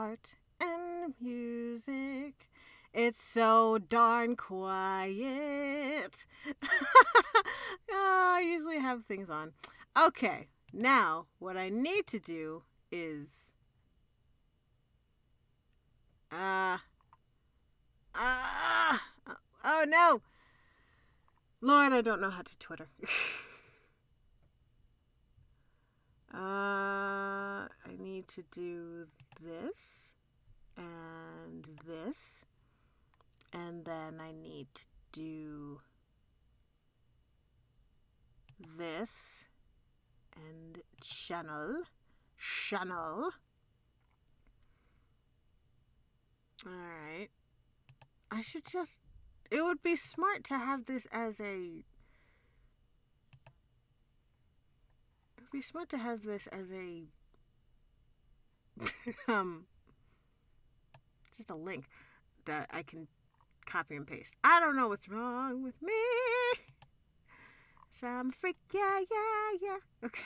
art and music. It's so darn quiet. I usually have things on. Okay, now what I need to do is uh uh oh no. Lord, I don't know how to Twitter. I need to do this and this, and then I need to do this and channel. Alright. I should just, it would be smart to have this as a, just a link that I can copy and paste. I don't know what's wrong with me. So I'm a freak, yeah. Okay.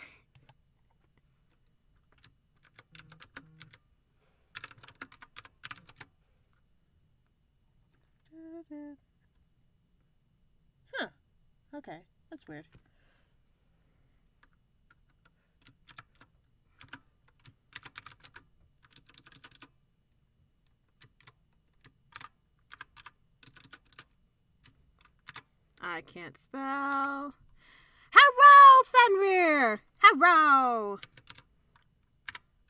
Huh. Okay. That's weird. I can't spell. Hello, Fenrir! Hello!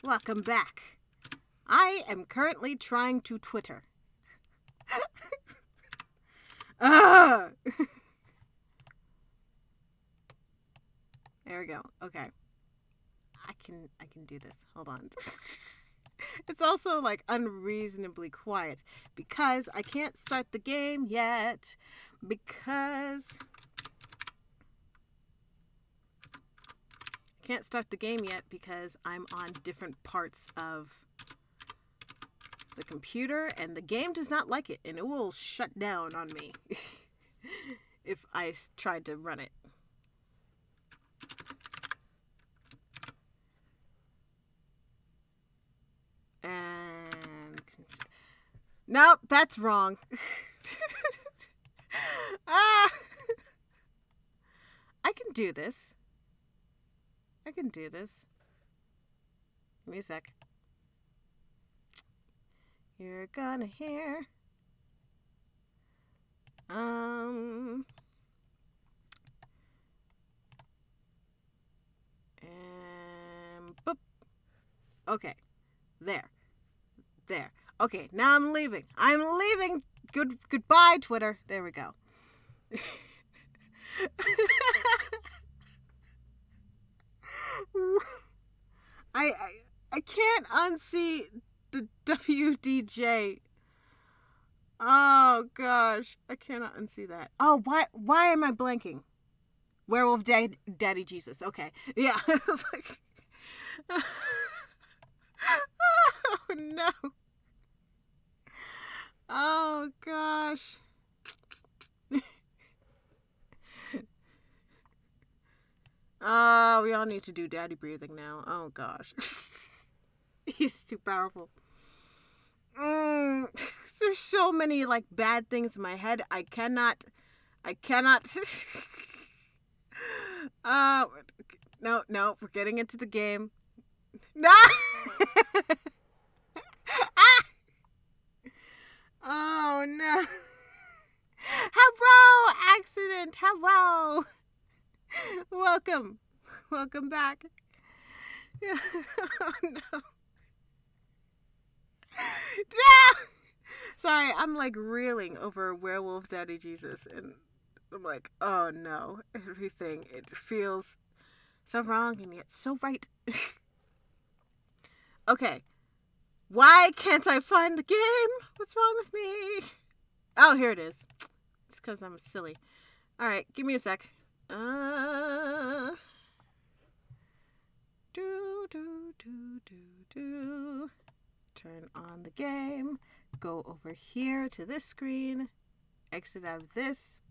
Welcome back. I am currently trying to Twitter. There we go. Okay. I can do this. Hold on. It's also like unreasonably quiet because I can't start the game yet because I'm on different parts of the computer and the game does not like it and it will shut down on me if I tried to run it. And nope, that's wrong. I can do this. Give me a sec. You're gonna hear. And boop. Okay. There. Okay, now I'm leaving. Goodbye, Twitter. There we go. I can't unsee the WDJ. Oh gosh, I cannot unsee that. Oh, why am I blanking? Werewolf Daddy Jesus. Okay, yeah. I was like, oh no. Oh gosh. Oh, we all need to do daddy breathing now. Oh gosh. He's too powerful. There's so many like bad things in my head. I cannot. No, we're getting into the game. No. Oh no. Hello, accident. Hello. Welcome back. Oh no. No! Sorry, I'm like reeling over Werewolf Daddy Jesus and I'm like, oh no, everything. It feels so wrong and yet so right. Okay. Why can't I find the game? What's wrong with me? Oh, here it is. It's because I'm silly. Alright, give me a sec. Turn on the game. Go over here to this screen. Exit out of this.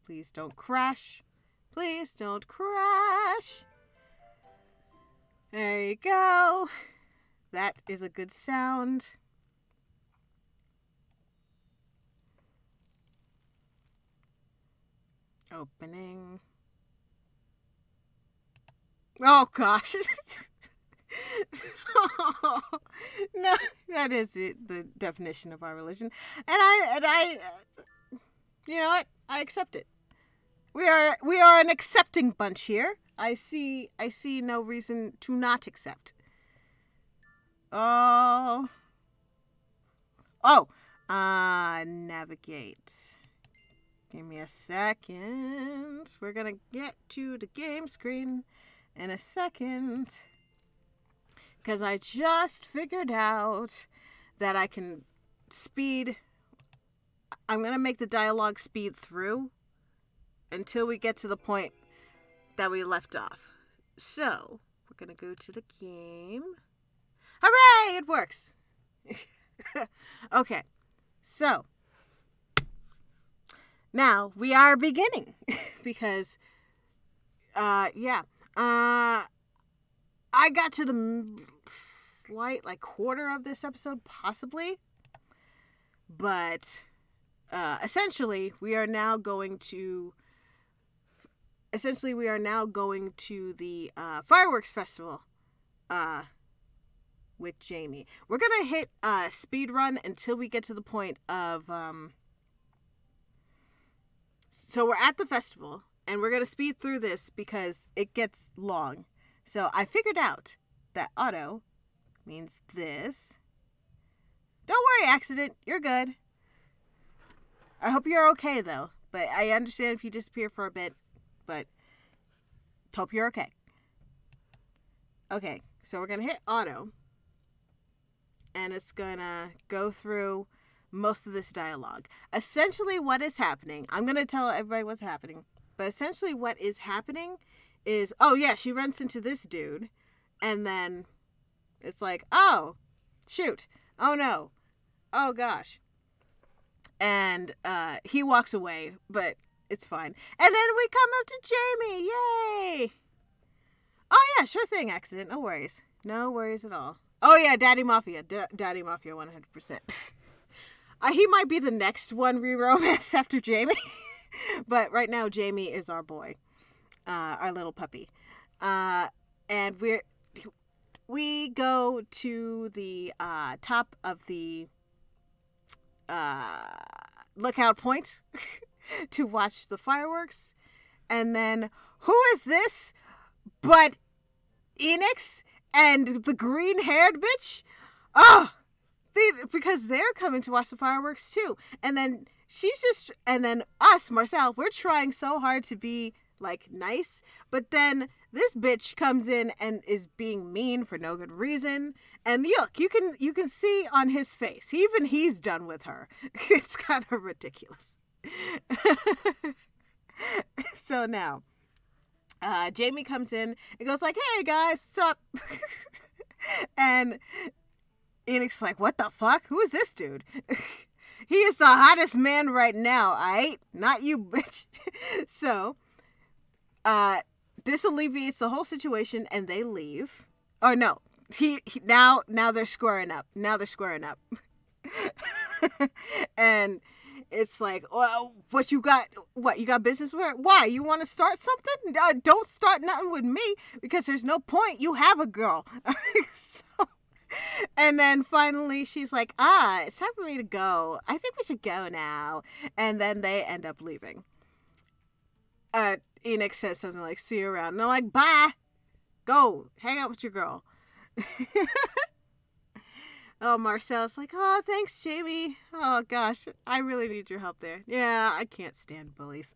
Please don't crash. Please don't crash. There you go. That is a good sound. Opening. Oh gosh. Oh, no, that is it, the definition of our religion. And I you know what? I accept it. We are an accepting bunch here. I see no reason to not accept. Oh. Navigate. Give me a second. We're gonna get to the game screen in a second. Because I just figured out that I can speed. I'm gonna make the dialogue speed through until we get to the point that we left off. So, we're gonna go to the game. Hooray! It works! Okay, so now we are beginning because, I got to the slight, quarter of this episode, possibly, but essentially we are now going to the fireworks festival with Jamie. We're gonna hit speed run until we get to the point of so we're at the festival and we're gonna speed through this because it gets long. So I figured out that auto means this. Don't worry, accident, you're good. I hope you're okay though, but I understand if you disappear for a bit, but hope you're okay. Okay, so we're gonna hit auto and it's gonna go through most of this dialogue. Essentially what is happening, I'm gonna tell everybody what's happening, but essentially what is happening is, she runs into this dude, and then it's like, oh, shoot, oh no, oh gosh. And he walks away, but it's fine. And then we come up to Jamie, yay! Oh yeah, sure thing, accident, no worries. No worries at all. Oh yeah, Daddy Mafia, Daddy Mafia 100%. He might be the next one we romance after Jamie, but right now Jamie is our boy. Our little puppy. And we go to the top of the lookout point to watch the fireworks. And then, who is this but Enix and the green-haired bitch? Because they're coming to watch the fireworks too. And then and then us, Marcel, we're trying so hard to be nice, but then this bitch comes in and is being mean for no good reason, and look, you can see on his face, even he's done with her. It's kind of ridiculous. So now Jamie comes in and goes like, hey guys, what's up? And Enix's like, what the fuck, who is this dude? He is the hottest man right now, alright? Not you, bitch. So this alleviates the whole situation, and they leave. Oh no, now they're squaring up. And it's like, well, what you got? What, you got business with her? Why, you want to start something? Don't start nothing with me because there's no point. You have a girl. So, and then finally she's like, it's time for me to go. I think we should go now. And then they end up leaving. Enix says something like, see you around. And they're like, bye. Go. Hang out with your girl. Oh, Marcel's like, oh, thanks, Jamie. Oh, gosh. I really need your help there. Yeah, I can't stand bullies.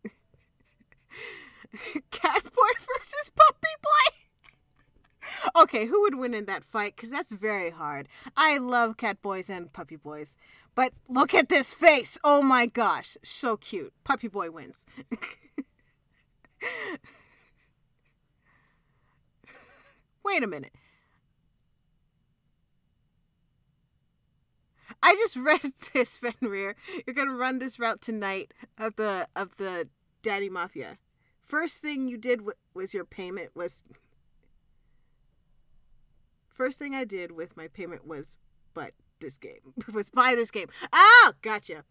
Cat boy versus puppy boy. Okay, who would win in that fight? Because that's very hard. I love cat boys and puppy boys. But look at this face. Oh, my gosh. So cute. Puppy boy wins. Wait a minute. I just read this, Fenrir. You're gonna run this route tonight of the Daddy Mafia. First thing you did was your payment was. First thing I did with my payment was, was buy this game. Oh, gotcha.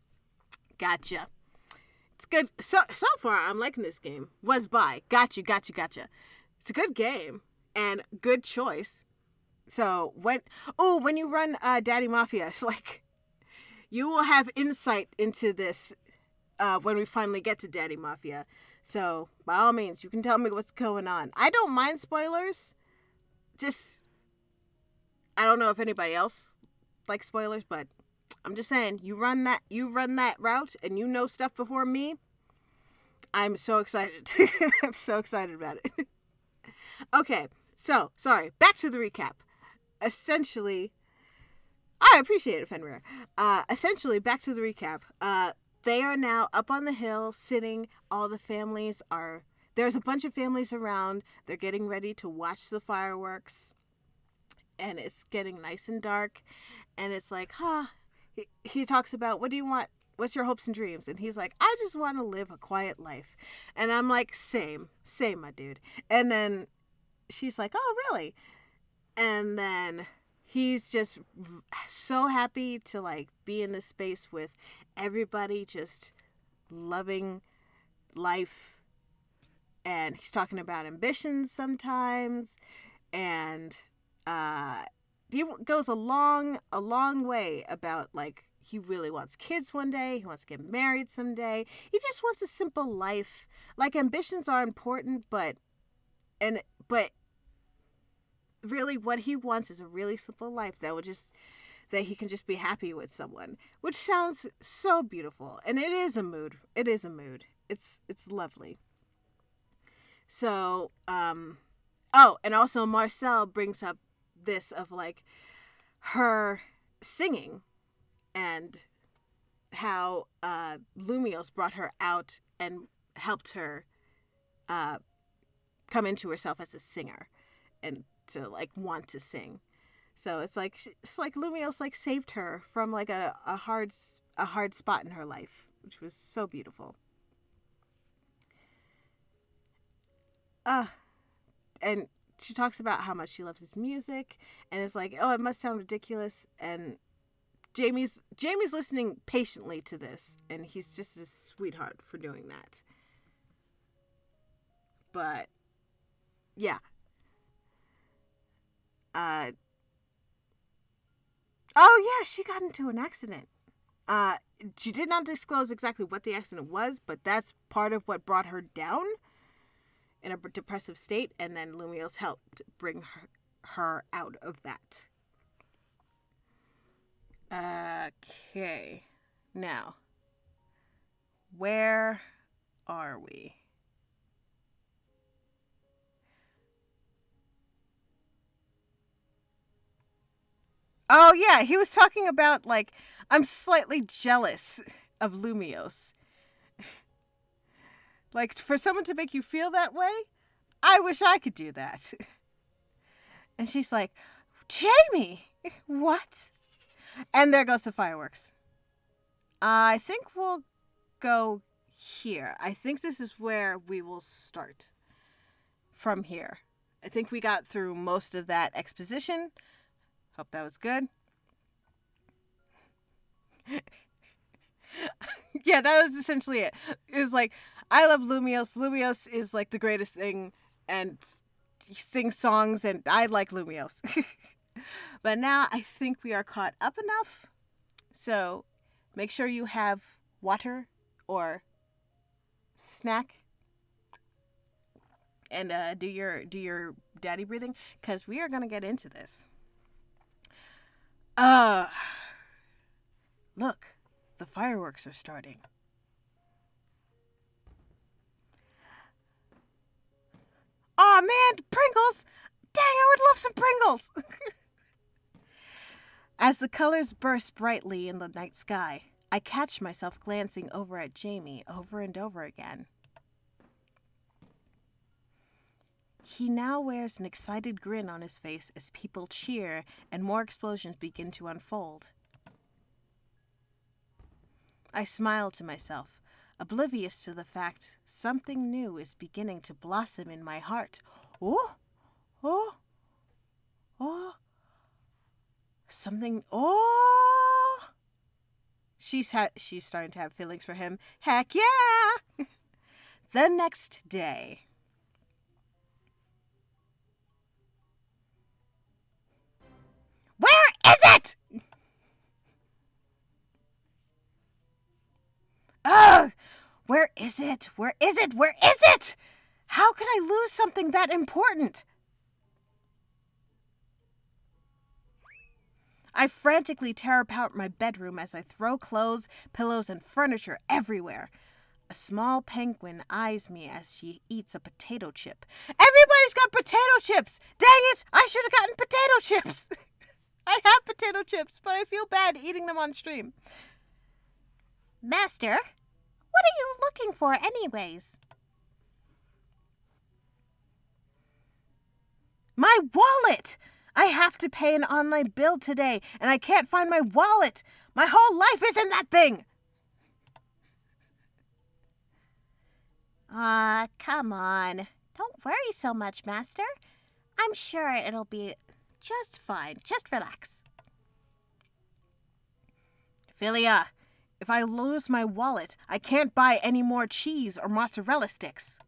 It's good. So far, I'm liking this game. Was by. Gotcha. It's a good game and good choice. So when you run Daddy Mafia, it's like you will have insight into this when we finally get to Daddy Mafia. So by all means, you can tell me what's going on. I don't mind spoilers. Just I don't know if anybody else likes spoilers, but I'm just saying you run that route and you know stuff before me. I'm so excited. I'm so excited about it. Okay, so sorry. Back to the recap. Essentially, I appreciate it, Fenrir. Essentially, back to the recap. They are now up on the hill, sitting. All the families are. There's a bunch of families around. They're getting ready to watch the fireworks, and it's getting nice and dark. And it's like, He talks about, what do you want? What's your hopes and dreams? And he's like, I just want to live a quiet life. And I'm like, same, my dude. And then she's like, oh, really? And then he's just so happy to like be in this space with everybody just loving life. And he's talking about ambitions sometimes. And he goes a long way about like he really wants kids one day. He wants to get married someday. He just wants a simple life. Like ambitions are important, but really what he wants is a really simple life that he can just be happy with someone, which sounds so beautiful. And it is a mood. It's lovely. So, and also Marcel brings up this of like her singing and how Lumios brought her out and helped her come into herself as a singer and to like want to sing. So it's like Lumios like saved her from like a hard spot in her life, which was so beautiful. And she talks about how much she loves his music, and it's like, oh, it must sound ridiculous. And Jamie's listening patiently to this, and he's just a sweetheart for doing that. But yeah. Oh yeah, she got into an accident. She did not disclose exactly what the accident was, but that's part of what brought her down in a depressive state, and then Lumios helped bring her out of that. Okay. Now, where are we? Oh, yeah, he was talking about, like, I'm slightly jealous of Lumios. Like, for someone to make you feel that way, I wish I could do that. And she's like, Jamie, what? And there goes the fireworks. I think we'll go here. I think this is where we will start from here. I think we got through most of that exposition. Hope that was good. Yeah, that was essentially it. It was like, I love Lumios. Lumios is like the greatest thing, and he sings songs, and I like Lumios. But now I think we are caught up enough. So make sure you have water or snack, and do your daddy breathing, because we are gonna get into this. Look, the fireworks are starting. Aw, man, Pringles! Dang, I would love some Pringles! As the colors burst brightly in the night sky, I catch myself glancing over at Jamie over and over again. He now wears an excited grin on his face as people cheer and more explosions begin to unfold. I smile to myself, oblivious to the fact something new is beginning to blossom in my heart. Oh! Something. Oh! She's starting to have feelings for him. Heck yeah! The next day. Where is it? Ugh! Where is it? Where is it? Where is it? How could I lose something that important? I frantically tear apart my bedroom as I throw clothes, pillows, and furniture everywhere. A small penguin eyes me as she eats a potato chip. Everybody's got potato chips! Dang it! I should have gotten potato chips! I have potato chips, but I feel bad eating them on stream. Master, what are you looking for anyways? My wallet! I have to pay an online bill today, and I can't find my wallet. My whole life is in that thing. Come on. Don't worry so much, Master. I'm sure it'll be just fine. Just relax. Philia, if I lose my wallet, I can't buy any more cheese or mozzarella sticks.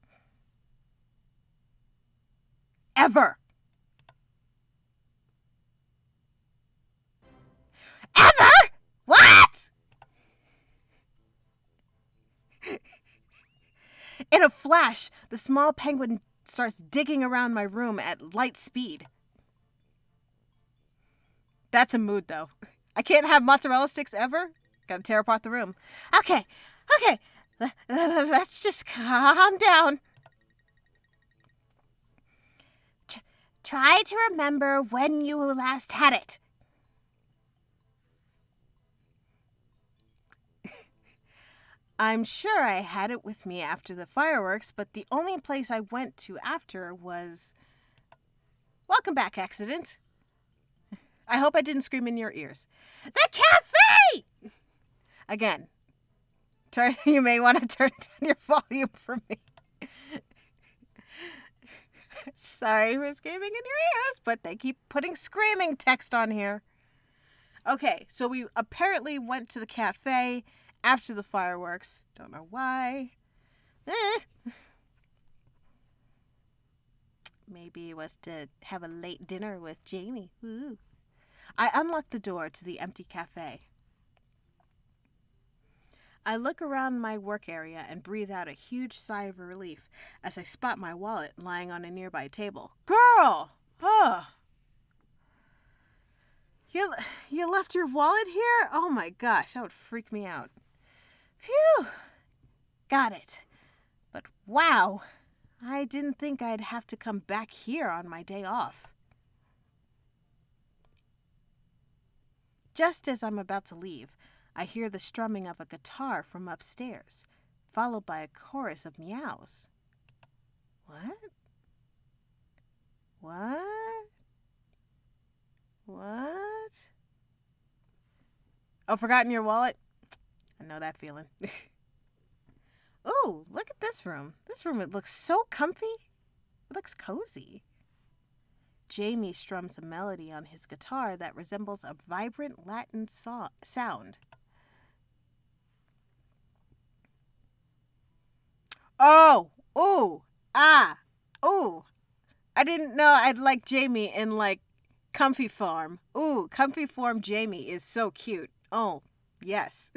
Ever. Ever? What? In a flash, the small penguin starts digging around my room at light speed. That's a mood, though. I can't have mozzarella sticks ever. Gotta tear apart the room. Okay. Let's just calm down. Try to remember when you last had it. I'm sure I had it with me after the fireworks, but the only place I went to after was... Welcome back, accident. I hope I didn't scream in your ears. The cafe! Again, you may want to turn down your volume for me. Sorry for screaming in your ears, but they keep putting screaming text on here. Okay, so we apparently went to the cafe after the fireworks. Don't know why. Maybe it was to have a late dinner with Jamie. Ooh. I unlocked the door to the empty cafe. I look around my work area and breathe out a huge sigh of relief as I spot my wallet lying on a nearby table. Girl! Oh. You left your wallet here? Oh my gosh, that would freak me out. Phew! Got it. But wow, I didn't think I'd have to come back here on my day off. Just as I'm about to leave, I hear the strumming of a guitar from upstairs, followed by a chorus of meows. What? Oh, forgotten your wallet? I know that feeling. Ooh, look at this room. This room, it looks so comfy. It looks cozy. Jamie strums a melody on his guitar that resembles a vibrant Latin sound. Oh, ooh, ooh. I didn't know I'd like Jamie in, like, comfy form. Ooh, comfy form Jamie is so cute. Oh, yes.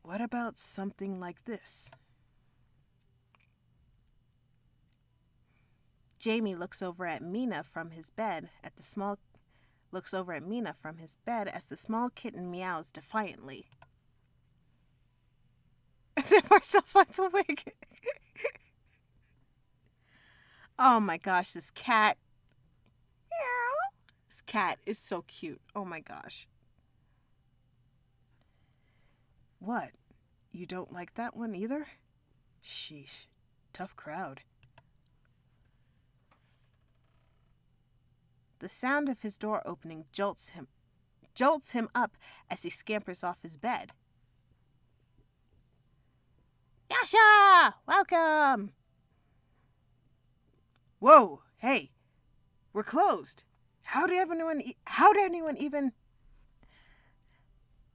What about something like this? Jamie looks over at Mina from his bed as the small kitten meows defiantly. Then Marcel finds a wig. Oh my gosh, this cat. This cat is so cute. Oh my gosh. What? You don't like that one either? Sheesh. Tough crowd. The sound of his door opening jolts him up as he scampers off his bed. Yasha! Welcome! Whoa, hey, we're closed. How did anyone even...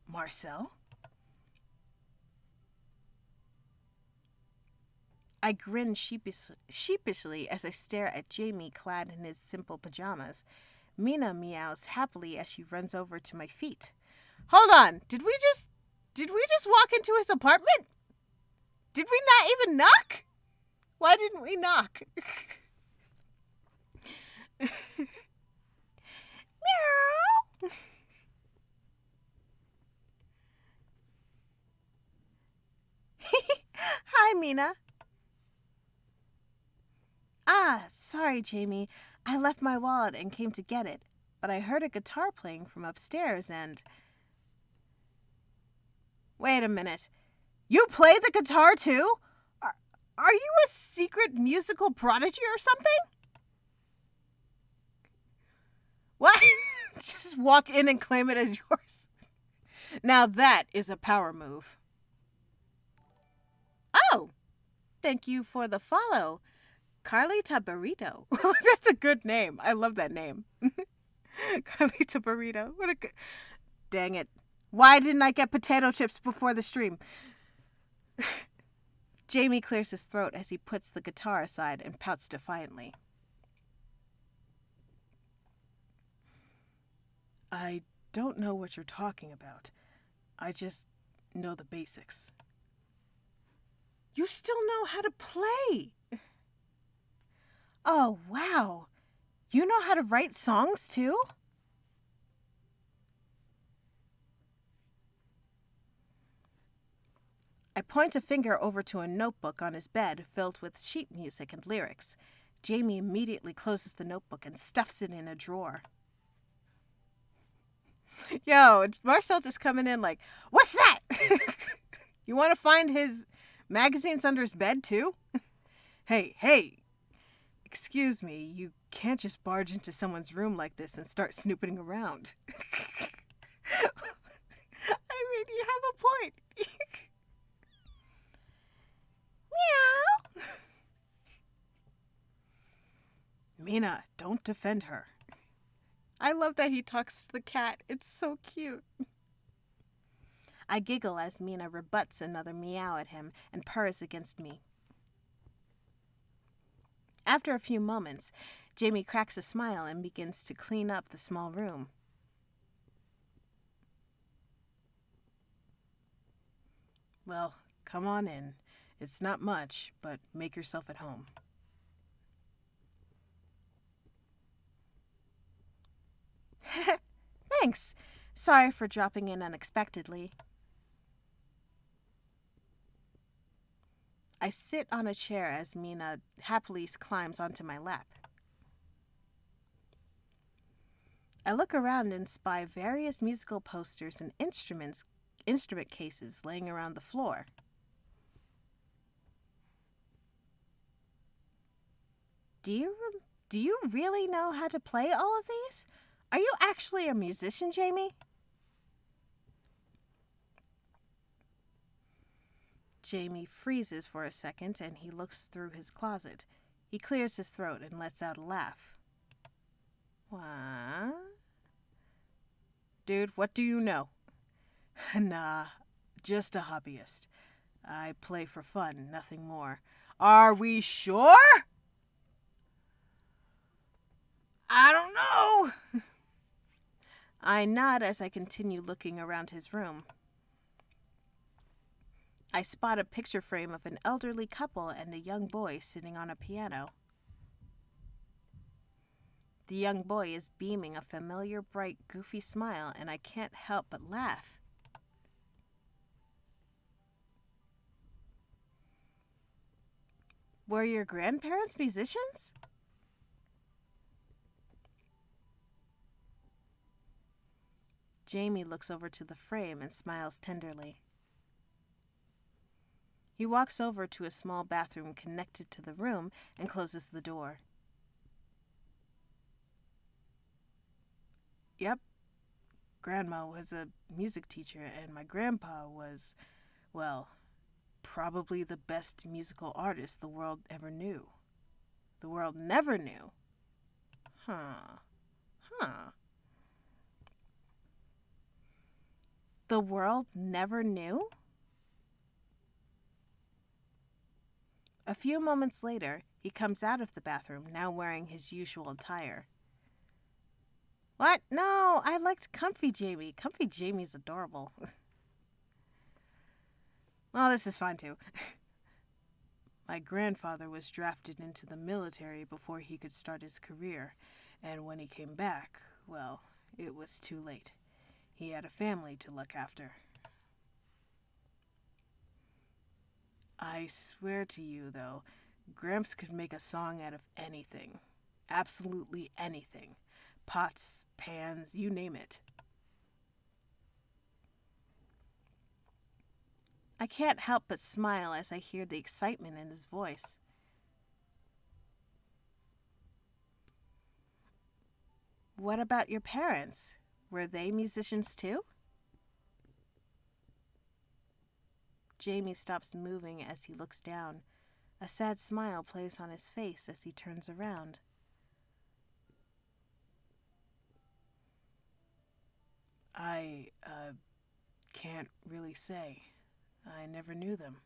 Marcel? I grin sheepishly as I stare at Jamie clad in his simple pajamas. Mina meows happily as she runs over to my feet. Hold on, did we just walk into his apartment? Did we not even knock? Why didn't we knock? Meow. Hi, Mina. Ah, sorry, Jamie. I left my wallet and came to get it, but I heard a guitar playing from upstairs and... Wait a minute. You play the guitar too? Are you a secret musical prodigy or something? What? Just walk in and claim it as yours. Now that is a power move. Oh, thank you for the follow. Carlita Burrito. That's a good name. I love that name. Carlita Burrito. What a good... Dang it. Why didn't I get potato chips before the stream? Jamie clears his throat as he puts the guitar aside and pouts defiantly. I don't know what you're talking about. I just know the basics. You still know how to play! Oh, wow. You know how to write songs, too? I point a finger over to a notebook on his bed filled with sheet music and lyrics. Jamie immediately closes the notebook and stuffs it in a drawer. Yo, Marcel just coming in like, what's that? You want to find his magazines under his bed, too? Hey. Excuse me, you can't just barge into someone's room like this and start snooping around. I mean, you have a point. Meow. Mina, don't defend her. I love that he talks to the cat. It's so cute. I giggle as Mina rebuts another meow at him and purrs against me. After a few moments, Jamie cracks a smile and begins to clean up the small room. Well, come on in. It's not much, but make yourself at home. Thanks. Sorry for dropping in unexpectedly. I sit on a chair as Mina happily climbs onto my lap. I look around and spy various musical posters and instrument cases laying around the floor. Do you really know how to play all of these? Are you actually a musician, Jamie? Jamie freezes for a second and he looks through his closet. He clears his throat and lets out a laugh. What? Dude, what do you know? Nah, just a hobbyist. I play for fun, nothing more. Are we sure? I don't know. I nod as I continue looking around his room. I spot a picture frame of an elderly couple and a young boy sitting on a piano. The young boy is beaming a familiar, bright, goofy smile, and I can't help but laugh. Were your grandparents musicians? Jamie looks over to the frame and smiles tenderly. He walks over to a small bathroom connected to the room and closes the door. Yep, Grandma was a music teacher and my grandpa was, well, probably the best musical artist the world ever knew. The world never knew. Huh. The world never knew? A few moments later, he comes out of the bathroom, now wearing his usual attire. What? No, I liked Comfy Jamie. Comfy Jamie's adorable. Well, this is fine too. My grandfather was drafted into the military before he could start his career, and when he came back, well, it was too late. He had a family to look after. I swear to you, though, Gramps could make a song out of anything. Absolutely anything. Pots, pans, you name it. I can't help but smile as I hear the excitement in his voice. What about your parents? Were they musicians too? Jamie stops moving as he looks down. A sad smile plays on his face as he turns around. I can't really say. I never knew them.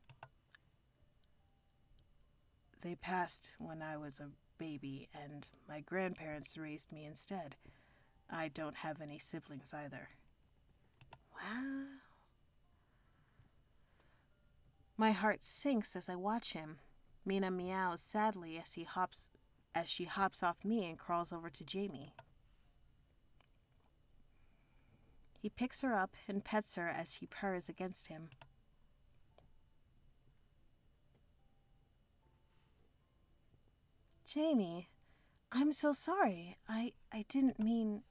They passed when I was a baby, and my grandparents raised me instead. I don't have any siblings either. Wow. My heart sinks as I watch him. Mina meows sadly as she hops off me and crawls over to Jamie. He picks her up and pets her as she purrs against him. Jamie, I'm so sorry. I didn't mean...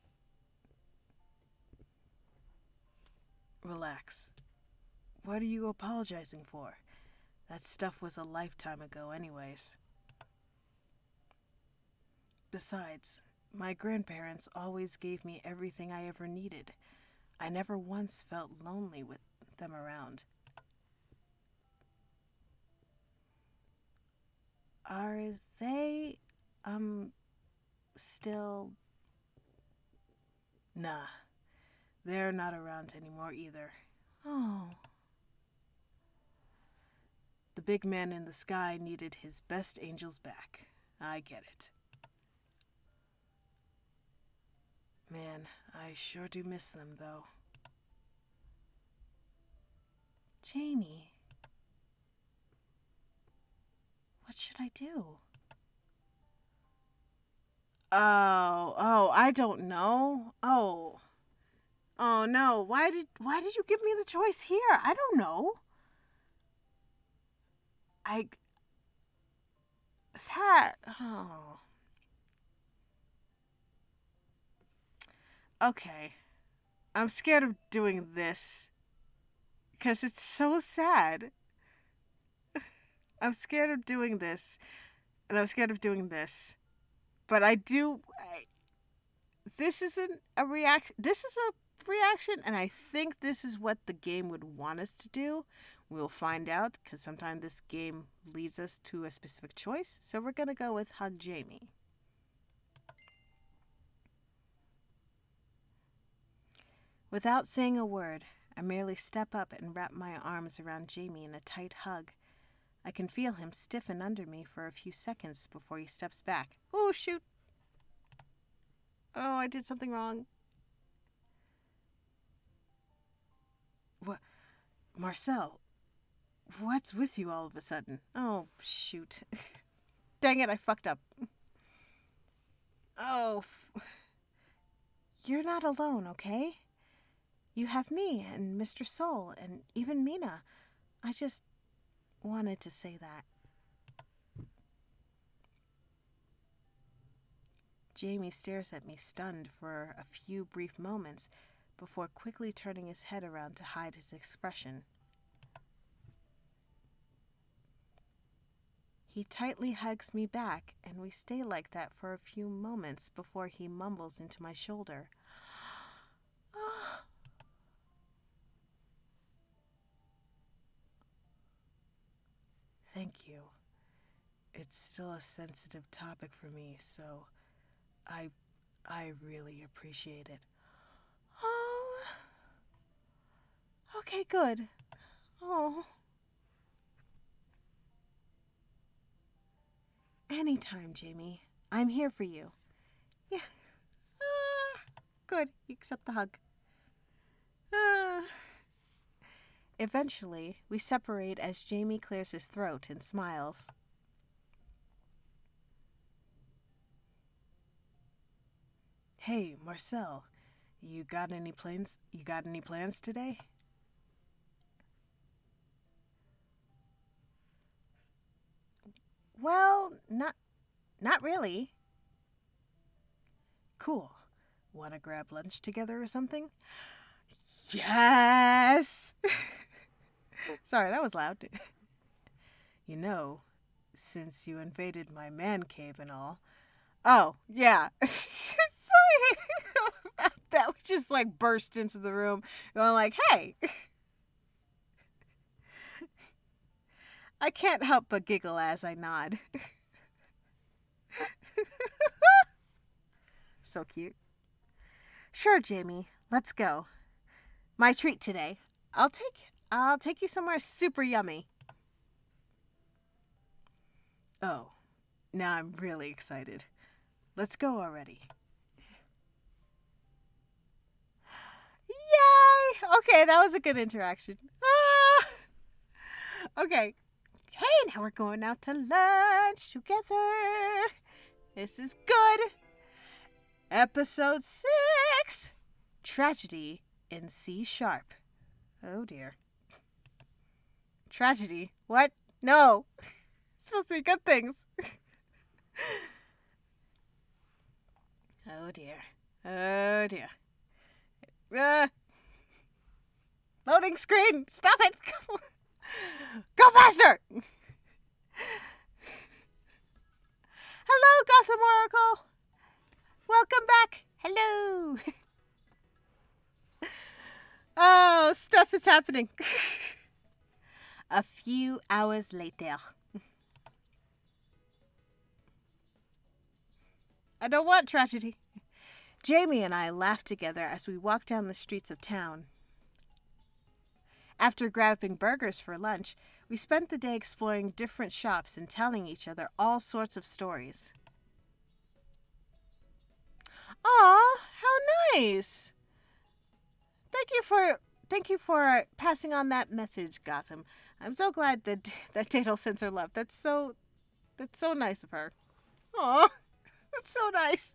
Relax. What are you apologizing for? That stuff was a lifetime ago anyways. Besides, my grandparents always gave me everything I ever needed. I never once felt lonely with them around. Are they, still... Nah, they're not around anymore either. Oh. The big man in the sky needed his best angels back. I get it. Man, I sure do miss them, though. Jamie. What should I do? Oh, I don't know. Oh no. Why did you give me the choice here? I don't know. Oh. Okay. I'm scared of doing this because it's so sad. I'm scared of doing this, and I'm scared of doing this. But this isn't a reaction. This is a reaction, and I think this is what the game would want us to do. We'll find out, because sometimes this game leads us to a specific choice. So we're going to go with Hug Jamie. Without saying a word, I merely step up and wrap my arms around Jamie in a tight hug. I can feel him stiffen under me for a few seconds before he steps back. Oh, shoot. Oh, I did something wrong. What? Marcel, what's with you all of a sudden? Oh, shoot. Dang it, I fucked up. Oh, you're not alone, okay? You have me and Mr. Soul and even Mina. I just wanted to say that. Jamie stares at me stunned for a few brief moments before quickly turning his head around to hide his expression. He tightly hugs me back, and we stay like that for a few moments before he mumbles into my shoulder. Thank you. It's still a sensitive topic for me, so I really appreciate it. Oh. good. Oh. Anytime, Jamie. I'm here for you. Yeah. Good. You accept the hug. Eventually, we separate as Jamie clears his throat and smiles. Hey, Marcel, you got any plans today? Well, not really. Cool. Want to grab lunch together or something? Yes! Sorry, that was loud. You know, since you invaded my man cave and all. Oh, yeah. Sorry. That was just like burst into the room. Going like, hey. I can't help but giggle as I nod. So cute. Sure, Jamie. Let's go. My treat today. I'll take you somewhere super yummy. Oh, now I'm really excited. Let's go already. Yay! Okay, that was a good interaction. Okay. Hey, now we're going out to lunch together. This is good. Episode 6. Tragedy in C sharp. Oh dear. Tragedy? What? No. It's supposed to be good things. Oh dear. Oh dear. Loading screen. Stop it. Go faster. Hello, Gotham Oracle. Welcome back. Hello. Oh, stuff is happening. A few hours later. I don't want tragedy. Jamie and I laughed together as we walked down the streets of town. After grabbing burgers for lunch, we spent the day exploring different shops and telling each other all sorts of stories. Aw, how nice! Thank you for passing on that message, Gotham. I'm so glad that Daedal sends her love. That's so nice of her. Aw, that's so nice.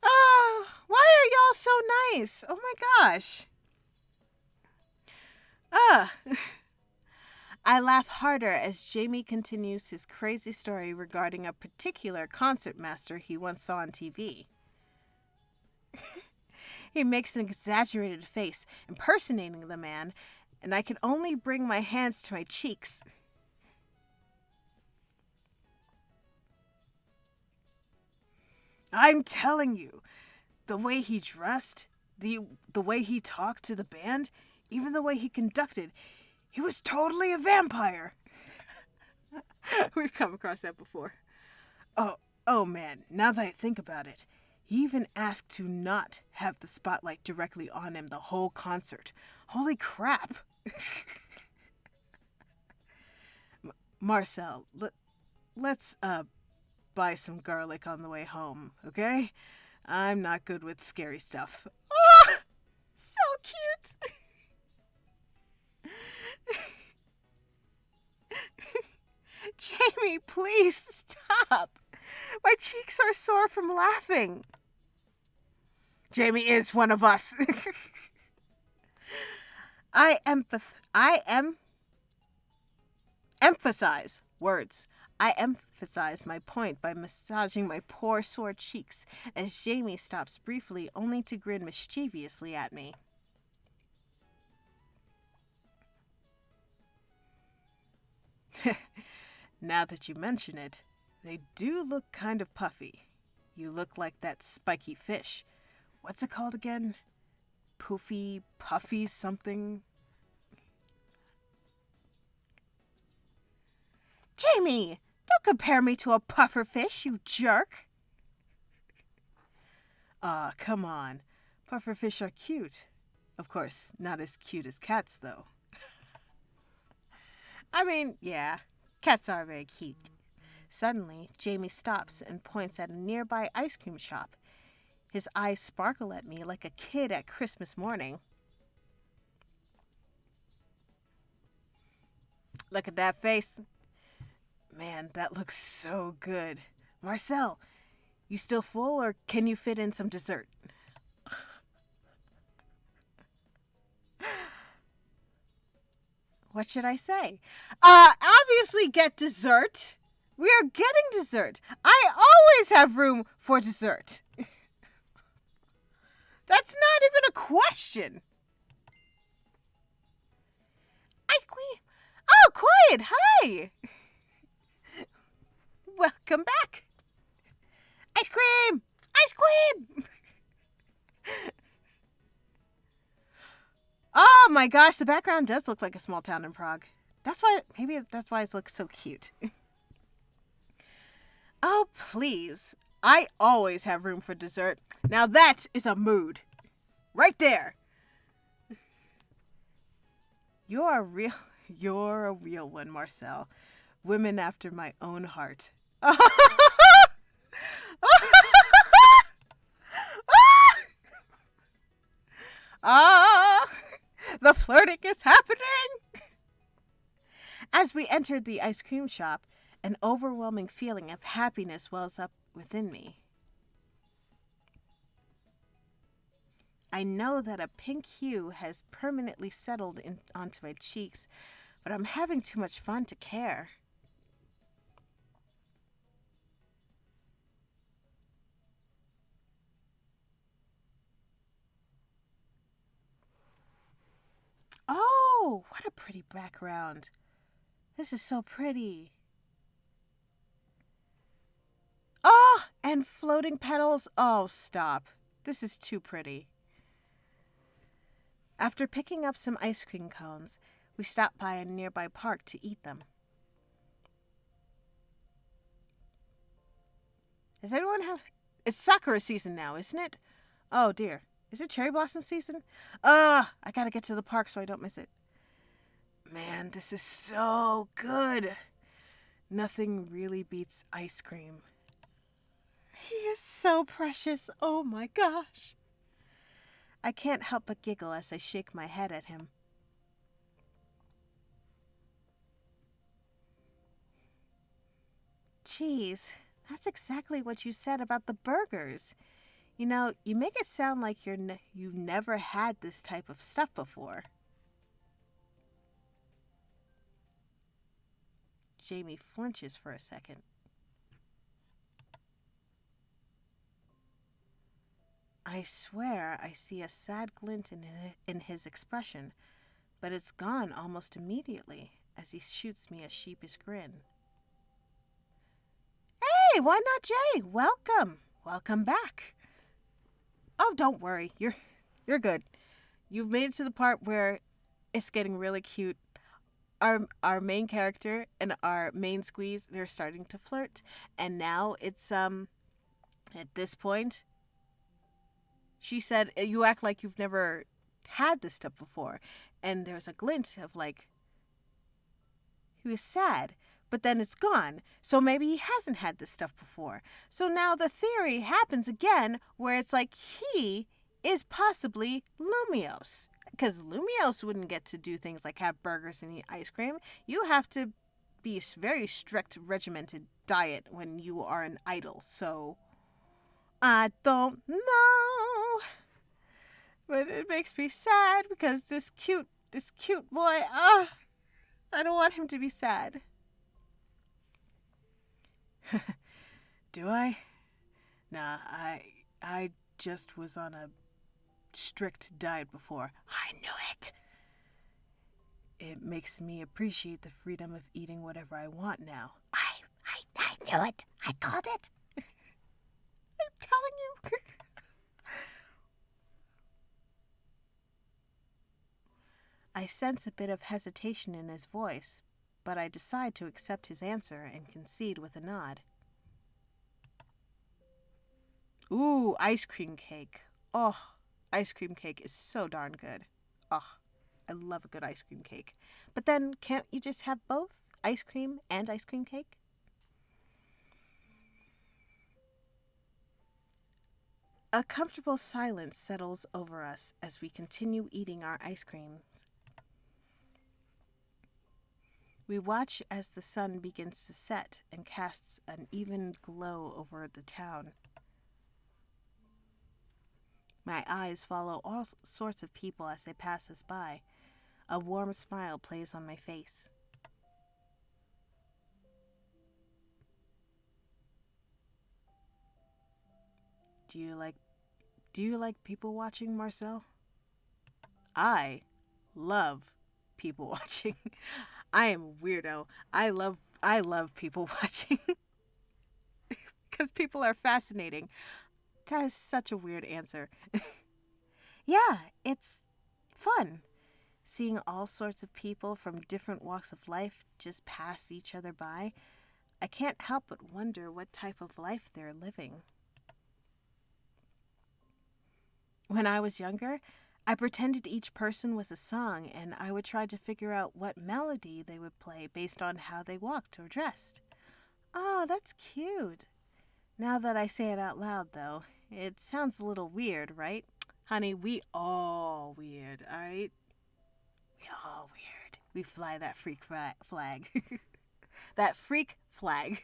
Oh, why are y'all so nice? Oh my gosh. I laugh harder as Jamie continues his crazy story regarding a particular concert master he once saw on TV. He makes an exaggerated face, impersonating the man, and I can only bring my hands to my cheeks. I'm telling you, the way he dressed, the way he talked to the band, even the way he conducted, he was totally a vampire. We've come across that before. Oh man, now that I think about it, he even asked to not have the spotlight directly on him the whole concert. Holy crap. Marcel, let's buy some garlic on the way home, okay? I'm not good with scary stuff. Oh, so cute. Jamie, please stop. My cheeks are sore from laughing. Jamie is one of us. I emphasize words. I emphasize my point by massaging my poor sore cheeks as Jamie stops briefly only to grin mischievously at me. Now that you mention it, they do look kind of puffy. You look like that spiky fish. What's it called again? Poofy, puffy something? Jamie, don't compare me to a puffer fish, you jerk. Aw, come on. Puffer fish are cute. Of course, not as cute as cats, though. I mean, yeah, cats are very cute. Suddenly, Jamie stops and points at a nearby ice cream shop. His eyes sparkle at me like a kid at Christmas morning. Look at that face. Man, that looks so good. Marcel, you still full or can you fit in some dessert? What should I say? Obviously get dessert. We are getting dessert. I always have room for dessert. That's not even a question. Ice cream. Oh, quiet. Hi. Welcome back. Ice cream. Ice cream. Oh my gosh, the background does look like a small town in Prague. Maybe that's why it looks so cute. Oh, please. I always have room for dessert. Now that is a mood. Right there. You're a real one, Marcel. Women after my own heart. The flirting is happening. As we entered the ice cream shop, an overwhelming feeling of happiness wells up within me. I know that a pink hue has permanently settled onto my cheeks, but I'm having too much fun to care. Oh, what a pretty background. This is so pretty. Oh, and floating petals. Oh, stop. This is too pretty. After picking up some ice cream cones, we stopped by a nearby park to eat them. Does anyone have... It's sakura season now, isn't it? Oh, dear. Is it cherry blossom season? I gotta get to the park so I don't miss it. Man, this is so good. Nothing really beats ice cream. He is so precious. Oh my gosh. I can't help but giggle as I shake my head at him. Geez, that's exactly what you said about the burgers. You know, you make it sound like you've never had this type of stuff before. Jamie flinches for a second. I swear I see a sad glint in his expression, but it's gone almost immediately as he shoots me a sheepish grin. Hey, why not Jay? Welcome. Welcome back. Oh, don't worry. You're good. You've made it to the part where it's getting really cute. Our main character and our main squeeze, they're starting to flirt, and now it's at this point, she said, you act like you've never had this stuff before, and there's a glint of like, he was sad, but then it's gone, so maybe he hasn't had this stuff before. So now the theory happens again where it's like he is possibly Lumiose. Because Lumiose wouldn't get to do things like have burgers and eat ice cream. You have to be a very strict, regimented diet when you are an idol. So, I don't know. But it makes me sad because this cute boy, I don't want him to be sad. Do I? Nah, I just was on a strict diet before. I knew it. It makes me appreciate the freedom of eating whatever I want now. I knew it. I called it. I'm telling you. I sense a bit of hesitation in his voice, but I decide to accept his answer and concede with a nod. Ooh, ice cream cake. Oh, ice cream cake is so darn good. Oh, I love a good ice cream cake. But then, can't you just have both ice cream and ice cream cake? A comfortable silence settles over us as we continue eating our ice creams. We watch as the sun begins to set and casts an even glow over the town. My eyes follow all sorts of people as they pass us by. A warm smile plays on my face. Do you like people watching, Marcel? I love people watching. I am a weirdo. I love people watching because people are fascinating. That is such a weird answer. Yeah, it's fun. Seeing all sorts of people from different walks of life just pass each other by, I can't help but wonder what type of life they're living. When I was younger, I pretended each person was a song, and I would try to figure out what melody they would play based on how they walked or dressed. Oh, that's cute. Now that I say it out loud, though, it sounds a little weird, right? Honey, we all weird, alright? We all weird. We fly that freak flag. That freak flag.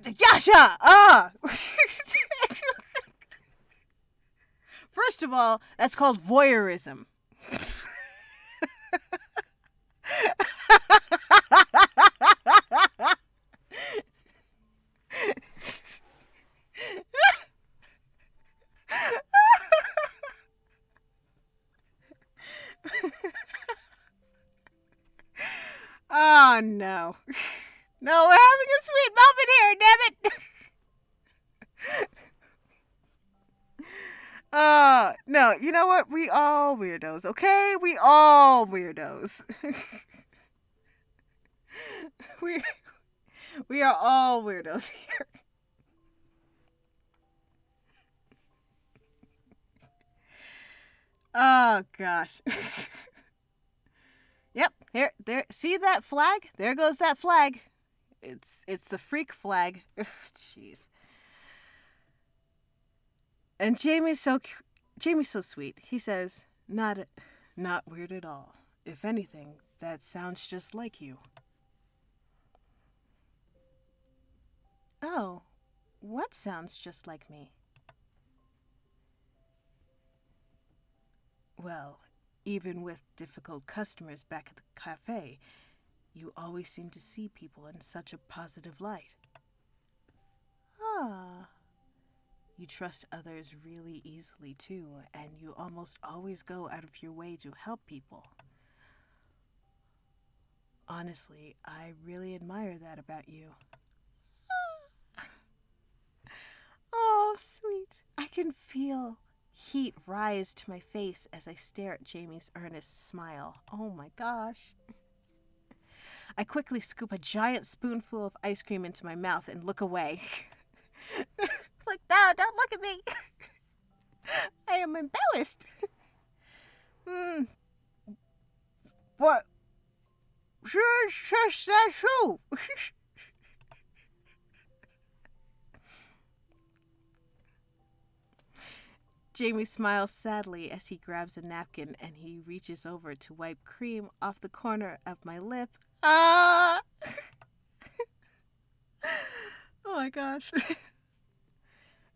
Yasha! First of all, that's called voyeurism. Oh, no. No, we're having a sweet moment here, damn it. No, you know what? We all weirdos, okay? We all weirdos. we we are all weirdos here. Oh gosh. Yep, there. See that flag? There goes that flag. It's the freak flag. Jeez. And Jamie's so sweet. He says, not weird at all. If anything, that sounds just like you. Oh, what sounds just like me? Well, even with difficult customers back at the cafe, you always seem to see people in such a positive light. Ah. You trust others really easily, too, and you almost always go out of your way to help people. Honestly, I really admire that about you. Oh, sweet. I can feel heat rise to my face as I stare at Jamie's earnest smile. Oh my gosh. I quickly scoop a giant spoonful of ice cream into my mouth and look away. It's like, no, don't look at me. I am embarrassed. What? Shush, that's true. Jamie smiles sadly as he grabs a napkin and he reaches over to wipe cream off the corner of my lip. Ah! Oh my gosh.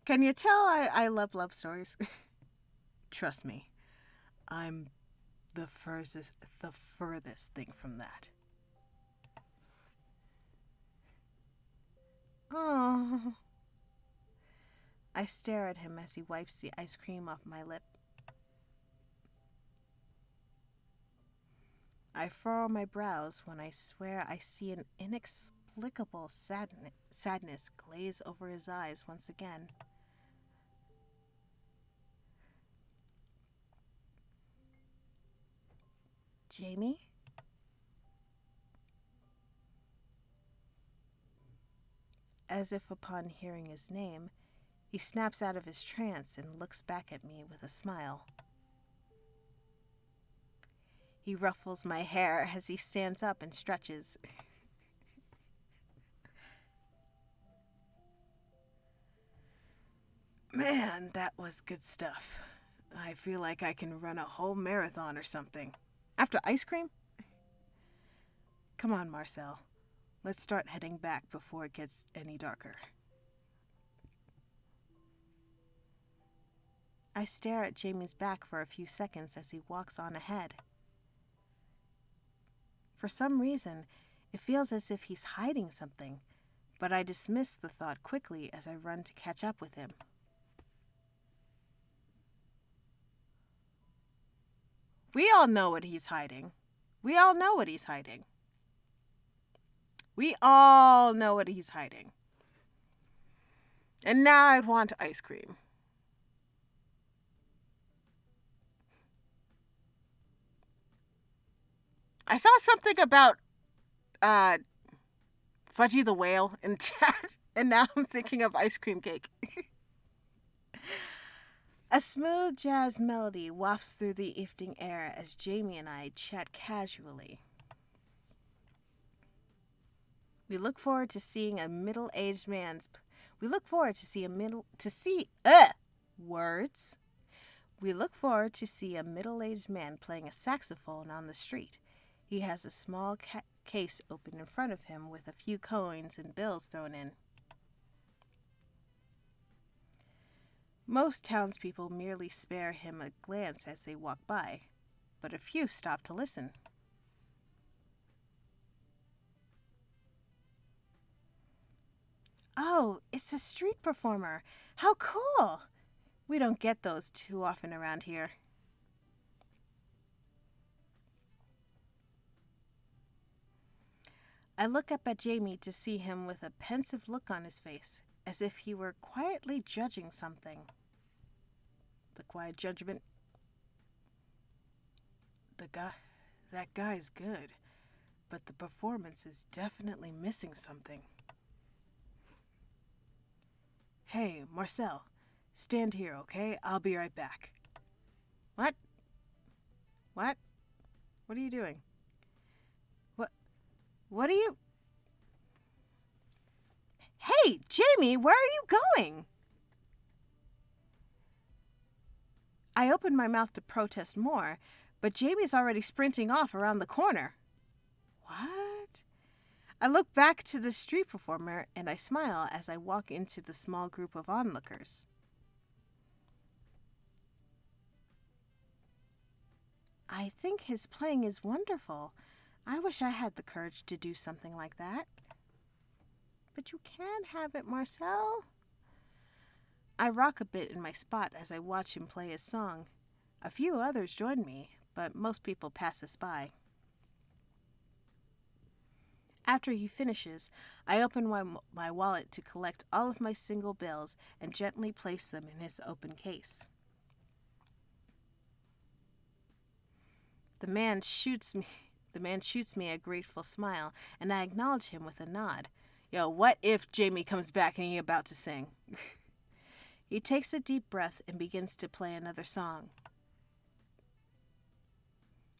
Can you tell I love stories? Trust me, I'm the furthest thing from that. Oh. I stare at him as he wipes the ice cream off my lip. I furrow my brows when I swear I see an inexplicable sadness glaze over his eyes once again. Jamie? as if upon hearing his name, he snaps out of his trance and looks back at me with a smile. He ruffles my hair as he stands up and stretches. Man, that was good stuff. I feel like I can run a whole marathon or something. After ice cream? Come on, Marcel. Let's start heading back before it gets any darker. I stare at Jamie's back for a few seconds as he walks on ahead. For some reason, it feels as if he's hiding something, but I dismiss the thought quickly as I run to catch up with him. We all know what he's hiding. We all know what he's hiding. We all know what he's hiding. And now I want ice cream. I saw something about Fudgy the Whale in chat, and now I'm thinking of ice cream cake. A smooth jazz melody wafts through the evening air as Jamie and I chat casually. We look forward to seeing a middle-aged man's... We look forward to see a middle-aged man playing a saxophone on the street. He has a small case open in front of him with a few coins and bills thrown in. Most townspeople merely spare him a glance as they walk by, but a few stop to listen. Oh, it's a street performer. How cool! We don't get those too often around here. I look up at Jamie to see him with a pensive look on his face, as if he were quietly judging something. The quiet judgment. That guy's good, but the performance is definitely missing something. Hey, Marcel, stand here, okay? I'll be right back. What? What? What are you doing? What are you... Hey, Jamie, where are you going? I opened my mouth to protest more, but Jamie's already sprinting off around the corner. What? I look back to the street performer and I smile as I walk into the small group of onlookers. I think his playing is wonderful. I wish I had the courage to do something like that. But you can have it, Marcel. I rock a bit in my spot as I watch him play his song. A few others join me, but most people pass us by. After he finishes, I open my wallet to collect all of my single bills and gently place them in his open case. The man shoots me a grateful smile, and I acknowledge him with a nod. Yo, what if Jamie comes back and he's about to sing? He takes a deep breath and begins to play another song.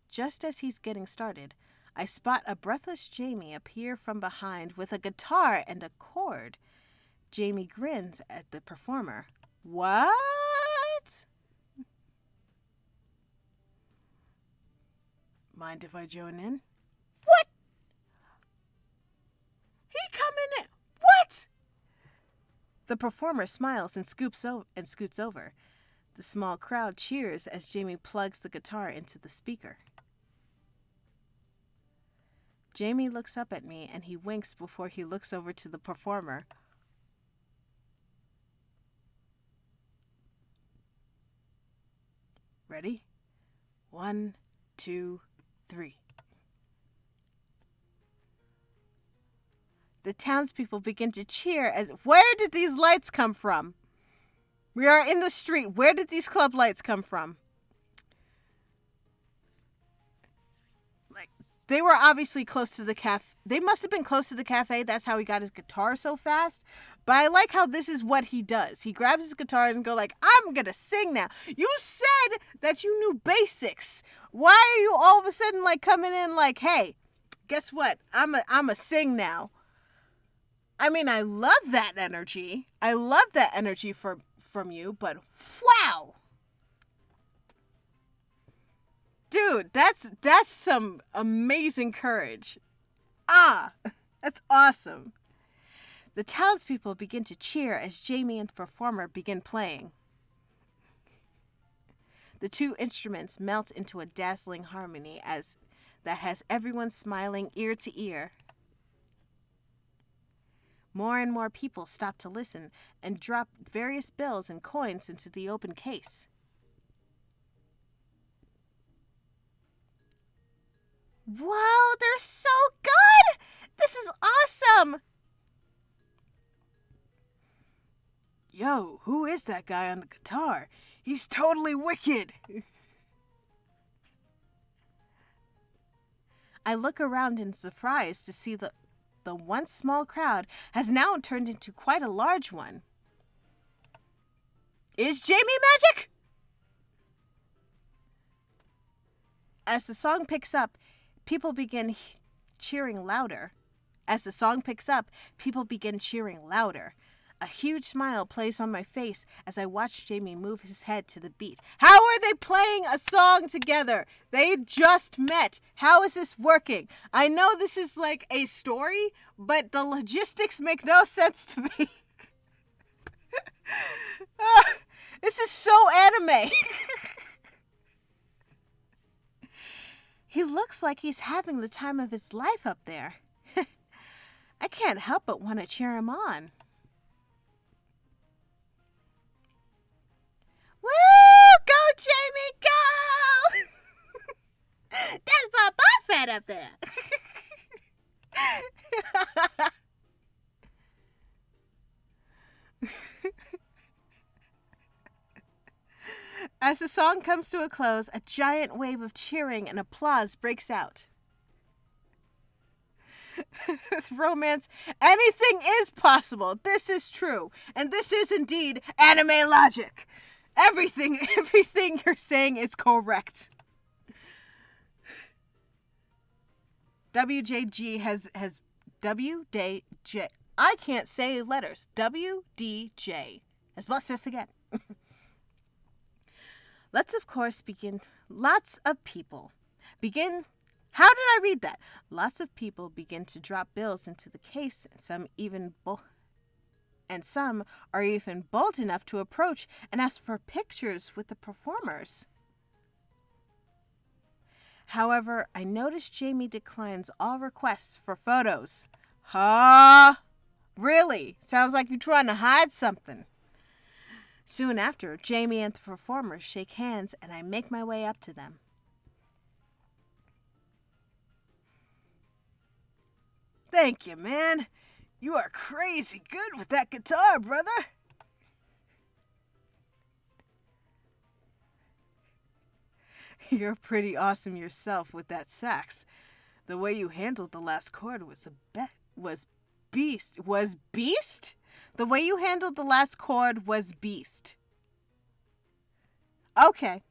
Just as he's getting started, I spot a breathless Jamie appear from behind with a guitar and a chord. Jamie grins at the performer. What? Mind if I join in? What? He coming in? What? The performer smiles and scoots over. The small crowd cheers as Jamie plugs the guitar into the speaker. Jamie looks up at me and he winks before he looks over to the performer. Ready? 1, 2, 3. The townspeople begin to cheer as... Where did these lights come from? We are in the street. Where did these club lights come from? They were obviously close to the cafe. They must have been close to the cafe. That's how he got his guitar so fast. But I like how this is what he does. He grabs his guitar and go like, I'm going to sing now. You said that you knew basics. Why are you all of a sudden like coming in like, hey, guess what? I'm a sing now. I mean, I love that energy. I love that energy from you, but wow. Dude, that's some amazing courage. That's awesome. The townspeople begin to cheer as Jamie and the performer begin playing. The two instruments melt into a dazzling harmony that has everyone smiling ear to ear. More and more people stop to listen and drop various bills and coins into the open case. Whoa, they're so good! This is awesome! Yo, who is that guy on the guitar? He's totally wicked! I look around in surprise to see the once small crowd has now turned into quite a large one. Is Jamie magic? As the song picks up, people begin cheering louder. As the song picks up, people begin cheering louder. A huge smile plays on my face as I watch Jamie move his head to the beat. How are they playing a song together? They just met. How is this working? I know this is like a story, but the logistics make no sense to me. This is so anime. He looks like he's having the time of his life up there. I can't help but want to cheer him on. Woo! Go, Jamie, go! That's my boyfriend up there. As the song comes to a close, a giant wave of cheering and applause breaks out. With romance, anything is possible. This is true. And this is indeed anime logic. Everything you're saying is correct. WJG has WDJ. I can't say letters. WDJ. Let's this again. Lots of people begin. How did I read that? Lots of people begin to drop bills into the case, and some are even bold enough to approach and ask for pictures with the performers. However, I notice Jamie declines all requests for photos. Really? Sounds like you're trying to hide something. Soon after, Jamie and the performers shake hands and I make my way up to them. Thank you, man. You are crazy good with that guitar, brother. You're pretty awesome yourself with that sax. The way you handled the last chord was beast. Was beast? The way you handled the last chord was beast. Okay.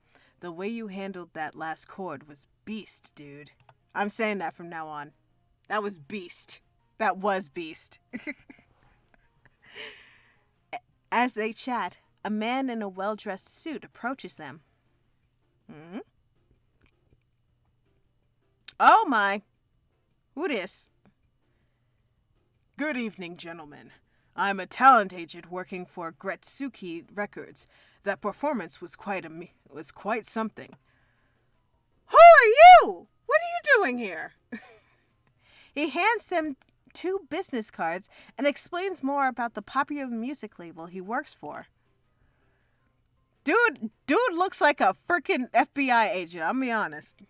The way you handled that last chord was beast, dude. I'm saying that from now on. That was beast. That was beast. As they chat, a man in a well-dressed suit approaches them. Hmm? Oh my. Who this? Good evening, gentlemen. I'm a talent agent working for Gretsuki Records. That performance was quite something. Who are you? What are you doing here? He hands them 2 business cards and explains more about the popular music label he works for. Dude looks like a freaking FBI agent, I'll be honest.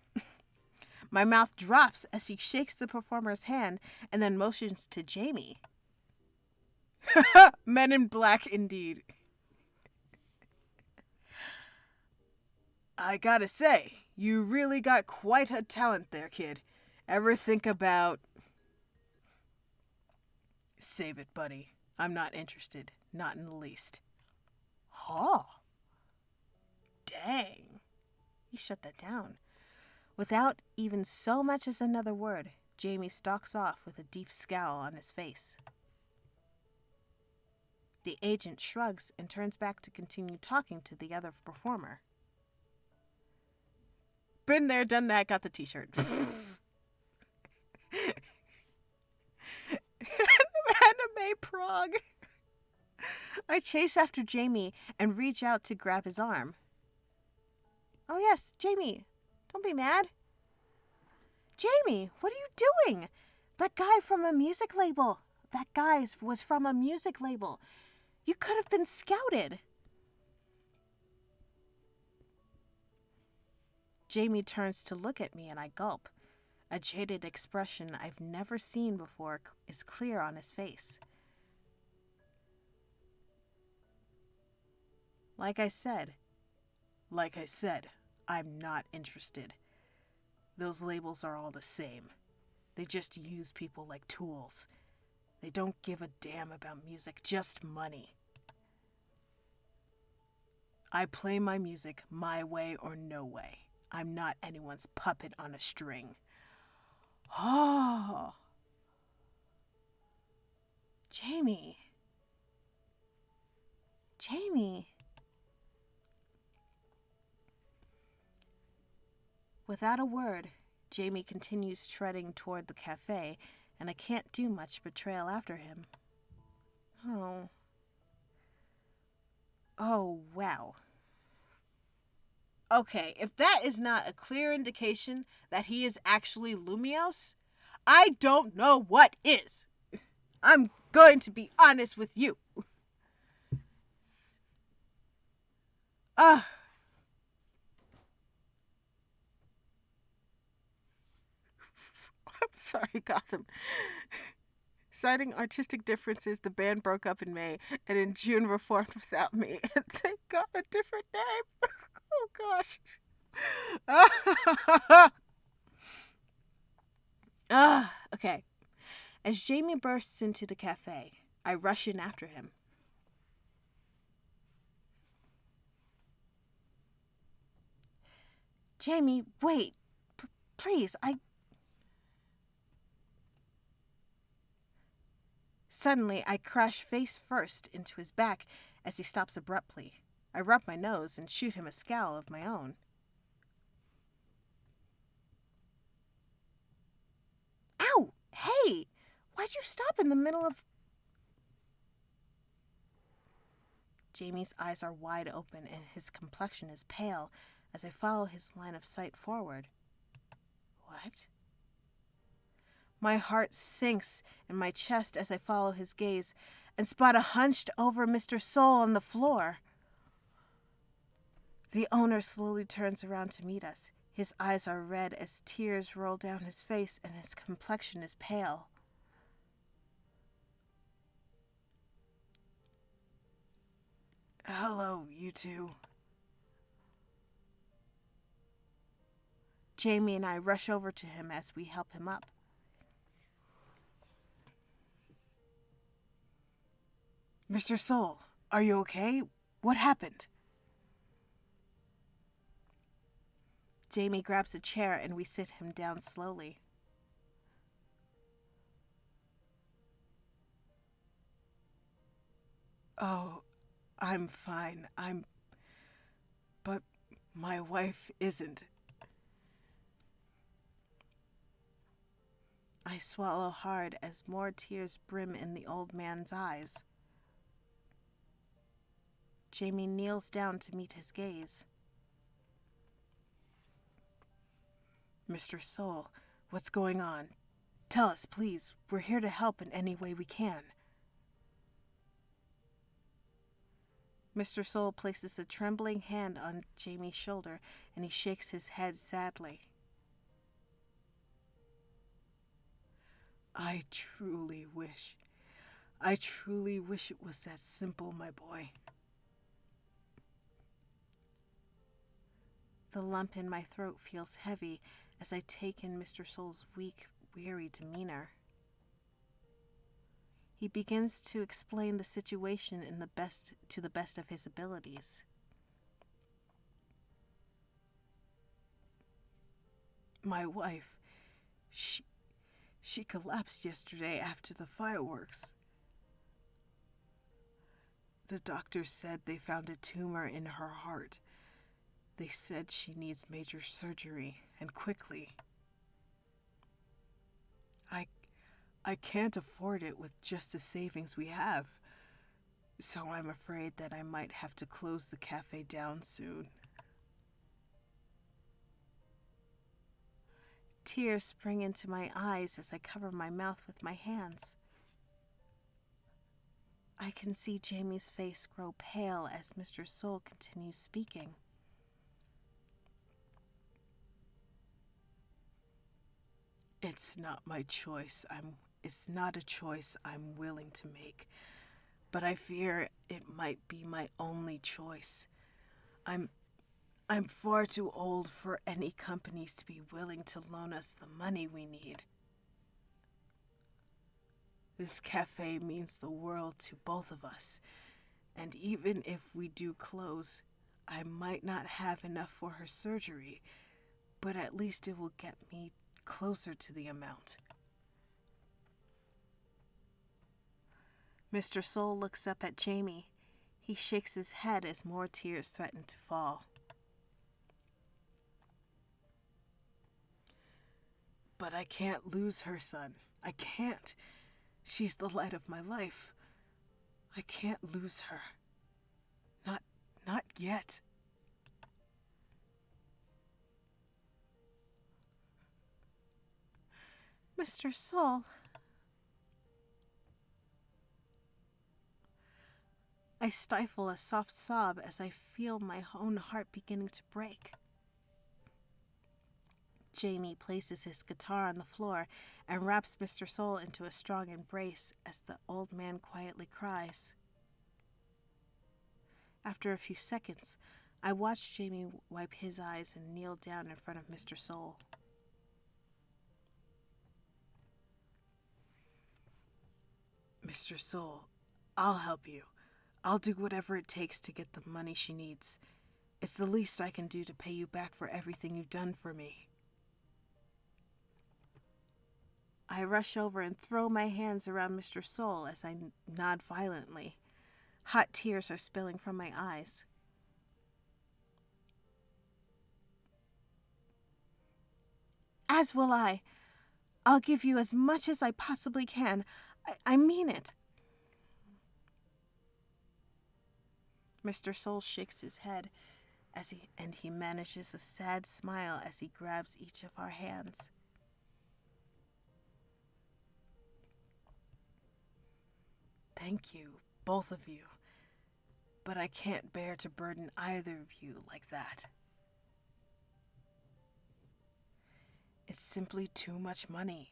My mouth drops as he shakes the performer's hand and then motions to Jamie. Men in Black indeed. I gotta say, you really got quite a talent there, kid. Ever think about... Save it, buddy. I'm not interested. Not in the least. Huh. Dang. He shut that down. Without even so much as another word, Jamie stalks off with a deep scowl on his face. The agent shrugs and turns back to continue talking to the other performer. Been there, done that, got the t-shirt. Anime prog. I chase after Jamie and reach out to grab his arm. Oh yes, Jamie, don't be mad. Jamie, what are you doing? That guy from a music label. That guy was from a music label. You could have been scouted. Jamie turns to look at me and I gulp. A jaded expression I've never seen before is clear on his face. Like I said, I'm not interested. Those labels are all the same. They just use people like tools. They don't give a damn about music, just money. I play my music my way or no way. I'm not anyone's puppet on a string. Oh. Jamie. Without a word, Jamie continues treading toward the cafe, and I can't do much but trail after him. Oh, wow. Okay, if that is not a clear indication that he is actually Lumiose, I don't know what is. I'm going to be honest with you. I'm sorry, Gotham. Citing artistic differences, the band broke up in May and in June reformed without me. And they got a different name. Oh, gosh. Okay. As Jamie bursts into the cafe, I rush in after him. Jamie, wait. Please, Suddenly, I crash face first into his back as he stops abruptly. I rub my nose and shoot him a scowl of my own. Ow! Hey! Why'd you stop in the middle of... Jamie's eyes are wide open and his complexion is pale as I follow his line of sight forward. What? My heart sinks in my chest as I follow his gaze and spot a hunched over Mr. Soul on the floor. The owner slowly turns around to meet us. His eyes are red as tears roll down his face and his complexion is pale. Hello, you two. Jamie and I rush over to him as we help him up. Mr. Soul, are you okay? What happened? Jamie grabs a chair and we sit him down slowly. Oh, I'm fine. But my wife isn't. I swallow hard as more tears brim in the old man's eyes. Jamie kneels down to meet his gaze. Mr. Soul, what's going on? Tell us, please. We're here to help in any way we can. Mr. Soul places a trembling hand on Jamie's shoulder and he shakes his head sadly. I truly wish it was that simple, my boy. The lump in my throat feels heavy as I take in Mr. Soul's weak, weary demeanor. He begins to explain the situation to the best of his abilities. My wife, she collapsed yesterday after the fireworks. The doctors said they found a tumor in her heart. They said she needs major surgery, and quickly. I can't afford it with just the savings we have, so I'm afraid that I might have to close the cafe down soon. Tears spring into my eyes as I cover my mouth with my hands. I can see Jamie's face grow pale as Mr. Soul continues speaking. It's not my choice. It's not a choice I'm willing to make, but I fear it might be my only choice. I'm far too old for any companies to be willing to loan us the money we need. This cafe means the world to both of us, and even if we do close, I might not have enough for her surgery, but at least it will get me closer to the amount. Mr. Soul looks up at Jamie. He shakes his head as more tears threaten to fall. But I can't lose her, son. I can't. She's the light of my life. I can't lose her. Not yet. Mr. Soul. I stifle a soft sob as I feel my own heart beginning to break. Jamie places his guitar on the floor and wraps Mr. Soul into a strong embrace as the old man quietly cries. After a few seconds, I watch Jamie wipe his eyes and kneel down in front of Mr. Soul. Mr. Soul, I'll help you. I'll do whatever it takes to get the money she needs. It's the least I can do to pay you back for everything you've done for me. I rush over and throw my hands around Mr. Soul as I nod violently. Hot tears are spilling from my eyes. As will I. I'll give you as much as I possibly can. I mean it. Mr. Soul shakes his head and he manages a sad smile as he grabs each of our hands. Thank you, both of you, but I can't bear to burden either of you like that. It's simply too much money.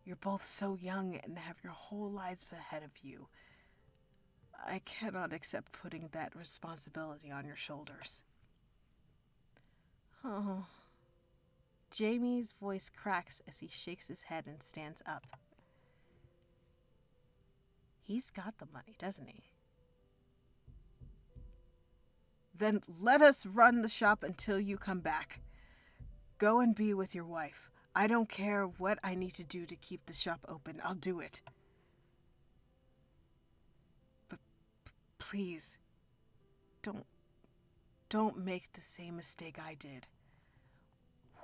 You're both so young and have your whole lives ahead of you. I cannot accept putting that responsibility on your shoulders. Oh. Jamie's voice cracks as he shakes his head and stands up. He's got the money, doesn't he? Then let us run the shop until you come back. Go and be with your wife. I don't care what I need to do to keep the shop open. I'll do it. But please, don't make the same mistake I did.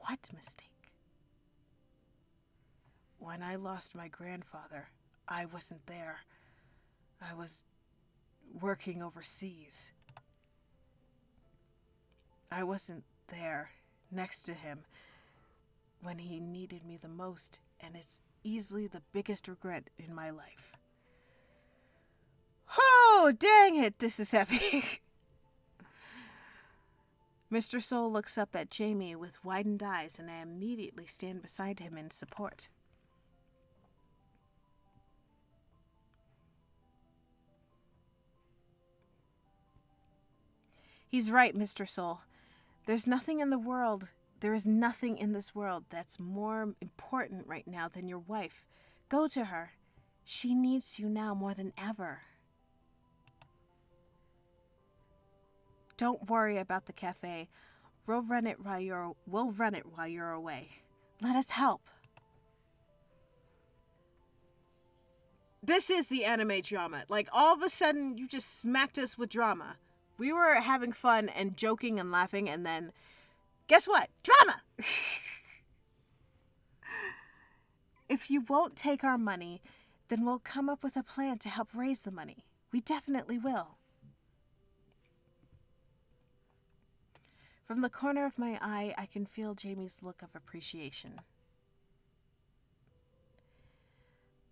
What mistake? When I lost my grandfather, I wasn't there. I was working overseas. I wasn't there next to him when he needed me the most, and it's easily the biggest regret in my life. Oh, dang it, this is heavy. Mr. Soul looks up at Jamie with widened eyes, and I immediately stand beside him in support. He's right, Mr. Soul. There's nothing in the world There is nothing in this world that's more important right now than your wife. Go to her. She needs you now more than ever. Don't worry about the cafe. We'll run it while you're away. Let us help. This is the anime drama. Like, all of a sudden, you just smacked us with drama. We were having fun and joking and laughing, and then, guess what? Drama! If you won't take our money, then we'll come up with a plan to help raise the money. We definitely will. From the corner of my eye, I can feel Jamie's look of appreciation.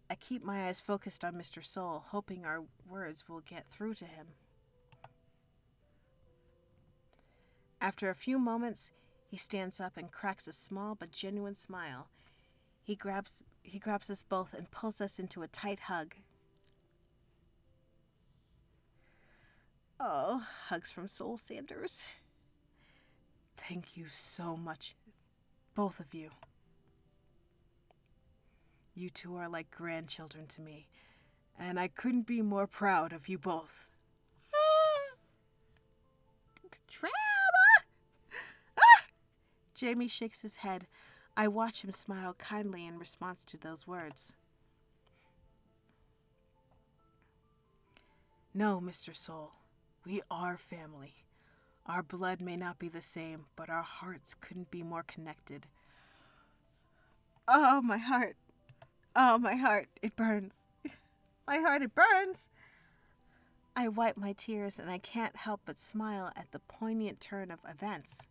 I keep my eyes focused on Mr. Soul, hoping our words will get through to him. After a few moments, he stands up and cracks a small but genuine smile. He grabs us both and pulls us into a tight hug. Oh, hugs from Soul Sanders. Thank you so much, both of you. You two are like grandchildren to me, and I couldn't be more proud of you both. Drama! Jamie shakes his head. I watch him smile kindly in response to those words. No, Mr. Soul, we are family. Our blood may not be the same, but our hearts couldn't be more connected. Oh, my heart. Oh, my heart. It burns. My heart, it burns. I wipe my tears, and I can't help but smile at the poignant turn of events.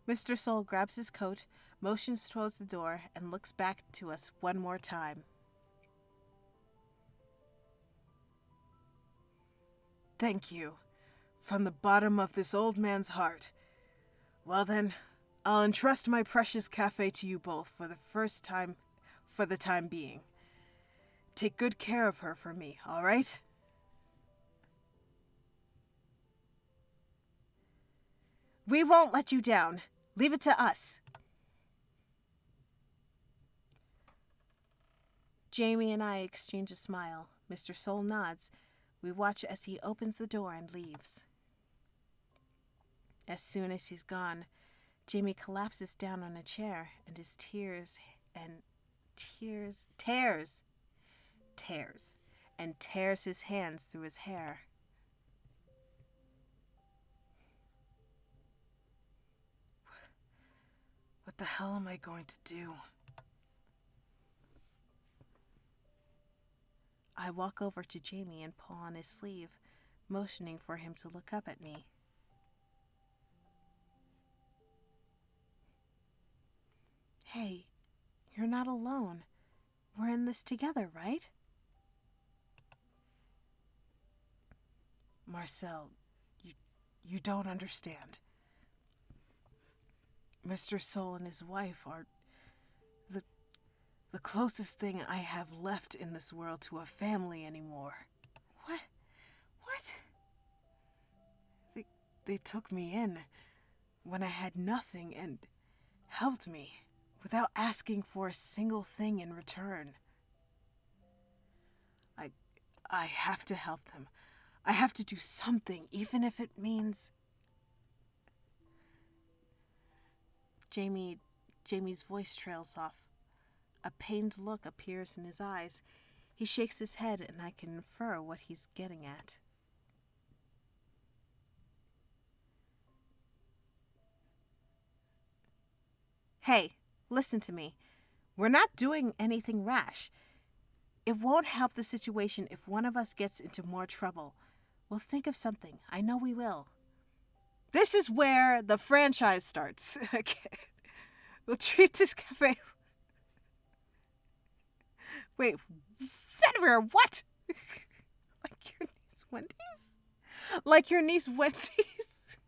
Mr. Soul grabs his coat, motions towards the door, and looks back to us one more time. Thank you, from the bottom of this old man's heart. Well then, I'll entrust my precious cafe to you both for the time being. Take good care of her for me, all right? We won't let you down. Leave it to us. Jamie and I exchange a smile. Mr. Soul nods. We watch as he opens the door and leaves. As soon as he's gone, Jamie collapses down on a chair and his tears his hands through his hair. What the hell am I going to do? I walk over to Jamie and pull on his sleeve, motioning for him to look up at me. Hey, you're not alone. We're in this together, right? Marcel, you don't understand. Mr. Soul and his wife are the closest thing I have left in this world to a family anymore. What? They took me in when I had nothing and helped me without asking for a single thing in return. I have to help them. I have to do something, even if it means... Jamie's voice trails off. A pained look appears in his eyes. He shakes his head, and I can infer what he's getting at. Hey, listen to me. We're not doing anything rash. It won't help the situation if one of us gets into more trouble. We'll think of something. I know we will. This is where the franchise starts. Okay. We'll treat this cafe... Wait, Fenrir, what? Like your niece Wendy's? Like your niece Wendy's?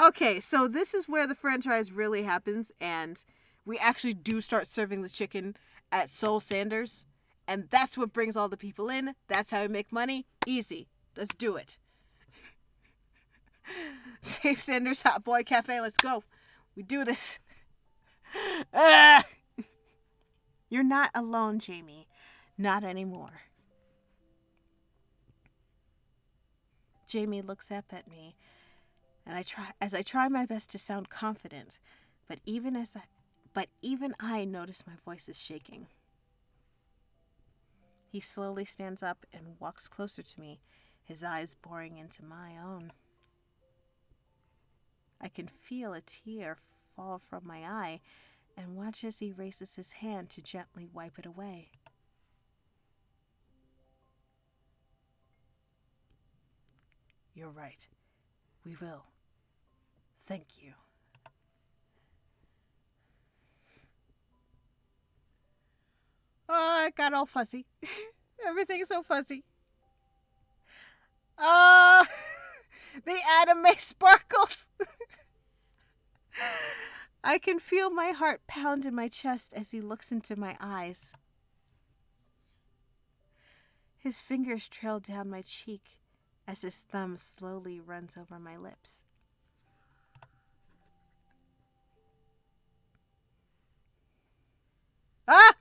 Okay, so this is where the franchise really happens, and we actually do start serving the chicken at Soul Sanders, and that's what brings all the people in. That's how we make money. Easy. Let's do it. Save Sanders Hot Boy Cafe. Let's go. We do this. Ah! You're not alone, Jamie. Not anymore. Jamie looks up at me, and I try my best to sound confident, but even I notice my voice is shaking. He slowly stands up and walks closer to me, his eyes boring into my own. I can feel a tear fall from my eye and watch as he raises his hand to gently wipe it away. You're right. We will. Thank you. Oh, it got all fuzzy. Everything's so fuzzy. Oh, the anime sparkles. I can feel my heart pound in my chest as he looks into my eyes. His fingers trail down my cheek as his thumb slowly runs over my lips. Ah!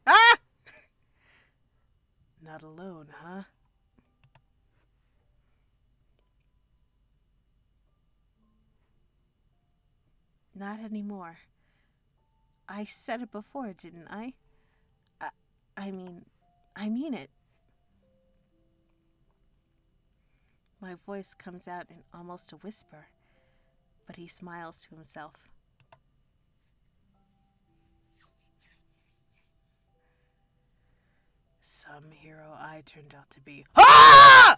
Ah! Not alone, huh? Not anymore. I said it before, didn't I? I mean it. My voice comes out in almost a whisper, but he smiles to himself. Some hero I turned out to be. Ah!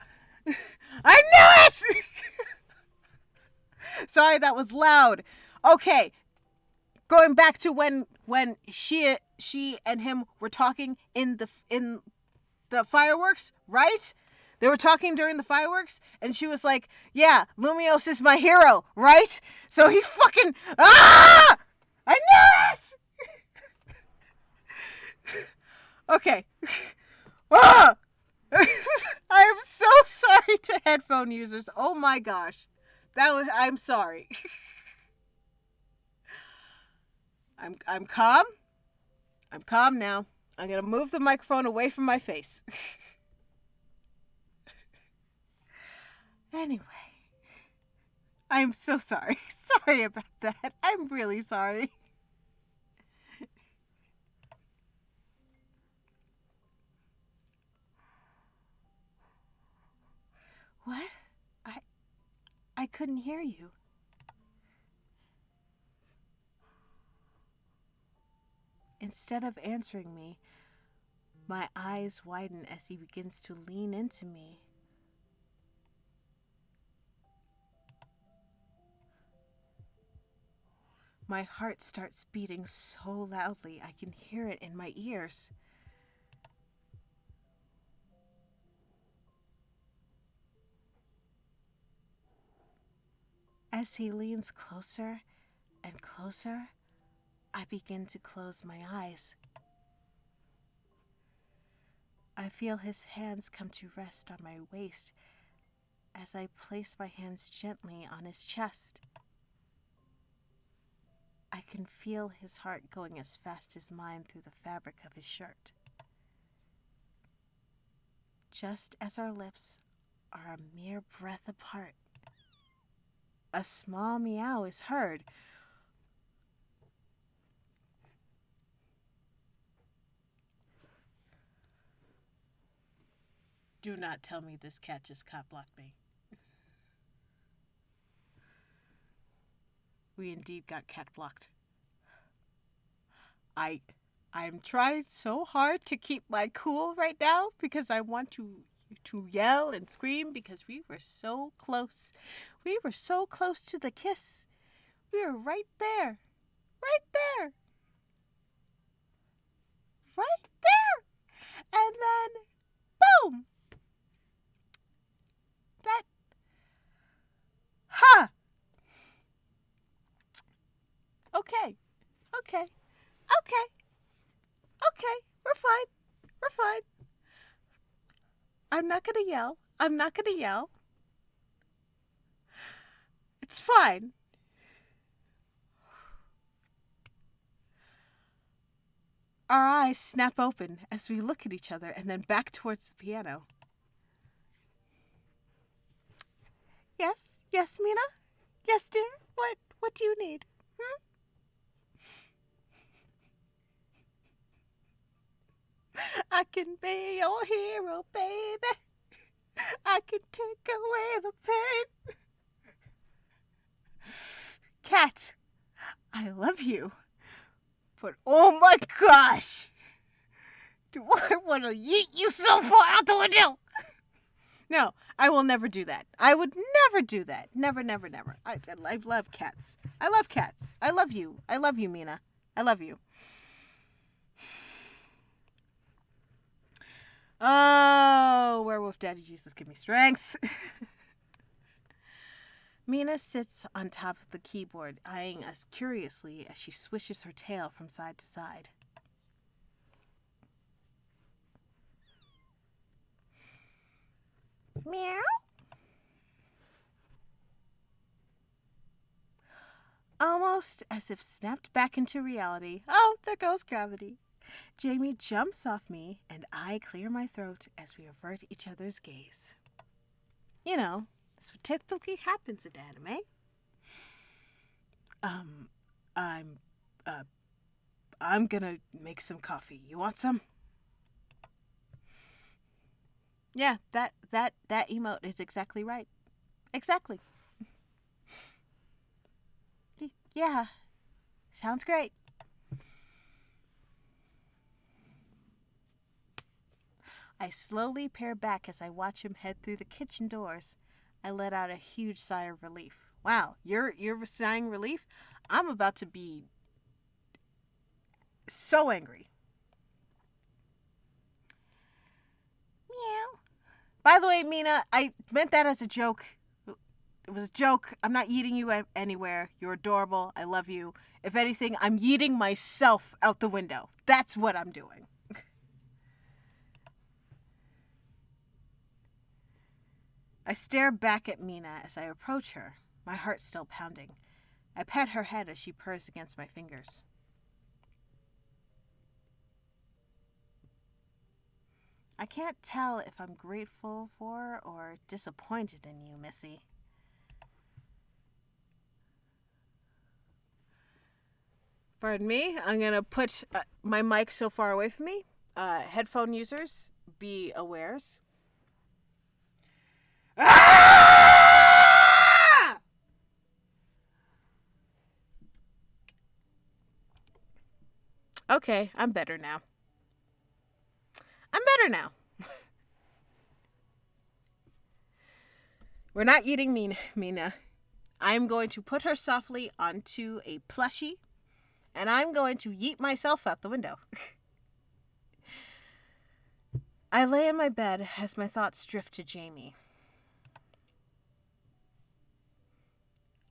I knew it! Sorry, that was loud. Okay, going back to when she and him were talking in the fireworks, right? They were talking during the fireworks, and she was like, "Yeah, Lumiose is my hero, right?" So he fucking I knew it. Okay. Ah! I am so sorry to headphone users. Oh my gosh. I'm sorry. I'm calm. I'm calm now. I'm going to move the microphone away from my face. Anyway. I'm so sorry. Sorry about that. I'm really sorry. What? I couldn't hear you. Instead of answering me, my eyes widen as he begins to lean into me. My heart starts beating so loudly I can hear it in my ears. As he leans closer and closer, I begin to close my eyes. I feel his hands come to rest on my waist as I place my hands gently on his chest. I can feel his heart going as fast as mine through the fabric of his shirt. Just as our lips are a mere breath apart, a small meow is heard. Do not tell me this cat just cat blocked me. We indeed got cat blocked. I'm trying so hard to keep my cool right now because I want to yell and scream because we were so close. We were so close to the kiss. We were right there. Right there. Right there. And then, boom. That, ha. Okay. We're fine. We're fine. I'm not gonna yell. It's fine. Our eyes snap open as we look at each other and then back towards the piano. Yes, Mina? Yes, dear? What do you need? I can be your hero, baby. I can take away the pain. Cat, I love you. But oh my gosh! Do I want to yeet you so far out the window? No, I will never do that. I would never do that. Never, never, never. I love cats. I love cats. I love you. I love you, Mina. I love you. Oh, werewolf daddy Jesus, give me strength. Mina sits on top of the keyboard, eyeing us curiously as she swishes her tail from side to side. Meow? Almost as if snapped back into reality. Oh, there goes gravity. Jamie jumps off me, and I clear my throat as we avert each other's gaze. You know, that's what typically happens in anime. I'm gonna make some coffee. You want some? Yeah, that emote is exactly right. Exactly. Yeah, sounds great. I slowly peer back as I watch him head through the kitchen doors. I let out a huge sigh of relief. Wow, you're sighing relief? I'm about to be so angry. Meow. By the way, Mina, I meant that as a joke. It was a joke. I'm not yeeting you anywhere. You're adorable. I love you. If anything, I'm yeeting myself out the window. That's what I'm doing. I stare back at Mina as I approach her, my heart still pounding. I pet her head as she purrs against my fingers. I can't tell if I'm grateful for or disappointed in you, Missy. Pardon me, I'm going to put my mic so far away from me. Headphone users, be awares. Ah! Okay, I'm better now. We're not eating Mina. I'm going to put her softly onto a plushie, and I'm going to yeet myself out the window. I lay in my bed as my thoughts drift to Jamie.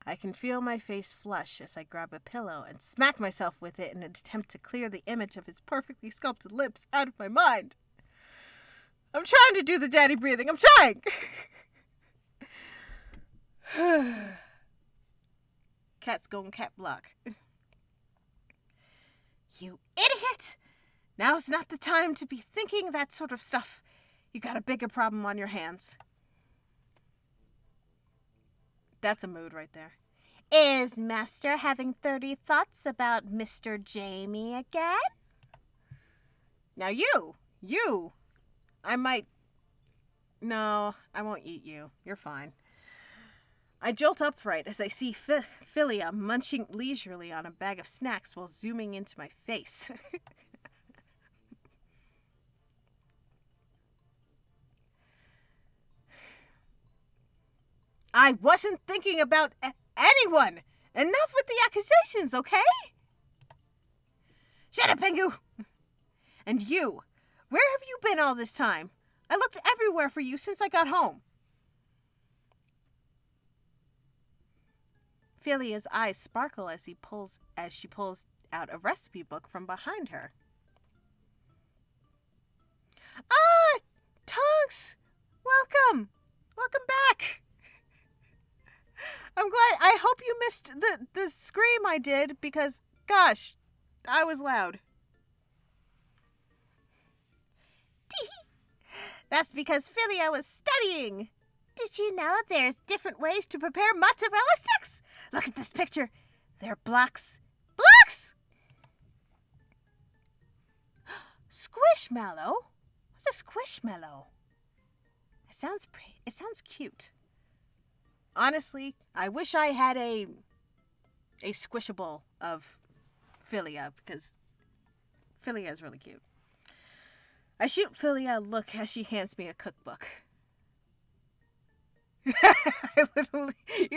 I can feel my face flush as I grab a pillow and smack myself with it in an attempt to clear the image of his perfectly sculpted lips out of my mind. I'm trying to do the daddy breathing. I'm trying! Cat's going cat block. You idiot! Now's not the time to be thinking that sort of stuff. You got a bigger problem on your hands. That's a mood right there. Is Master having 30 thoughts about Mr. Jamie again? Now you, I might... No, I won't eat you. You're fine. I jolt upright as I see Philia munching leisurely on a bag of snacks while zooming into my face. I wasn't thinking about anyone! Enough with the accusations, okay? Shut up, Pengu! And you, where have you been all this time? I looked everywhere for you since I got home. Philia's eyes sparkle as she pulls out a recipe book from behind her. Ah, Tonks! Welcome back! I I'm glad. I hope you missed the scream I did because, gosh, I was loud. That's because Philia was studying. Did you know there's different ways to prepare mozzarella sticks? Look at this picture. They're blocks. Blocks! Squishmallow? What's a squishmallow? It sounds cute. Honestly, I wish I had a squishable of Philia because Philia is really cute. I shoot Philia a look as she hands me a cookbook. You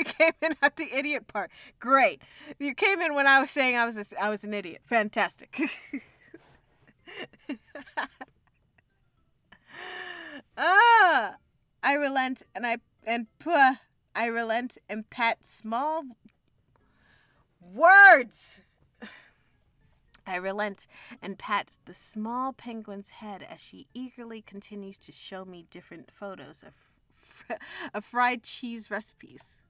came in at the idiot part. Great. You came in when I was saying I was an idiot. Fantastic. I relent and pat small words. I relent and pat the small penguin's head as she eagerly continues to show me different photos of fried cheese recipes.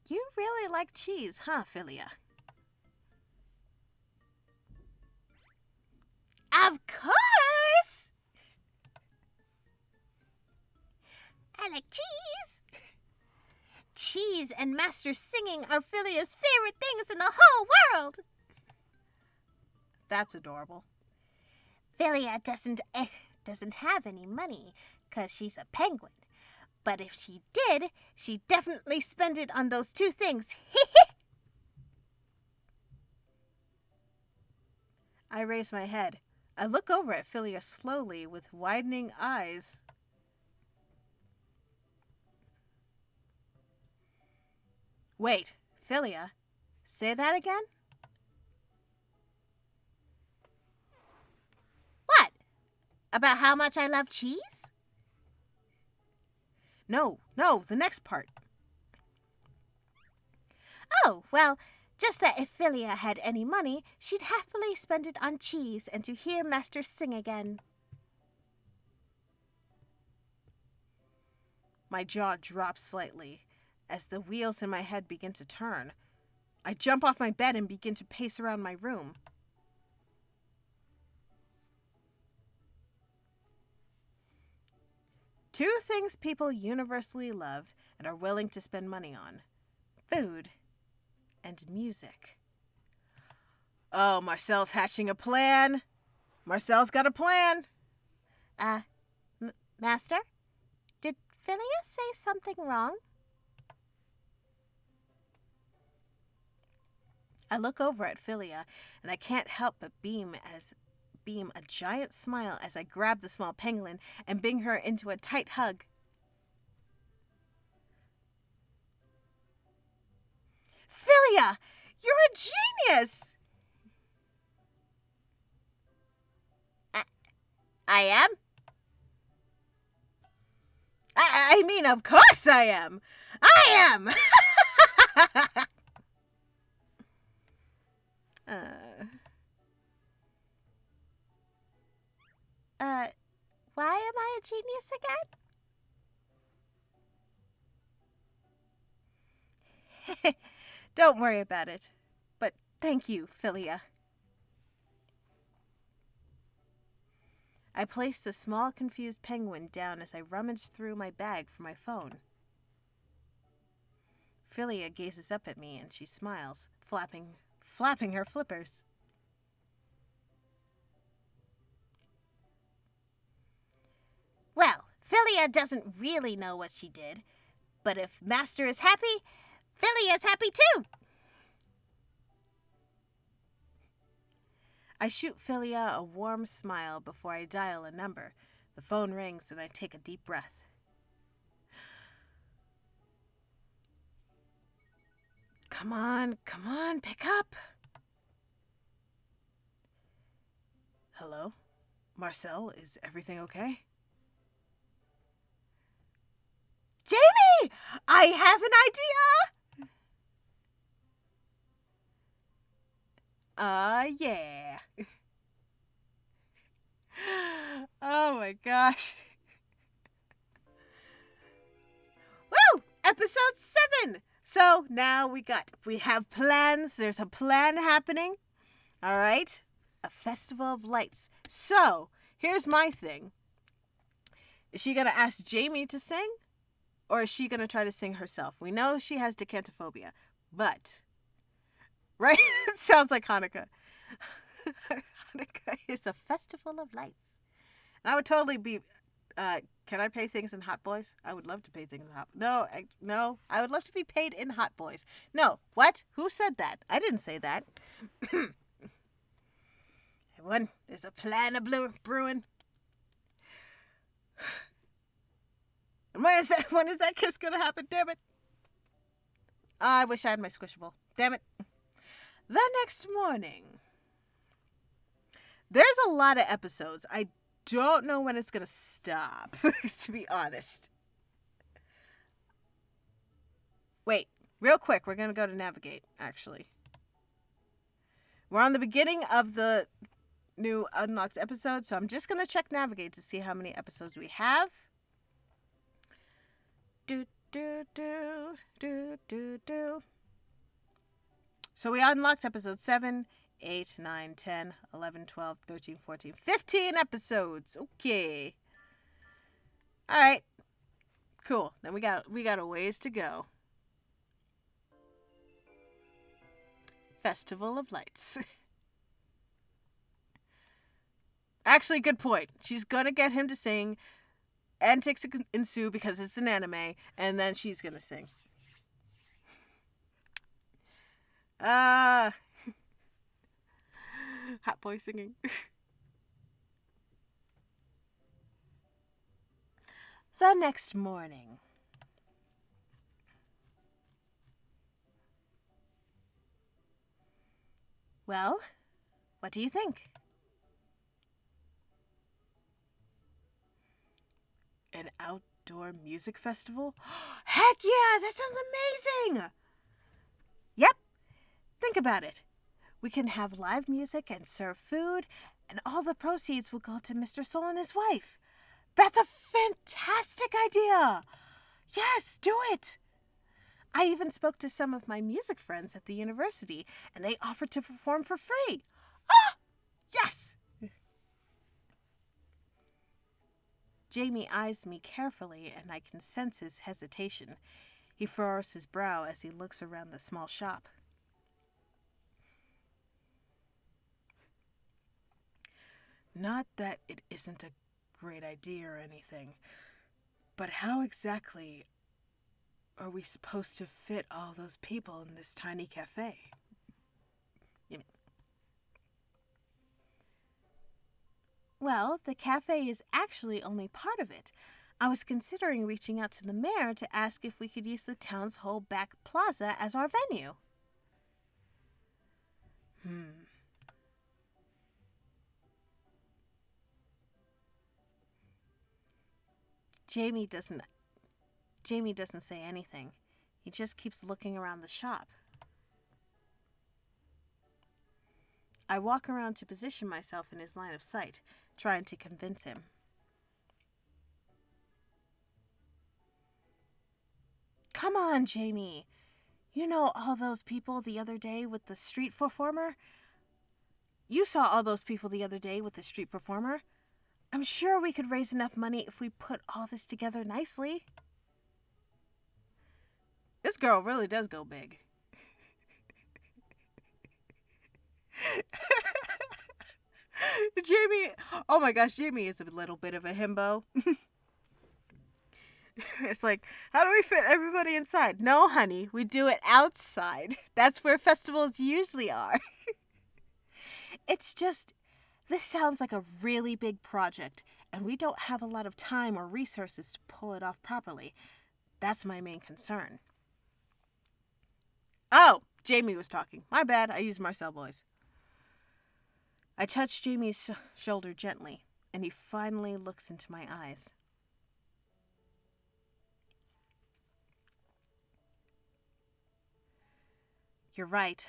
You really like cheese, huh, Philia? Of course! I like cheese. Cheese and master singing are Philia's favorite things in the whole world. That's adorable. Philia doesn't have any money because she's a penguin. But if she did, she'd definitely spend it on those two things. I raise my head. I look over at Philia slowly with widening eyes. Wait, Philia, say that again? What? About how much I love cheese? No, the next part. Oh, well, just that if Philia had any money, she'd happily spend it on cheese and to hear Master sing again. My jaw drops slightly as the wheels in my head begin to turn. I jump off my bed and begin to pace around my room. Two things people universally love and are willing to spend money on: food and music. Oh, Marcel's hatching a plan. Marcel's got a plan. Master? Did Philia say something wrong? I look over at Philia, and I can't help but beam a giant smile as I grab the small penguin and bring her into a tight hug. Philia, you're a genius! I am? I mean, of course I am! I am! Why am I a genius again? Don't worry about it. But thank you, Philia. I place the small, confused penguin down as I rummage through my bag for my phone. Philia gazes up at me and she smiles, flapping her flippers. Well, Philia doesn't really know what she did, but if Master is happy, Philia's happy too. I shoot Philia a warm smile before I dial a number. The phone rings and I take a deep breath. Come on, pick up. Hello? Marcel, is everything okay? Jamie! I have an idea! Yeah. Oh my my gosh. Woo! Episode 7. So now we have plans. There's a plan happening. All right. A festival of lights. So here's my thing. Is she going to ask Jamie to sing? Or is she going to try to sing herself? We know she has decantophobia. But, right? It sounds like Hanukkah. Hanukkah is a festival of lights. And I would totally be... can I pay things in Hot Boys? I would love to pay things in Hot... No. I would love to be paid in Hot Boys. No. What? Who said that? I didn't say that. Everyone, there's a plan of brewing. And when is that kiss gonna happen? Damn it. I wish I had my Squishable. Damn it. The next morning. There's a lot of episodes. I don't know when it's gonna stop, to be honest. Wait, real quick, we're gonna go to Navigate, actually. We're on the beginning of the new Unlocked episode, so I'm just gonna check Navigate to see how many episodes we have. So we unlocked episode 7, 8, 9, 10, 11, 12, 13, 14, 15 episodes. Okay. All right. Cool. Then we got a ways to go. Festival of Lights. Actually, good point. She's gonna get him to sing. Antics ensue because it's an anime, and then she's gonna sing. Hot boy singing. The next morning. Well, what do you think? An outdoor music festival? Heck yeah, that sounds amazing! Yep, think about it. We can have live music and serve food, and all the proceeds will go to Mr. Soul and his wife. That's a fantastic idea! Yes, do it! I even spoke to some of my music friends at the university, and they offered to perform for free. Ah! Yes! Jamie eyes me carefully, and I can sense his hesitation. He furrows his brow as he looks around the small shop. Not that it isn't a great idea or anything, but how exactly are we supposed to fit all those people in this tiny cafe? Well, the cafe is actually only part of it. I was considering reaching out to the mayor to ask if we could use the town's whole back plaza as our venue. Jamie doesn't say anything. He just keeps looking around the shop. I walk around to position myself in his line of sight, trying to convince him. Come on, Jamie. You know all those people the other day with the street performer? You saw all those people the other day with the street performer. I'm sure we could raise enough money if we put all this together nicely. This girl really does go big. Jamie, oh my gosh, Jamie is a little bit of a himbo. It's like, how do we fit everybody inside? No, honey, we do it outside. That's where festivals usually are. It's just, this sounds like a really big project, and we don't have a lot of time or resources to pull it off properly. That's my main concern. Oh, Jamie was talking. My bad, I used Marcel voice. I touch Jamie's shoulder gently, and he finally looks into my eyes. You're right.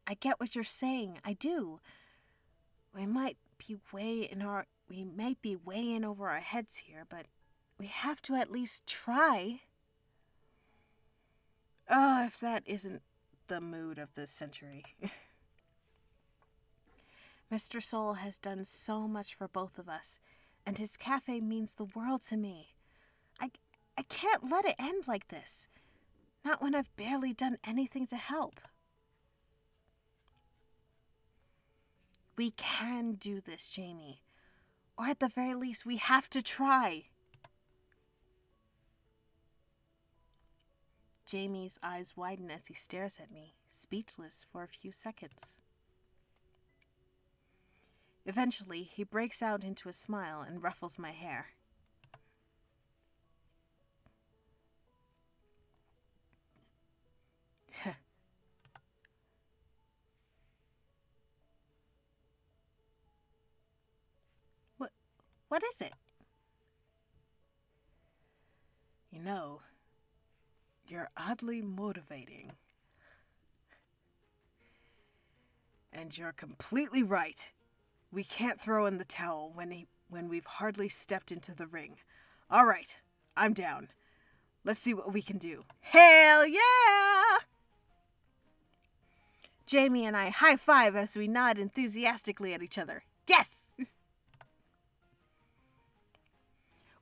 I get what you're saying. I do. We might be we might be way in over our heads here, but we have to at least try. Oh, if that isn't the mood of this century. Mr. Soul has done so much for both of us, and his cafe means the world to me. I can't let it end like this. Not when I've barely done anything to help. We can do this, Jamie. Or at the very least, we have to try. Jamie's eyes widen as he stares at me, speechless for a few seconds. Eventually, he breaks out into a smile and ruffles my hair. What is it? You know, you're oddly motivating. And you're completely right. We can't throw in the towel when we've hardly stepped into the ring. All right, I'm down. Let's see what we can do. Hell yeah! Jamie and I high five as we nod enthusiastically at each other. Yes!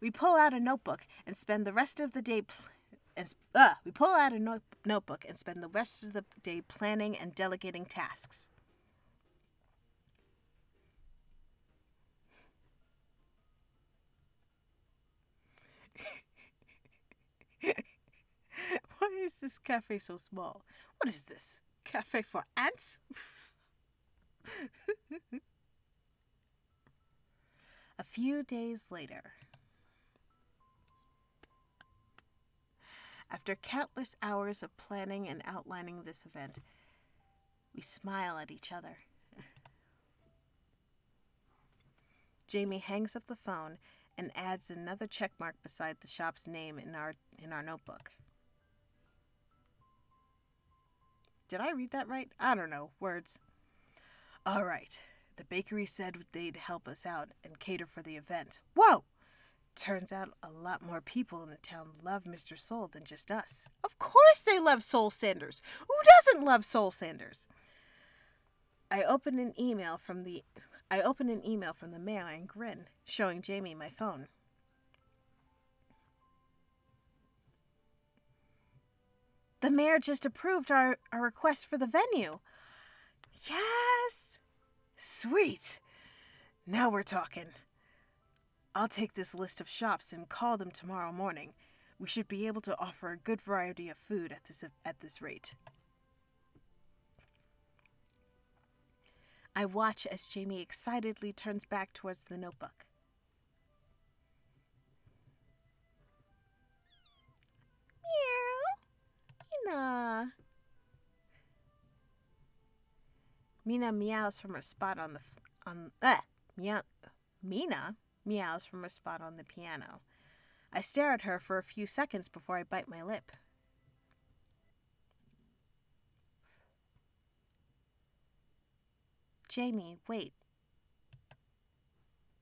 We pull out a notebook and spend the rest of the day planning and delegating tasks. Why is this cafe so small? What is this? Cafe for ants? A few days later. After countless hours of planning and outlining this event, we smile at each other. Jamie hangs up the phone and adds another check mark beside the shop's name in our notebook. Did I read that right? I don't know. Words. All right. The bakery said they'd help us out and cater for the event. Whoa! Turns out a lot more people in the town love Mr. Soul than just us. Of course they love Soul Sanders. Who doesn't love Soul Sanders? I open an email from the mail and grin, showing Jamie my phone. The mayor just approved our request for the venue. Yes! Sweet! Now we're talking. I'll take this list of shops and call them tomorrow morning. We should be able to offer a good variety of food at this rate. I watch as Jamie excitedly turns back towards the notebook. Meow. Mina meows from her spot Mina meows from her spot on the piano. I stare at her for a few seconds before I bite my lip. Jamie, wait.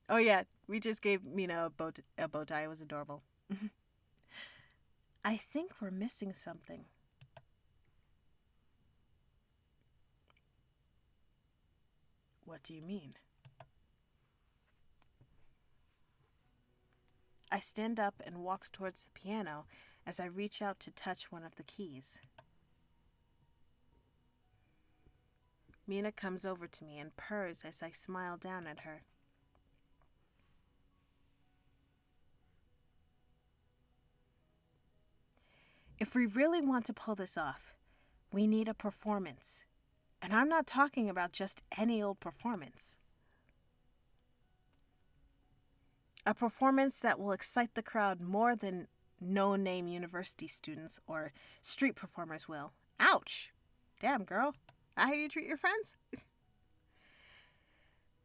Oh yeah, we just gave Mina a bow tie. It was adorable. I think we're missing something. What do you mean? I stand up and walk towards the piano as I reach out to touch one of the keys. Mina comes over to me and purrs as I smile down at her. If we really want to pull this off, we need a performance. And I'm not talking about just any old performance. A performance that will excite the crowd more than no-name university students or street performers will. Ouch! Damn, girl. That how you treat your friends?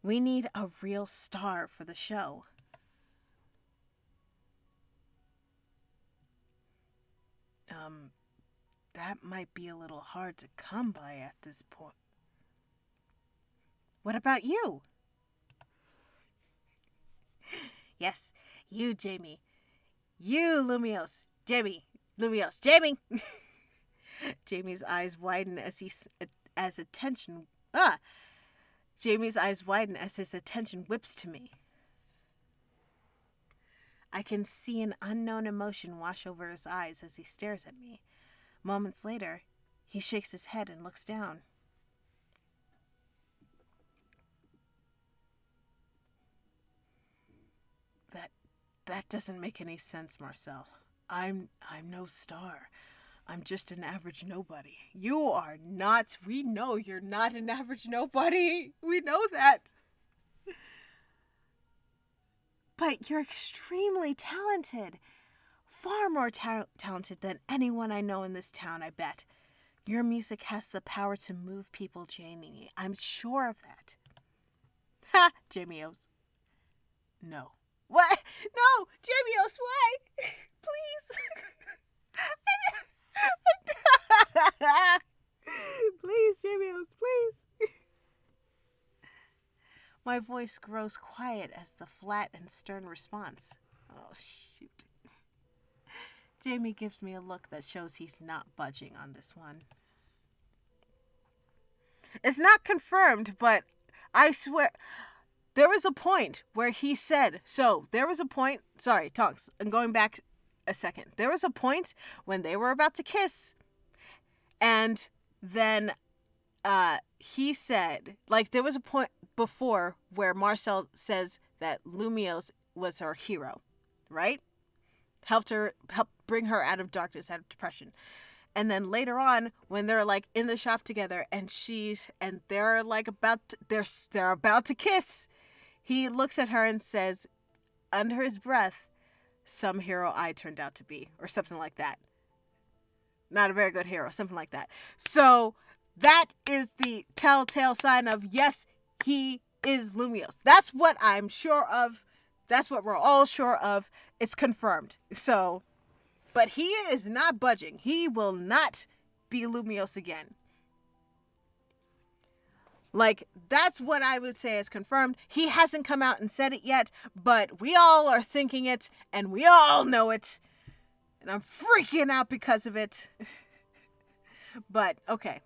We need a real star for the show. That might be a little hard to come by at this point. What about you? Yes, you, Jamie. You, Lumios. Jamie. Lumios. Jamie! Jamie's eyes widen as attention... Jamie's eyes widen as his attention whips to me. I can see an unknown emotion wash over his eyes as he stares at me. Moments later, he shakes his head and looks down. That doesn't make any sense, Marcel. I'm no star. I'm just an average nobody. You are not. We know you're not an average nobody. We know that. But you're extremely talented. Far more talented than anyone I know in this town, I bet. Your music has the power to move people, Jamie. I'm sure of that. Ha! Jamie O's. No. What? No! Jamie O's, why? Please. Please, Jamie O's, please. My voice grows quiet as the flat and stern response. Oh, shoot. Jamie gives me a look that shows he's not budging on this one. It's not confirmed, but I swear... There was a point where he said... Sorry, Tonks, I'm going back a second. There was a point when they were about to kiss, and then he said... Like, there was a point before where Marcel says that Lumios was her hero, right? Helped bring her out of darkness, out of depression. And then later on, when they're like in the shop together, and they're like they're about to kiss, he looks at her and says, under his breath, "Some hero I turned out to be," or something like that. Not a very good hero, something like that. So that is the telltale sign of, yes, he is Lumios. That's what I'm sure of. That's what we're all sure of. It's confirmed. So, but he is not budging. He will not be Lumios again. Like, that's what I would say is confirmed. He hasn't come out and said it yet, but we all are thinking it, and we all know it. And I'm freaking out because of it. But, okay.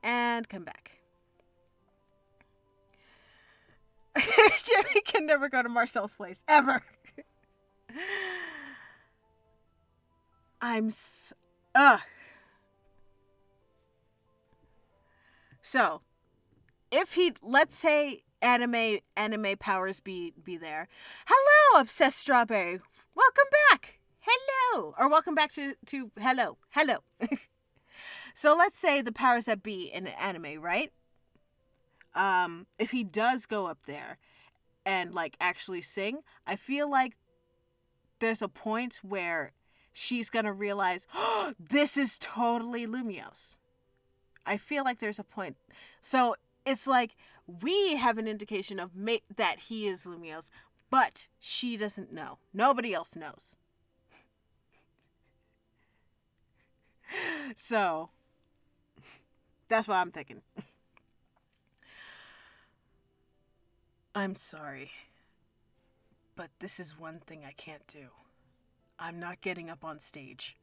And come back. Jerry can never go to Marcel's place, ever. So, if he, let's say anime powers be there. Hello, Obsessed Strawberry. Welcome back. Hello. Or welcome back to hello. So let's say the powers that be in an anime, right? If he does go up there and like actually sing, I feel like there's a point where she's gonna realize, oh, this is totally Lumios. I feel like there's a point. So it's like we have an indication of that he is Lumios, but she doesn't know. Nobody else knows. So that's what I'm thinking. I'm sorry, but this is one thing I can't do. I'm not getting up on stage.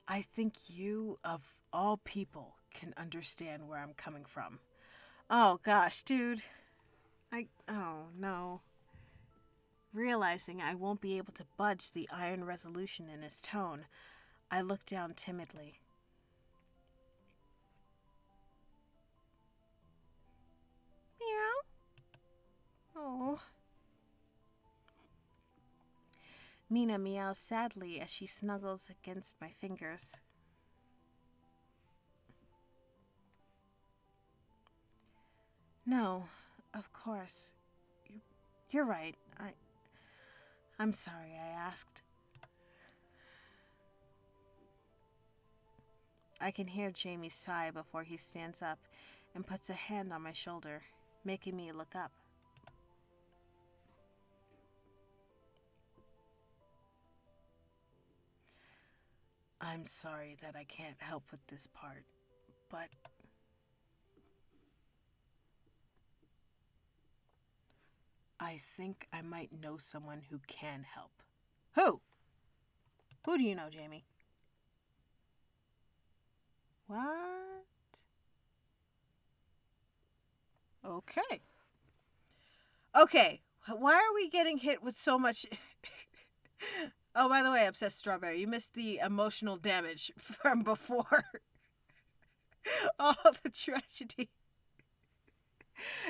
I think you, of all people, can understand where I'm coming from. Oh gosh, dude. Oh no. Realizing I won't be able to budge the iron resolution in his tone, I look down timidly. Meow. Oh. Mina meows sadly as she snuggles against my fingers. No, of course. You're right. I'm sorry I asked. I can hear Jamie sigh before he stands up and puts a hand on my shoulder, making me look up. I'm sorry that I can't help with this part, but I think I might know someone who can help. Who? Who do you know, Jamie? What? Okay. Okay. Why are we getting hit with so much... Oh, by the way, Obsessed Strawberry, you missed the emotional damage from before. All the tragedy.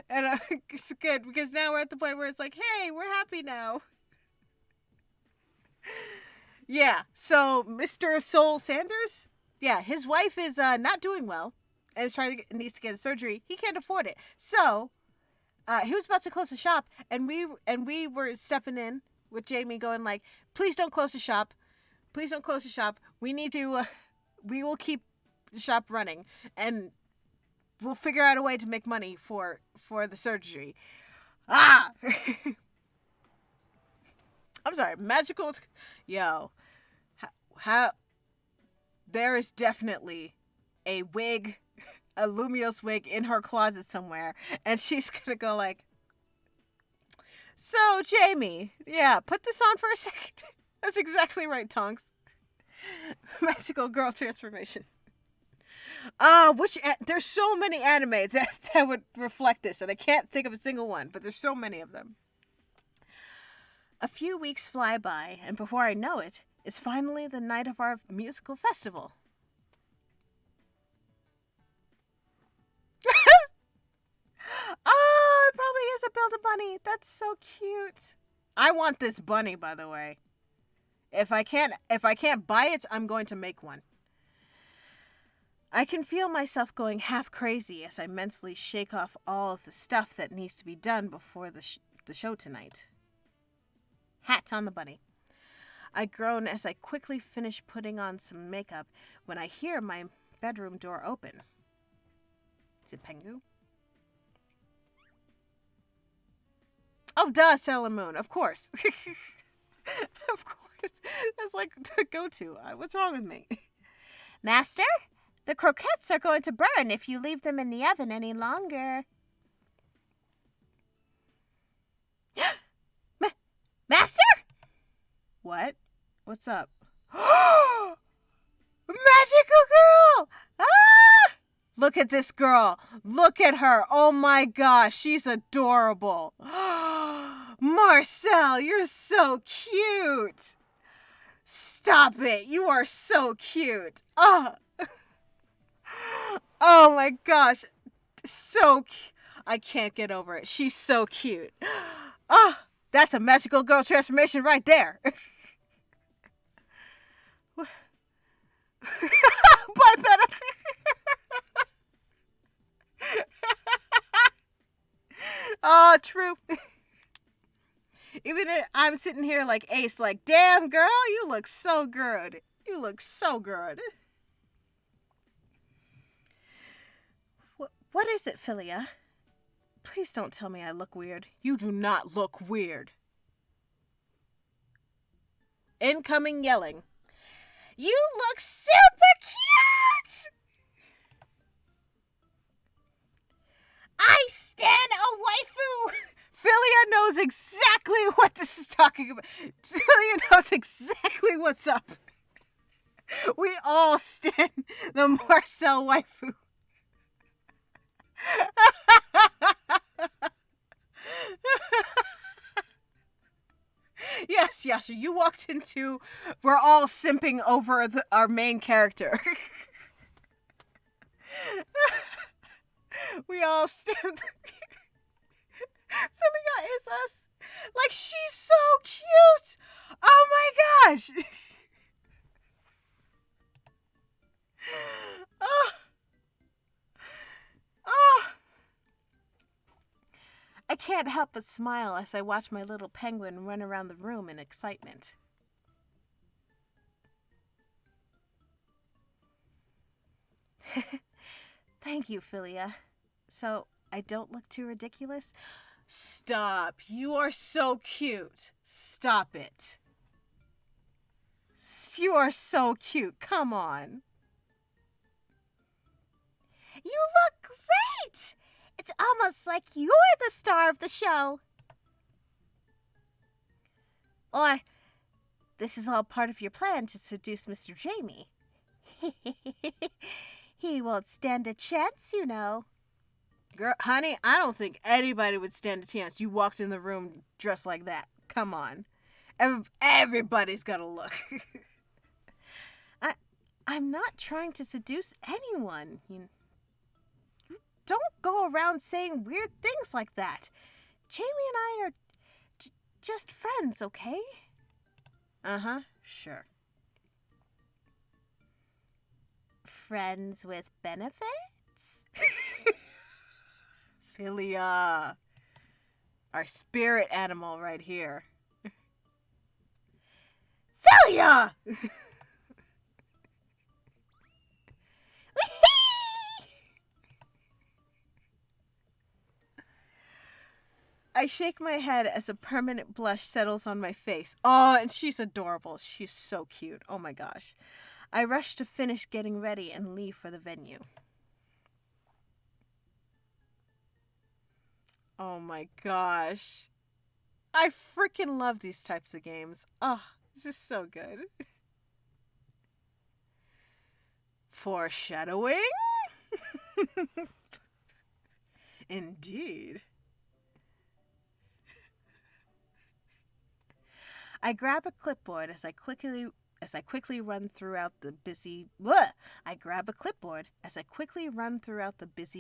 And it's good because now we're at the point where it's like, hey, we're happy now. Yeah, so Mr. Soul Sanders, yeah, his wife is not doing well and is needs to get a surgery. He can't afford it. So he was about to close the shop, and we were stepping in with Jamie going like, please don't close the shop. Please don't close the shop. We need to, we will keep the shop running, and we'll figure out a way to make money for the surgery. Ah! I'm sorry, magical... Yo. How... There is definitely a wig, a Lumios wig in her closet somewhere, and she's gonna go like, so, Jamie, yeah, put this on for a second. That's exactly right, Tonks. Magical girl transformation. There's so many animes that would reflect this, and I can't think of a single one, but there's so many of them. A few weeks fly by, and before I know it, it's finally the night of our musical festival. Oh, it probably is a Build-A-Bunny. That's so cute. I want this bunny, by the way. If I can't buy it, I'm going to make one. I can feel myself going half crazy as I mentally shake off all of the stuff that needs to be done before the show tonight. Hat on the bunny. I groan as I quickly finish putting on some makeup when I hear my bedroom door open. Is it Pengu? Oh, duh, Sailor Moon. Of course. Of course. That's like the go-to. What's wrong with me? Master, the croquettes are going to burn if you leave them in the oven any longer. Master? What? What's up? Magical girl! Ah! Look at this girl. Look at her. Oh my gosh, she's adorable. Marcel, you're so cute. Stop it. You are so cute. Oh, oh my gosh. So cute. I can't get over it. She's so cute. Oh, that's a magical girl transformation right there. Bye, Peta. Oh, true. Even if I'm sitting here like Ace, like, damn, girl, you look so good. You look so good. What is it, Philia? Please don't tell me I look weird. You do not look weird. Incoming yelling. You look super cute! I stan a waifu! Philia knows exactly what this is talking about. Philia knows exactly what's up. We all stan the Marcel waifu. Yes, Yasha, you walked into... We're all simping over our main character. We all stand... Philia is us. Like, she's so cute. Oh my gosh. Oh. Oh. I can't help but smile as I watch my little penguin run around the room in excitement. Thank you, Philia. So, I don't look too ridiculous? Stop. You are so cute. Stop it. You are so cute. Come on. You look great. It's almost like you're the star of the show. Or this is all part of your plan to seduce Mr. Jamie. He won't stand a chance, you know. Girl, honey, I don't think anybody would stand a chance. You walked in the room dressed like that. Come on. Everybody's got to look. I'm not trying to seduce anyone. You don't go around saying weird things like that. Jamie and I are just friends, okay? Uh-huh, sure. Friends with benefits? Philia. Our spirit animal right here. Philia! I shake my head as a permanent blush settles on my face. Oh, and she's adorable. She's so cute. Oh my gosh. I rush to finish getting ready and leave for the venue. Oh my gosh. I freaking love these types of games. Oh, this is so good. Foreshadowing? Indeed. I grab a clipboard as I quickly run throughout the busy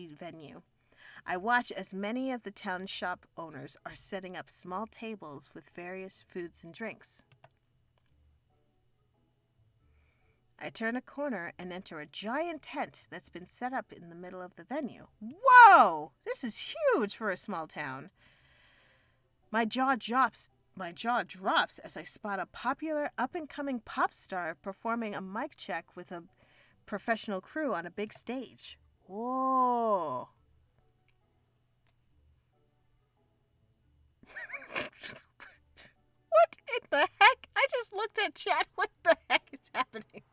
venue. I watch as many of the town shop owners are setting up small tables with various foods and drinks. I turn a corner and enter a giant tent that's been set up in the middle of the venue. Whoa! This is huge for a small town. My jaw drops as I spot a popular up-and-coming pop star performing a mic check with a professional crew on a big stage. Whoa. What in the heck? I just looked at chat. What the heck is happening?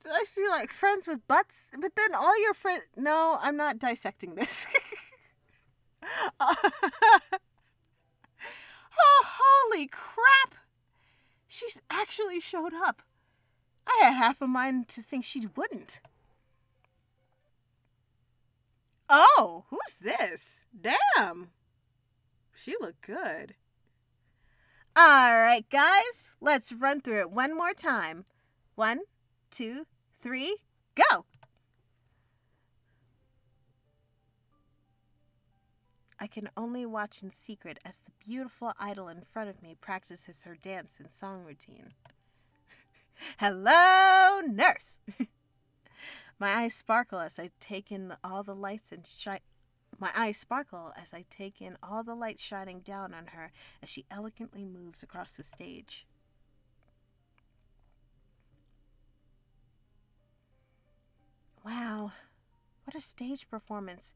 Did I see like friends with butts? But then all your friends... No, I'm not dissecting this. Oh, holy crap! She's actually showed up. I had half a mind to think she wouldn't. Oh, who's this? Damn. She looked good. Alright, guys. Let's run through it one more time. 1, 2, 3, go! I can only watch in secret as the beautiful idol in front of me practices her dance and song routine. Hello, nurse! My eyes sparkle as I take in all the lights shining down on her as she elegantly moves across the stage. Wow, what a stage performance.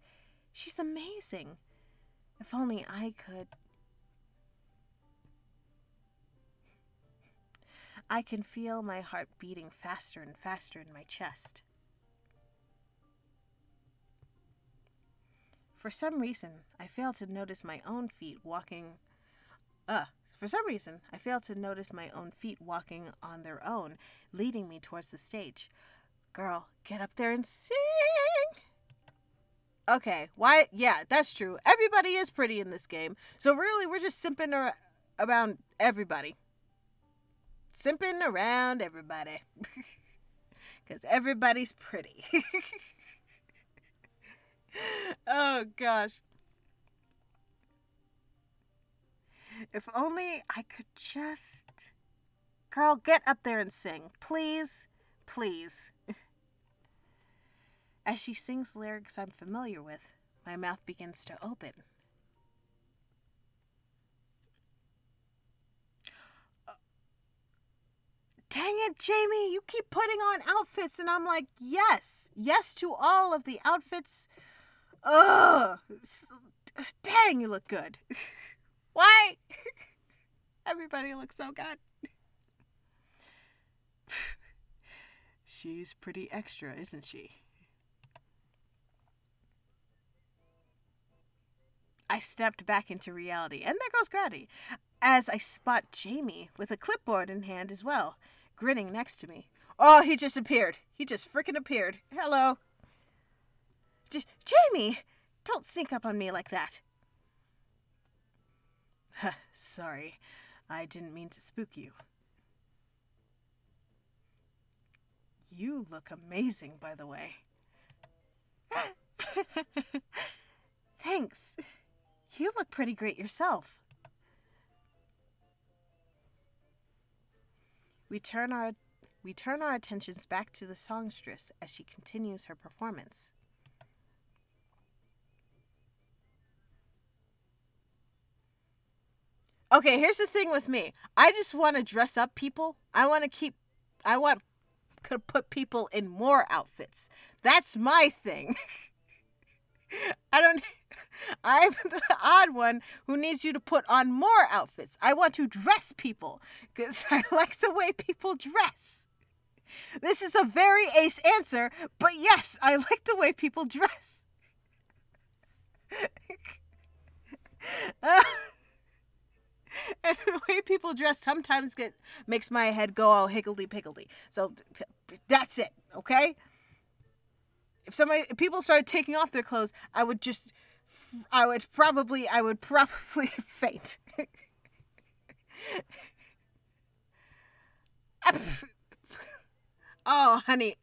She's amazing. If only I could. I can feel my heart beating faster and faster in my chest. For some reason, I fail to notice my own feet walking on their own, leading me towards the stage. Girl, get up there and sing! Okay, why? Yeah, that's true. Everybody is pretty in this game. So really, we're just simping around everybody. Simping around everybody. Because everybody's pretty. Oh, gosh. If only I could just... Girl, get up there and sing. Please. Please. As she sings lyrics I'm familiar with, my mouth begins to open. Dang it, Jamie, you keep putting on outfits, and I'm like, yes to all of the outfits. Ugh, dang, you look good. Why? Everybody looks so good. She's pretty extra, isn't she? I stepped back into reality, and there goes Grady, as I spot Jamie with a clipboard in hand as well, grinning next to me. Oh, he just appeared. He just frickin' appeared. Hello. Jamie! Don't sneak up on me like that. Sorry. I didn't mean to spook you. You look amazing, by the way. Thanks. You look pretty great yourself. We turn our attentions back to the songstress as she continues her performance. Okay, here's the thing with me. I just want to dress up people. I want to put people in more outfits. That's my thing. I'm the odd one who needs you to put on more outfits. I want to dress people because I like the way people dress. This is a very ace answer, but yes, I like the way people dress. And the way people dress sometimes makes my head go all higgledy-piggledy. So that's it, okay? If people started taking off their clothes, I would probably faint. Oh, honey.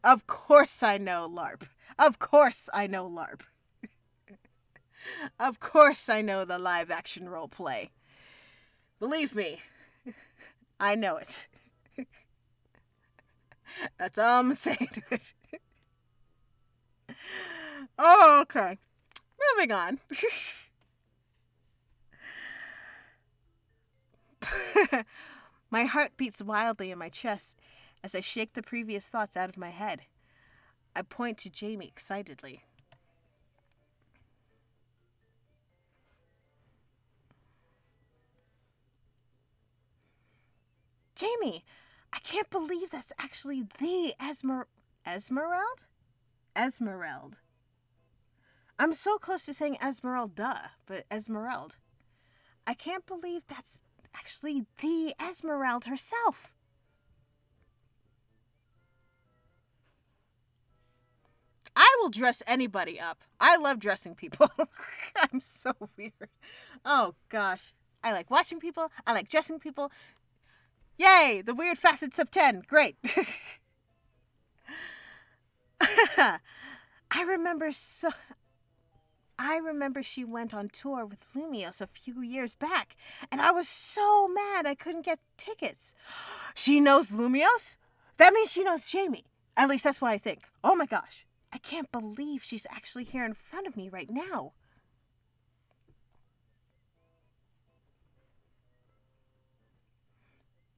Of course I know LARP. Of course I know LARP. Of course I know the live action role play. Believe me, I know it. That's all I'm saying to it. Oh, okay. Moving on. My heart beats wildly in my chest as I shake the previous thoughts out of my head. I point to Jamie excitedly. Jamie, I can't believe that's actually the Esmeralda? Esmeralda. I'm so close to saying Esmeralda, but Esmeralda. I can't believe that's actually the Esmeralda herself. I will dress anybody up. I love dressing people. I'm so weird. Oh, gosh. I like watching people. I like dressing people. Yay! The weird facets of 10. Great. I remember she went on tour with Lumios a few years back, and I was so mad I couldn't get tickets. She knows Lumios? That means she knows Jamie. At least that's what I think. Oh my gosh. I can't believe she's actually here in front of me right now.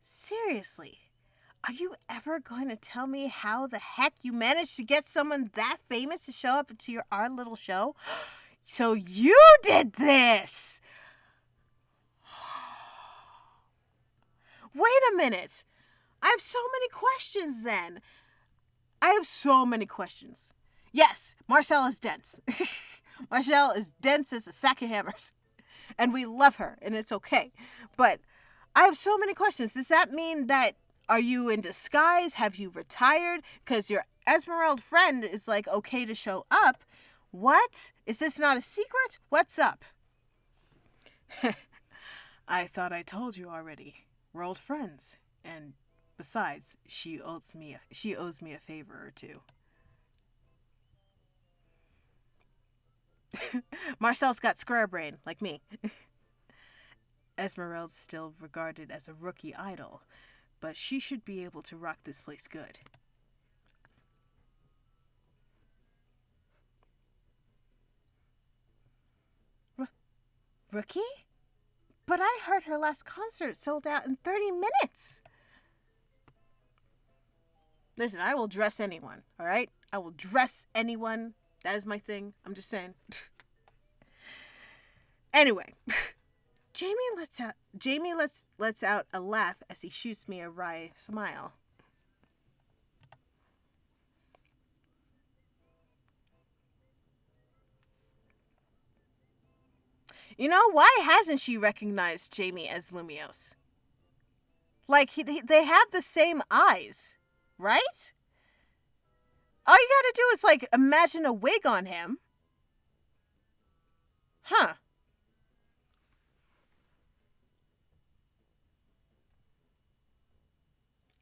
Seriously, are you ever going to tell me how the heck you managed to get someone that famous to show up to our little show? So you did this! Wait a minute. I have so many questions then. I have so many questions. Yes, Marcel is dense. Marcel is dense as a sack of hammers. And we love her, and it's okay. But I have so many questions. Does that mean that, are you in disguise? Have you retired? Because your Esmeralda friend is like okay to show up. What? Is this not a secret? What's up? I thought I told you already. We're old friends. And besides, she owes me a favor or two. Marcel's got square brain, like me. Esmeralda's still regarded as a rookie idol, but she should be able to rock this place good. Rookie? But I heard her last concert sold out in 30 minutes. Listen, I will dress anyone, all right? I will dress anyone. That is my thing. I'm just saying. Anyway, Jamie lets out a laugh as he shoots me a wry smile. You know, why hasn't she recognized Jamie as Lumiose? Like, they have the same eyes, right? All you gotta do is, like, imagine a wig on him. Huh.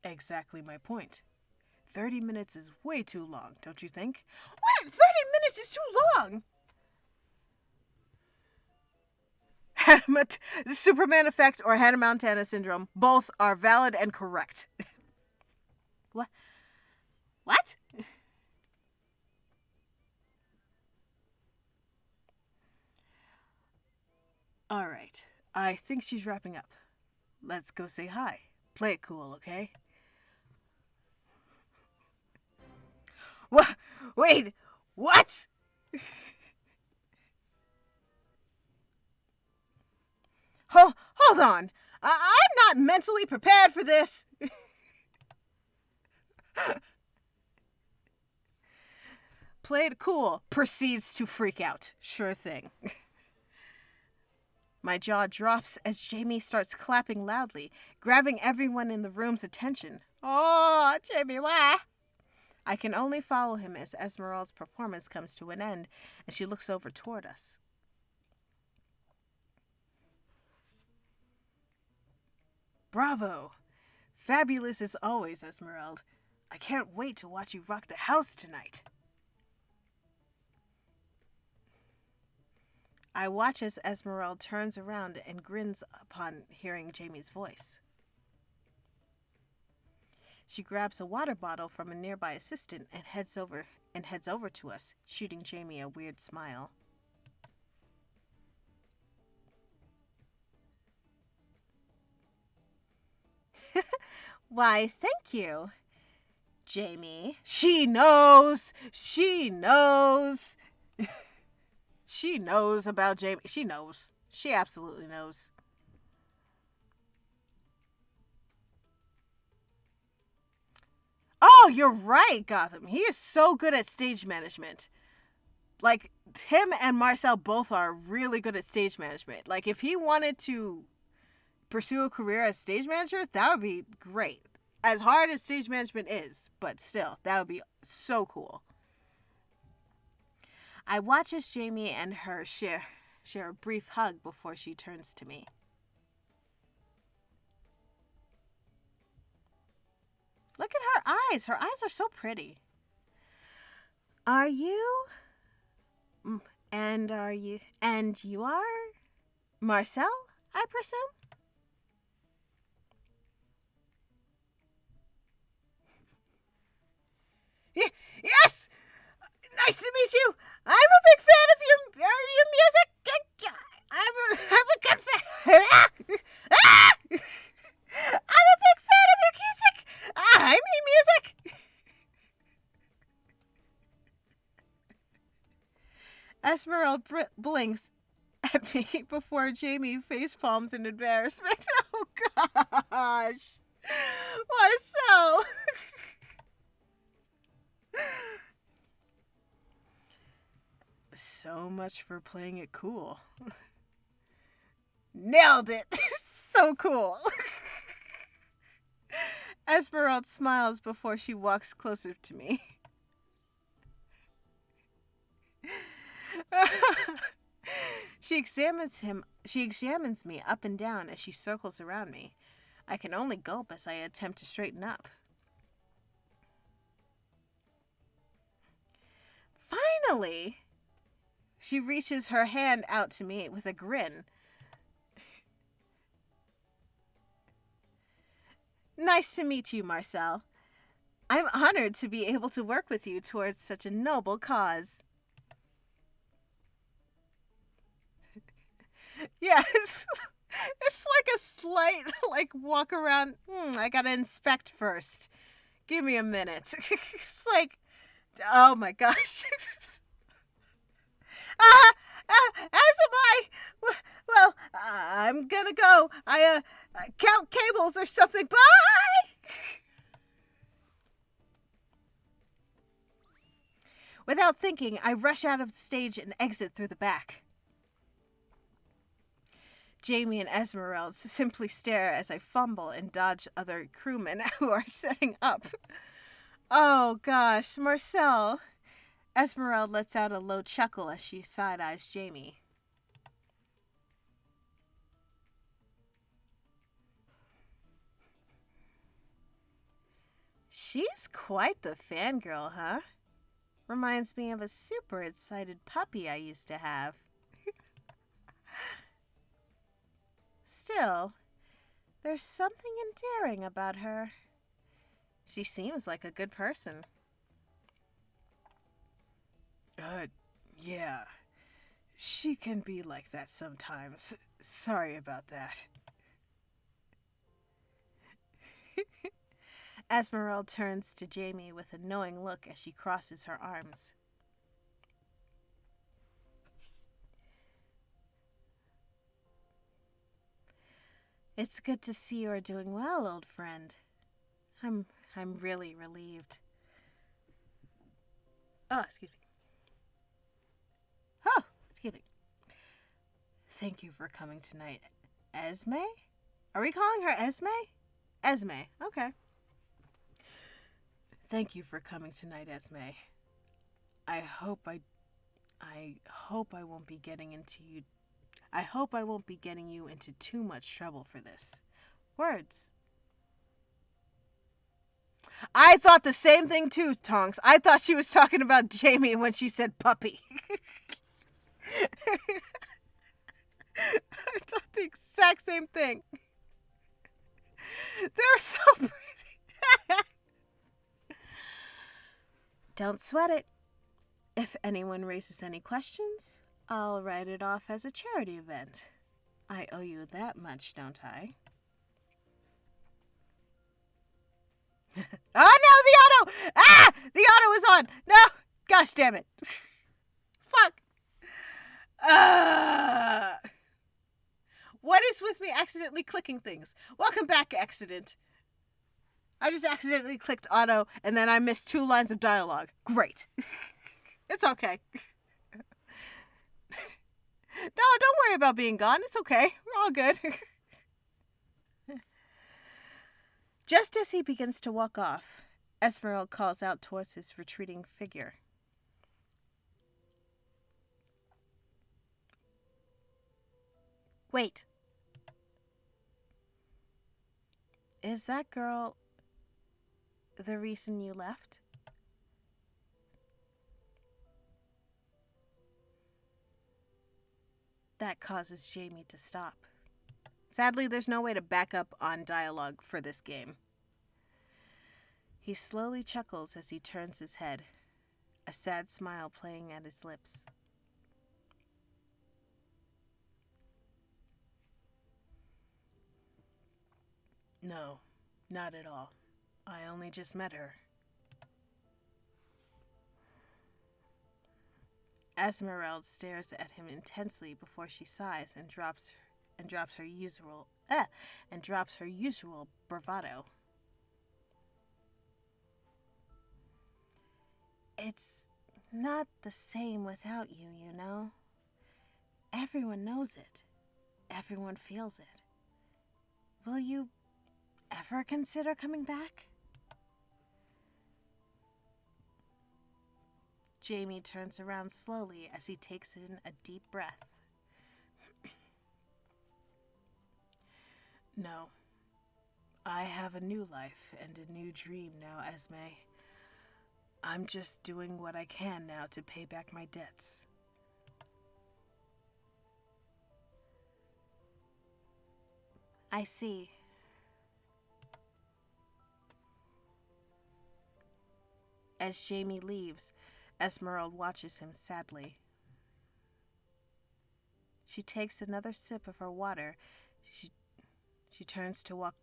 Exactly my point. 30 minutes is way too long, don't you think? What? 30 minutes is too long! The Superman effect or Hannah Montana syndrome, both are valid and correct. What? What? All right. I think she's wrapping up. Let's go say hi. Play it cool, okay? What? Wait, what? Hold on. I'm not mentally prepared for this. Played cool. Proceeds to freak out. Sure thing. My jaw drops as Jamie starts clapping loudly, grabbing everyone in the room's attention. Oh, Jamie, why? I can only follow him as Esmeralda's performance comes to an end, and she looks over toward us. Bravo! Fabulous as always, Esmeralda. I can't wait to watch you rock the house tonight. I watch as Esmeralda turns around and grins upon hearing Jamie's voice. She grabs a water bottle from a nearby assistant and heads over to us, shooting Jamie a weird smile. Why, thank you, Jamie. She knows. She knows. She knows about Jamie. She knows. She absolutely knows. Oh, you're right, Gotham. He is so good at stage management. Like, him and Marcel both are really good at stage management. Like, if he wanted to pursue a career as stage manager, that would be great. As hard as stage management is, but still, that would be so cool. I watch as Jamie and her share a brief hug before she turns to me. Look at her eyes. Her eyes are so pretty. Are you? And you are? Marcel, I presume? Yes! Nice to meet you! I'm a big fan of your music! I'm a good fan! I'm a big fan of your music! I mean music! Esmeralda blinks at me before Jamie facepalms in embarrassment. Oh gosh! Marcel! So much for playing it cool. Nailed it! So cool! Esmeralda smiles before she walks closer to me. She examines me up and down as she circles around me. I can only gulp as I attempt to straighten up. Finally! She reaches her hand out to me with a grin. Nice to meet you, Marcel. I'm honored to be able to work with you towards such a noble cause. Yes. It's like a slight, walk around. I gotta inspect first. Give me a minute. It's like, oh my gosh. As am I. Well, I'm gonna go. I count cables or something. Bye! Without thinking, I rush out of the stage and exit through the back. Jamie and Esmeralda simply stare as I fumble and dodge other crewmen who are setting up. Oh gosh, Marcel. Esmeralda lets out a low chuckle as she side-eyes Jamie. She's quite the fangirl, huh? Reminds me of a super excited puppy I used to have. Still, there's something endearing about her. She seems like a good person. Yeah. She can be like that sometimes. Sorry about that. Esmeralda turns to Jamie with a knowing look as she crosses her arms. It's good to see you are doing well, old friend. I'm really relieved. Oh, excuse me. Oh, excuse me. Thank you for coming tonight. Esme? Are we calling her Esme? Esme, okay. Thank you for coming tonight, Esme. I hope I won't be getting you into too much trouble for this. Words. I thought the same thing too, Tonks. I thought she was talking about Jamie when she said puppy. I thought the exact same thing. They're so pretty. Don't sweat it. If anyone raises any questions, I'll write it off as a charity event. I owe you that much, don't I? Oh no, the auto! Ah! The auto is on! No! Gosh damn it. Fuck. What is with me accidentally clicking things? Welcome back, accident. I just accidentally clicked auto and then I missed 2 lines of dialogue. Great. It's okay. No, don't worry about being gone. It's okay. We're all good. Just as he begins to walk off, Esmeralda calls out towards his retreating figure. Wait. Is that girl the reason you left? That causes Jamie to stop. Sadly, there's no way to back up on dialogue for this game. He slowly chuckles as he turns his head, a sad smile playing at his lips. No, not at all. I only just met her. Esmeralda stares at him intensely before she sighs and drops her usual bravado. It's not the same without you, you know. Everyone knows it. Everyone feels it. Will you ever consider coming back? Jamie turns around slowly as he takes in a deep breath. No. I have a new life and a new dream now, Esme. I'm just doing what I can now to pay back my debts. I see. As Jamie leaves, Esmeralda watches him sadly. She takes another sip of her water. She turns to walk.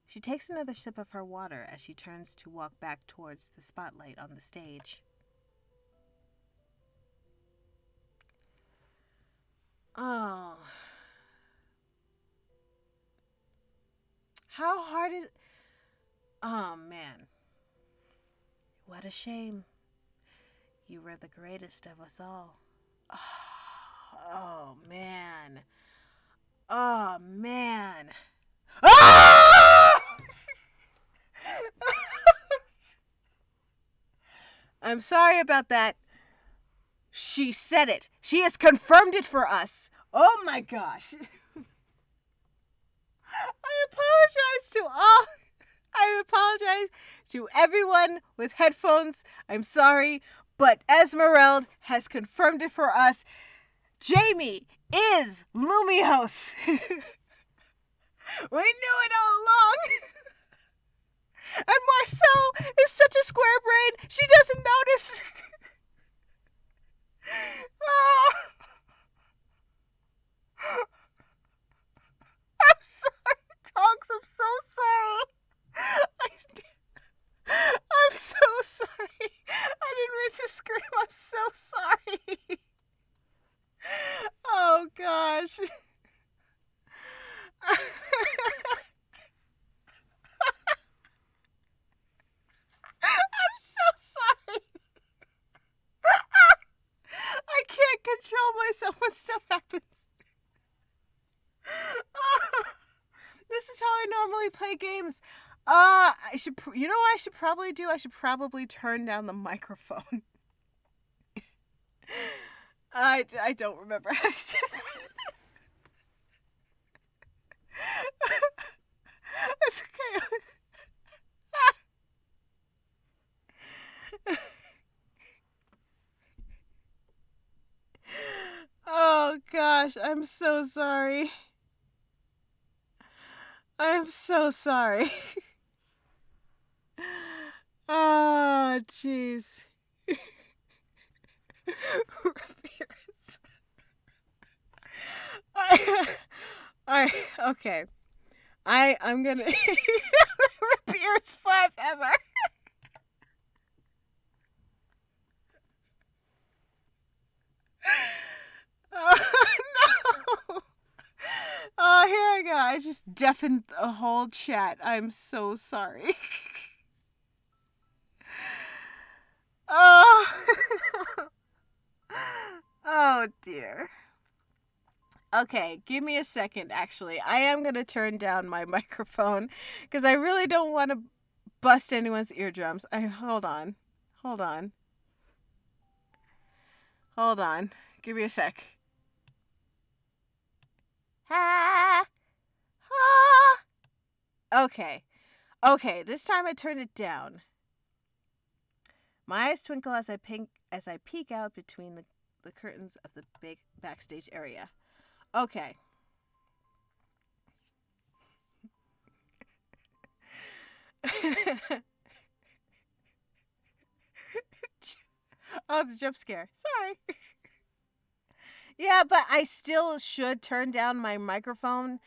She takes another sip of her water as she turns to walk back towards the spotlight on the stage. Oh. How hard is... Oh, man. What a shame. You were the greatest of us all. Oh, man. Oh, man. Ah! I'm sorry about that. She said it. She has confirmed it for us. Oh my gosh. I apologize to everyone with headphones. I'm sorry, but Esmeralda has confirmed it for us. Jamie is Lumiose. We knew it all along. And Marcel is such a square brain, she doesn't notice. Oh. I'm sorry, Tonks. I'm so sorry. I'm so sorry. I didn't mean to scream. I'm so sorry. Oh, gosh. I'm so sorry. I can't control myself when stuff happens. This is how I normally play games. I should, you know what I should probably do? I should probably turn down the microphone. I don't remember how to do that. It's okay. Oh gosh, I'm so sorry. I'm so sorry. Oh, jeez. Okay. I'm gonna Rapiers forever. No. Oh, here I go. I just deafened the whole chat. I'm so sorry. Oh. Oh, dear. Okay, give me a second, actually. I am going to turn down my microphone because I really don't want to bust anyone's eardrums. Hold on. Give me a sec. Okay, this time I turned it down. My eyes twinkle as I peek out between the curtains of the big backstage area. Okay. Oh, the jump scare. Sorry. Yeah, but I still should turn down my microphone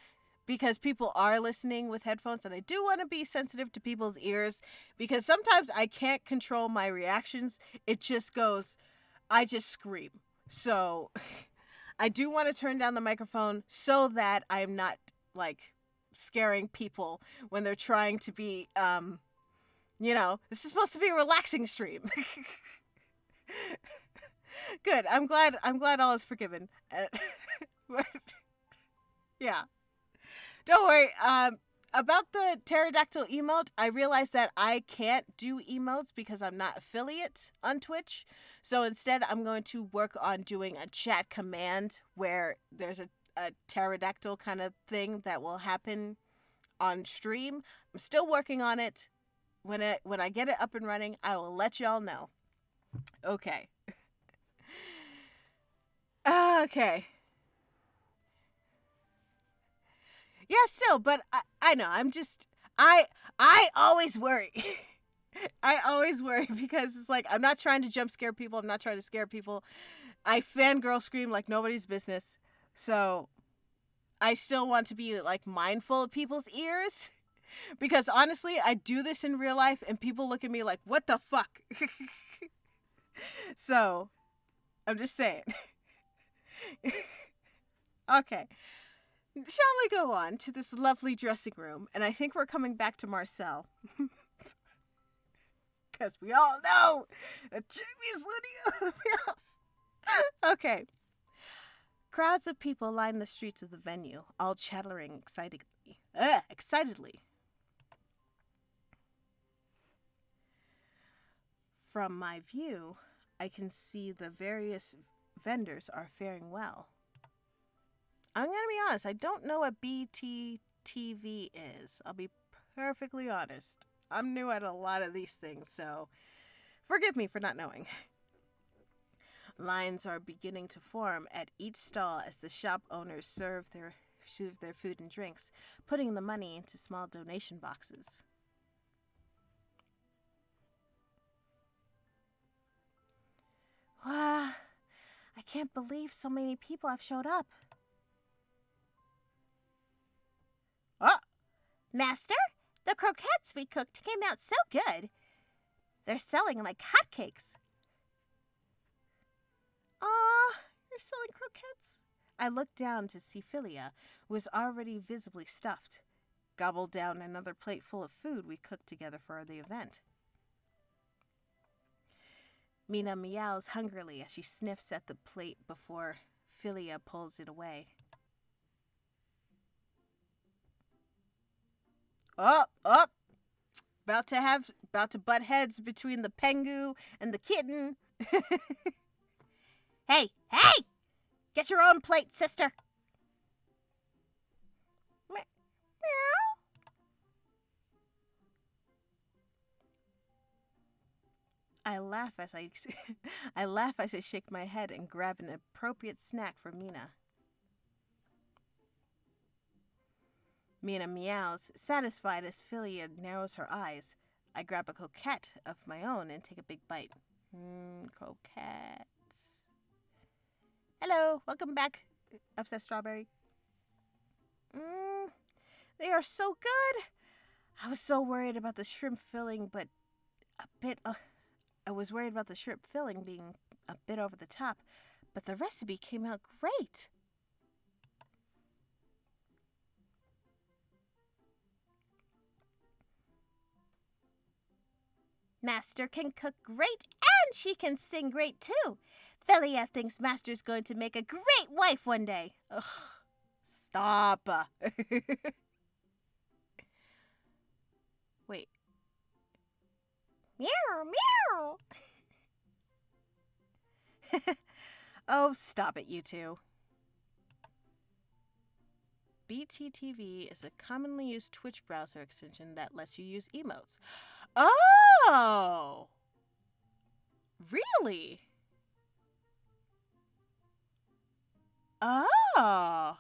because people are listening with headphones, and I do want to be sensitive to people's ears because sometimes I can't control my reactions. It just goes, I just scream. So I do want to turn down the microphone so that I'm not like scaring people when they're trying to be, this is supposed to be a relaxing stream. Good. I'm glad all is forgiven. But, yeah. Don't worry. About the pterodactyl emote, I realized that I can't do emotes because I'm not affiliate on Twitch. So instead, I'm going to work on doing a chat command where there's a pterodactyl kind of thing that will happen on stream. I'm still working on it. When I get it up and running, I will let y'all know. Okay. Okay. Yeah, still, but I know, I always worry. I always worry because it's like, I'm not trying to jump scare people. I'm not trying to scare people. I fangirl scream like nobody's business. So I still want to be like mindful of people's ears because honestly, I do this in real life and people look at me like, what the fuck? So I'm just saying. Okay. Shall we go on to this lovely dressing room? And I think we're coming back to Marcel. Because we all know that Jamie's Lydia. Okay. Crowds of people line the streets of the venue, all chattering excitedly. From my view, I can see the various vendors are faring well. I'm going to be honest, I don't know what BTTV is. I'll be perfectly honest. I'm new at a lot of these things, so forgive me for not knowing. Lines are beginning to form at each stall as the shop owners serve their food and drinks, putting the money into small donation boxes. Wow, I can't believe so many people have showed up. Oh, Master, the croquettes we cooked came out so good. They're selling like hotcakes. Aw, you're selling croquettes? I looked down to see Philia, who was already visibly stuffed, gobbled down another plate full of food we cooked together for the event. Mina meows hungrily as she sniffs at the plate before Philia pulls it away. Up! About to butt heads between the Pengu and the kitten. Hey! Get your own plate, sister. Meow. I laugh as I shake my head and grab an appropriate snack for Mina. Mina meows, satisfied as Philia narrows her eyes. I grab a croquette of my own and take a big bite. Croquettes. Hello, welcome back, Obsessed Strawberry. They are so good. I was so worried about the shrimp filling, but I was worried about the shrimp filling being a bit over the top, but the recipe came out great. Master can cook great and she can sing great too. Philia thinks Master's going to make a great wife one day. Ugh, stop. Wait. Meow. Oh, stop it, you two. BTTV is a commonly used Twitch browser extension that lets you use emotes. Oh! Really? Oh!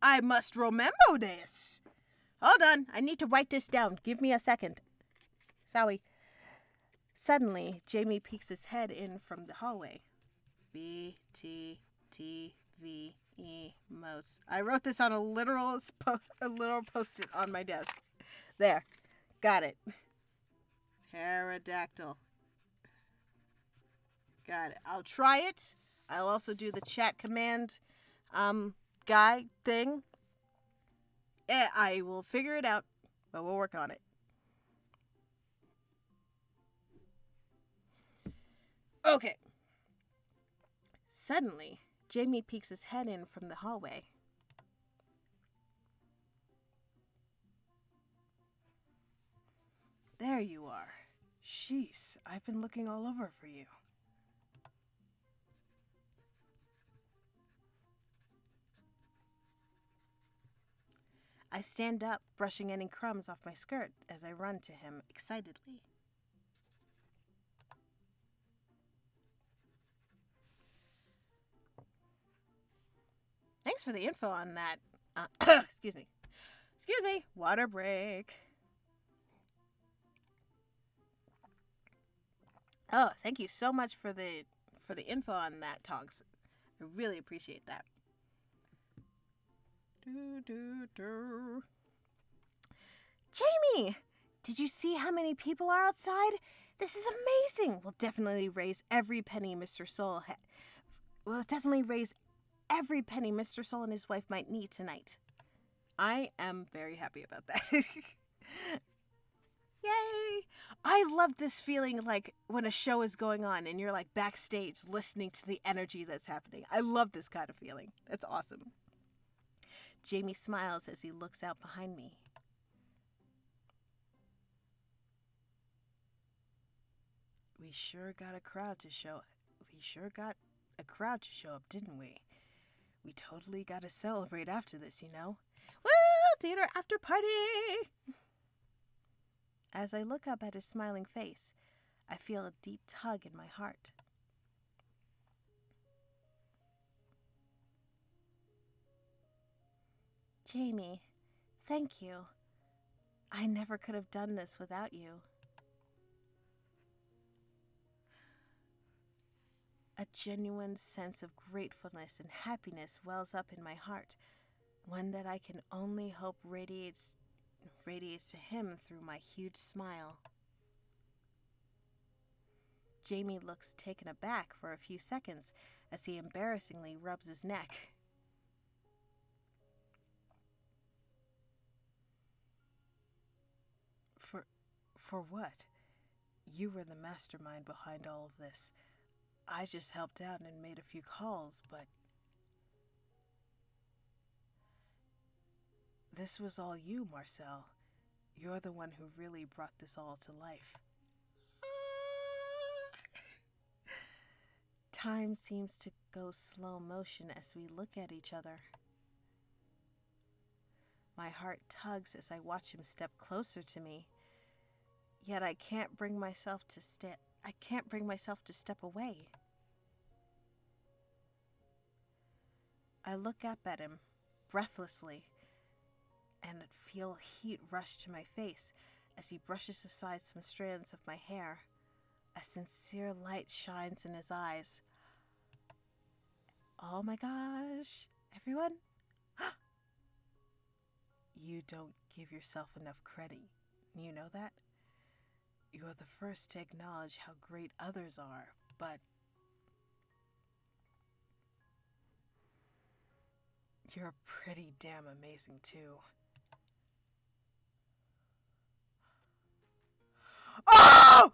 I must remember this. Hold on, I need to write this down. Give me a second. Sorry. Suddenly, Jamie peeks his head in from the hallway. BTTV emotes. I wrote this on a literal post-it on my desk. There. Got it. Pterodactyl. Got it. I'll try it. I'll also do the chat command guy thing. I will figure it out, but we'll work on it. Okay. Suddenly, Jamie peeks his head in from the hallway. There you are. Jeez, I've been looking all over for you. I stand up, brushing any crumbs off my skirt as I run to him excitedly. Thanks for the info on that. Excuse me. Water break. Oh, thank you so much for the info on that, Tonks. I really appreciate that. Jamie, did you see how many people are outside? This is amazing. We'll definitely raise every penny Mr. Soul and his wife might need tonight. I am very happy about that. Yay! I I love this feeling like when a show is going on and you're like backstage listening to the energy that's happening. I love this kind of feeling. That's awesome. Jamie smiles as he looks out behind me. We sure got a crowd to show up, didn't we? We totally got to celebrate after this, you know? Woo! Theater after party! As I look up at his smiling face, I feel a deep tug in my heart. Jamie, thank you. I never could have done this without you. A genuine sense of gratefulness and happiness wells up in my heart, one that I can only hope radiates to him through my huge smile. Jamie looks taken aback for a few seconds as he embarrassingly rubs his neck. For what? You were the mastermind behind all of this. I just helped out and made a few calls, but this was all you, Marcel. You're the one who really brought this all to life. Time seems to go slow motion as we look at each other. My heart tugs as I watch him step closer to me. Yet I can't bring myself to step away. I look up at him, breathlessly, and feel heat rush to my face as he brushes aside some strands of my hair. A sincere light shines in his eyes. Oh my gosh, everyone. You don't give yourself enough credit. You know that? You're the first to acknowledge how great others are, but you're pretty damn amazing too. Oh!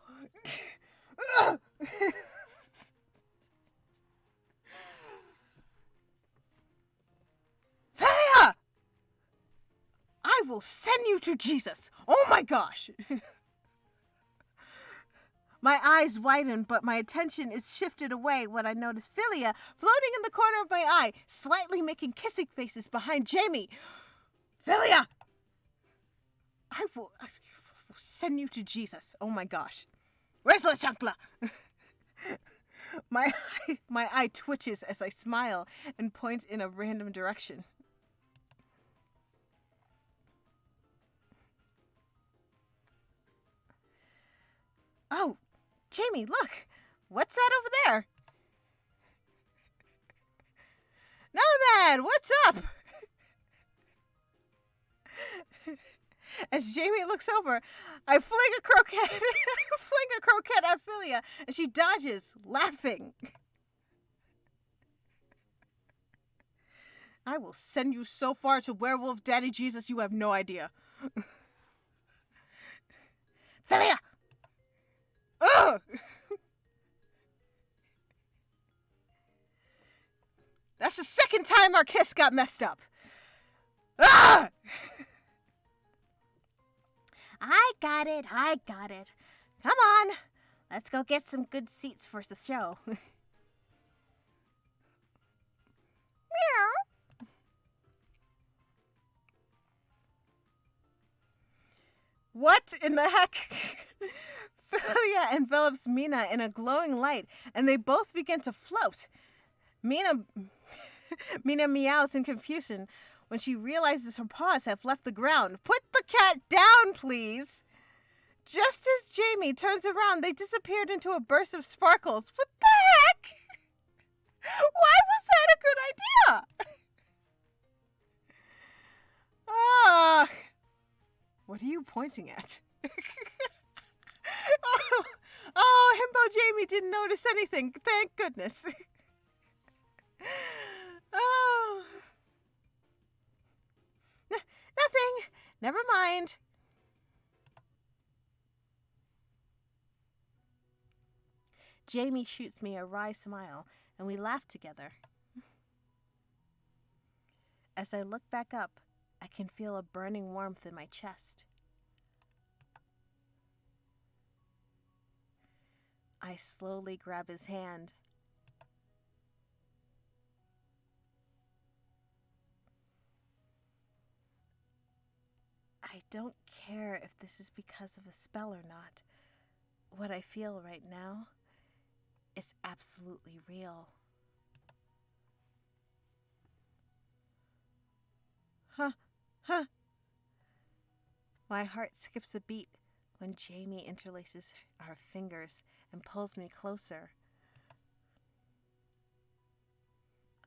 Thea! I will send you to Jesus. Oh my gosh. My eyes widen, but my attention is shifted away when I notice Philia floating in the corner of my eye, slightly making kissing faces behind Jamie. Philia! I will send you to Jesus. Oh my gosh. Where's La Chancla? My eye twitches as I smile and point in a random direction. Oh, Jamie, look! What's that over there? Nomad, what's up? As Jamie looks over, I fling a croquette at Philia, and she dodges, laughing. I will send you so far to Werewolf Daddy Jesus you have no idea. Philia! Ugh! That's the second time our kiss got messed up. Ah! I got it. Come on. Let's go get some good seats for the show. Meow. What in the heck? Philia envelops Mina in a glowing light, and they both begin to float. Mina meows in confusion when she realizes her paws have left the ground. Put the cat down, please! Just as Jamie turns around, they disappeared into a burst of sparkles. What the heck? Why was that a good idea? What are you pointing at? Oh, Himbo Jamie didn't notice anything. Thank goodness. Oh. Nothing. Never mind. Jamie shoots me a wry smile, and we laugh together. As I look back up, I can feel a burning warmth in my chest. I slowly grab his hand. I don't care if this is because of a spell or not. What I feel right now is absolutely real. Huh. My heart skips a beat when Jamie interlaces our fingers and pulls me closer.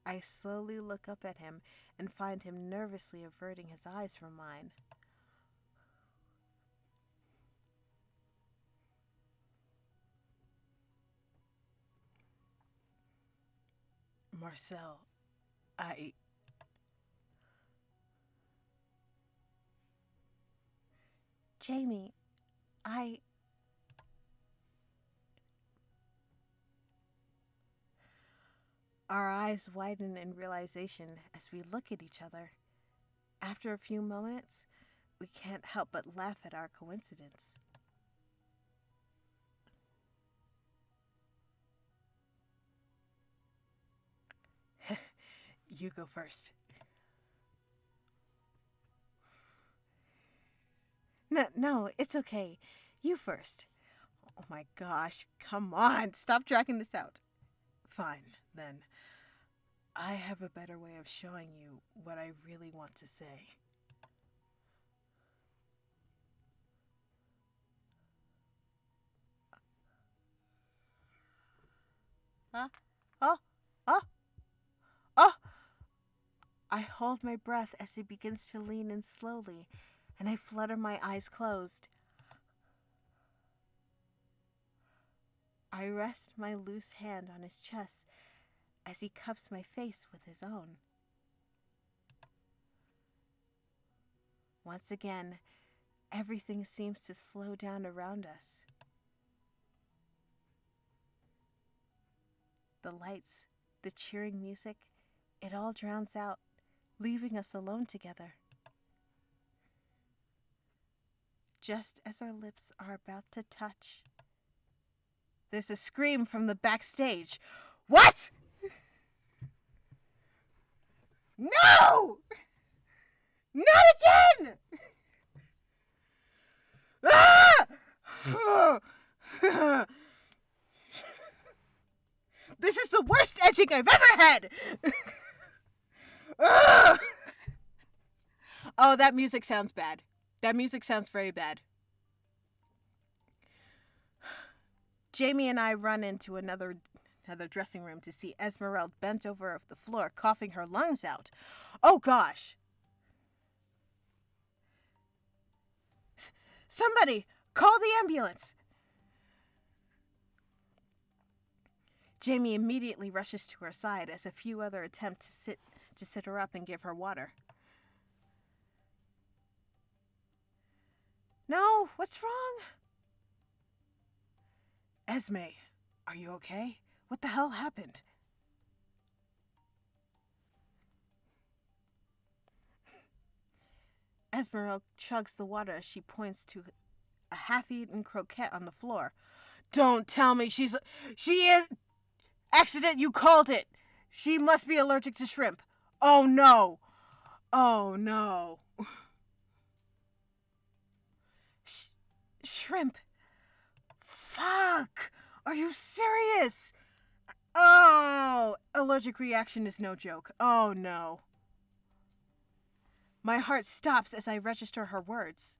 I slowly look up at him and find him nervously averting his eyes from mine. Marcel, Jamie, Our eyes widen in realization as we look at each other. After a few moments, we can't help but laugh at our coincidence. You go first. No, it's okay. You first. Oh my gosh, come on, stop dragging this out. Fine, then. I have a better way of showing you what I really want to say. Huh? Oh! I hold my breath as he begins to lean in slowly, and I flutter my eyes closed. I rest my loose hand on his chest as he cups my face with his own. Once again, everything seems to slow down around us. The lights, the cheering music, it all drowns out, leaving us alone together. Just as our lips are about to touch, there's a scream from the backstage. What? No! Not again! Ah! This is the worst edging I've ever had! Oh, that music sounds bad. That music sounds very bad. Jamie and I run into another dressing room to see Esmeralda bent over the floor, coughing her lungs out. Oh gosh! Somebody, call the ambulance! Jamie immediately rushes to her side as a few other attempt to sit her up and give her water. No, what's wrong? Esme, are you okay? What the hell happened? Esmeralda chugs the water as she points to a half-eaten croquette on the floor. Don't tell me she is... Accident, you called it! She must be allergic to shrimp. Oh no! Oh no! Shrimp! Fuck! Are you serious? Oh! Allergic reaction is no joke. Oh no. My heart stops as I register her words.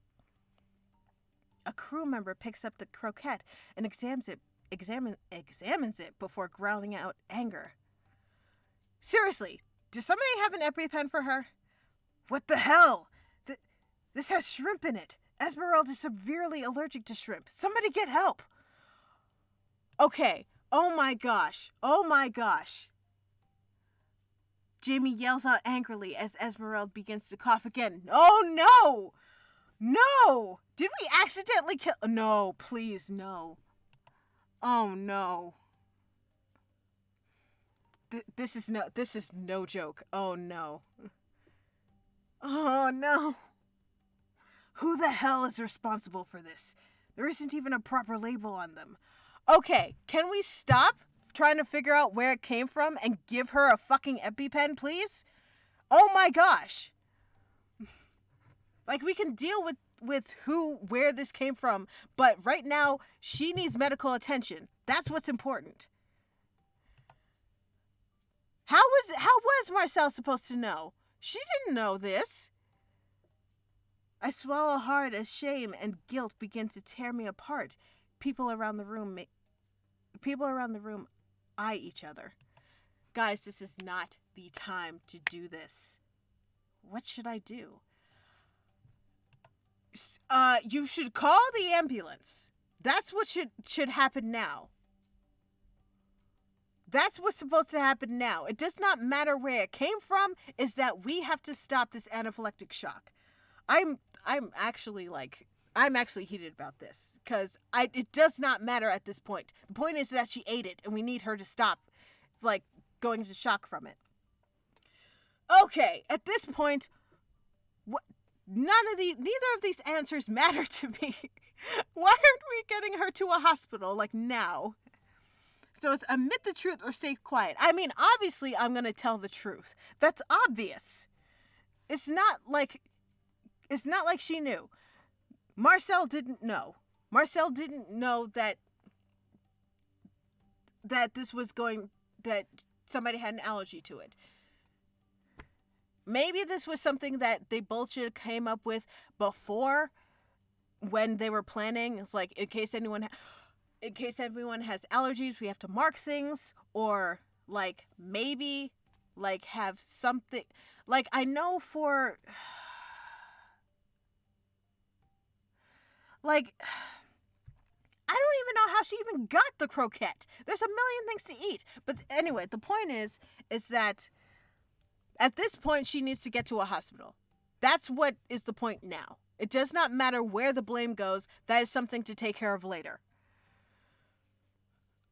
A crew member picks up the croquette and examines it before growling out anger. Seriously, does somebody have an EpiPen for her? What the hell? This has shrimp in it. Esmeralda is severely allergic to shrimp. Somebody get help. Okay. Oh my gosh. Oh my gosh. Jamie yells out angrily as Esmeralda begins to cough again. Oh no! No! Did we accidentally kill... No, please, no. Oh no. This is no joke. Oh no. Oh no. Who the hell is responsible for this? There isn't even a proper label on them. Okay, can we stop trying to figure out where it came from and give her a fucking EpiPen, please? Oh my gosh. Like, we can deal with where this came from, but right now, she needs medical attention. That's what's important. How was Marcel supposed to know? She didn't know this. I swallow hard as shame and guilt begin to tear me apart. People around the room eye each other. Guys, this is not the time to do this. What should I do? You should call the ambulance. That's what should happen now. That's what's supposed to happen now. It does not matter where it came from, is that we have to stop this anaphylactic shock. I'm actually heated about this, because it does not matter at this point. The point is that she ate it, and we need her to stop, like, going into shock from it. Okay, at this point, neither of these answers matter to me. Why aren't we getting her to a hospital, like, now? So it's admit the truth or stay quiet. I mean, obviously, I'm going to tell the truth. That's obvious. It's not like she knew. Marcel didn't know. Marcel didn't know that somebody had an allergy to it. Maybe this was something that they both should have came up with before, when they were planning. It's like, in case everyone has allergies, we have to mark things, or like maybe like have something, like, I know for like, I don't even know how she even got the croquette. There's a million things to eat. But anyway, the point is that at this point, she needs to get to a hospital. That's what is the point now. It does not matter where the blame goes. That is something to take care of later.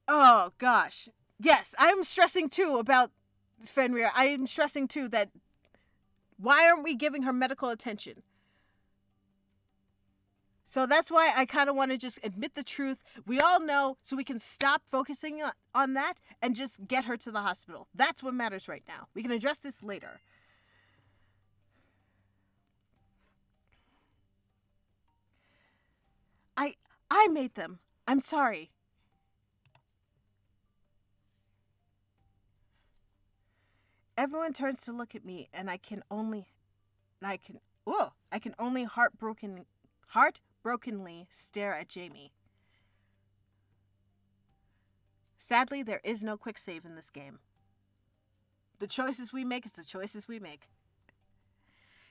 Oh, gosh. Yes, I'm stressing too about Fenrir. I am stressing too that why aren't we giving her medical attention? So that's why I kind of want to just admit the truth. We all know, so we can stop focusing on that and just get her to the hospital. That's what matters right now. We can address this later. I made them. I'm sorry. Everyone turns to look at me, and I can only heartbrokenly stare at Jamie. Sadly, there is no quick save in this game. The choices we make is the choices we make.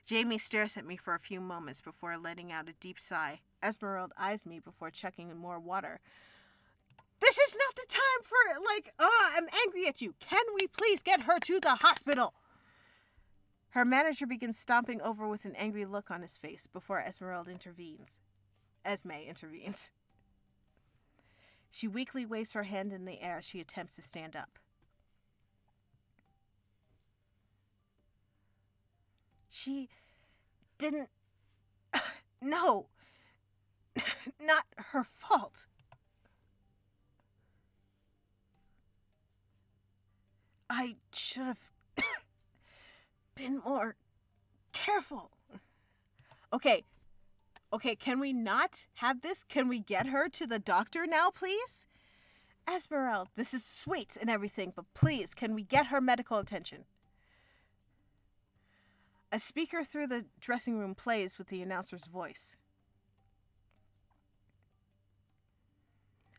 Jamie stares at me for a few moments before letting out a deep sigh. Esmeralda eyes me before chucking in more water. This is not the time for, I'm angry at you. Can we please get her to the hospital? Her manager begins stomping over with an angry look on his face before Esme intervenes. She weakly waves her hand in the air as she attempts to stand up. She didn't... No. Not her fault. I should have been more careful. Okay, can we not have this? Can we get her to the doctor now, please? Esmeralda, this is sweet and everything, but please, can we get her medical attention? A speaker through the dressing room plays with the announcer's voice.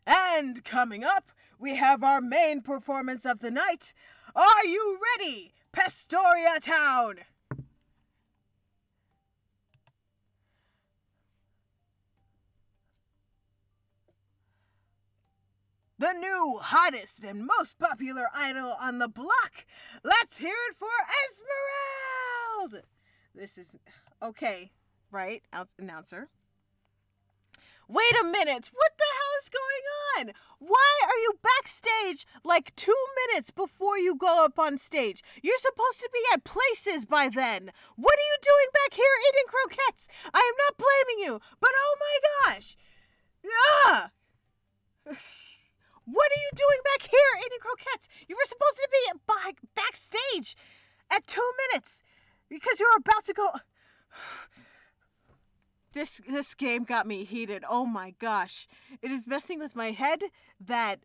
And coming up, we have our main performance of the night. Are you ready, Pastoria Town? The new, hottest, and most popular idol on the block. Let's hear it for Esmeralda. This is... Okay, right, announcer. Wait a minute, what the hell is going on? Why are you backstage like 2 minutes before you go up on stage? You're supposed to be at places by then. What are you doing back here eating croquettes? I am not blaming you, but oh my gosh. Ah! What are you doing back here eating croquettes? You were supposed to be backstage at 2 minutes because you're about to go... This game got me heated. Oh my gosh. It is messing with my head that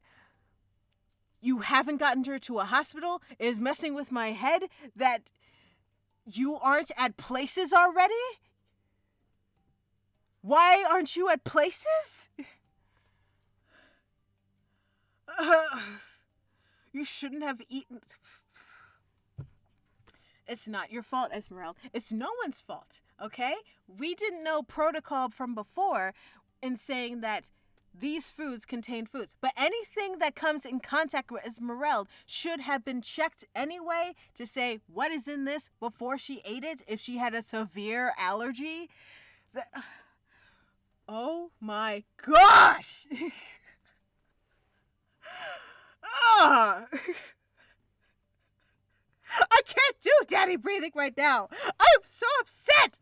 you haven't gotten her to a hospital. It is messing with my head that you aren't at places already. Why aren't you at places? You shouldn't have eaten... It's not your fault, Esmeralda. It's no one's fault, okay? We didn't know protocol from before in saying that these foods contain foods. But anything that comes in contact with Esmeralda should have been checked anyway to say what is in this before she ate it if she had a severe allergy. Oh my gosh! Ah! I can't do daddy breathing right now. I am so upset.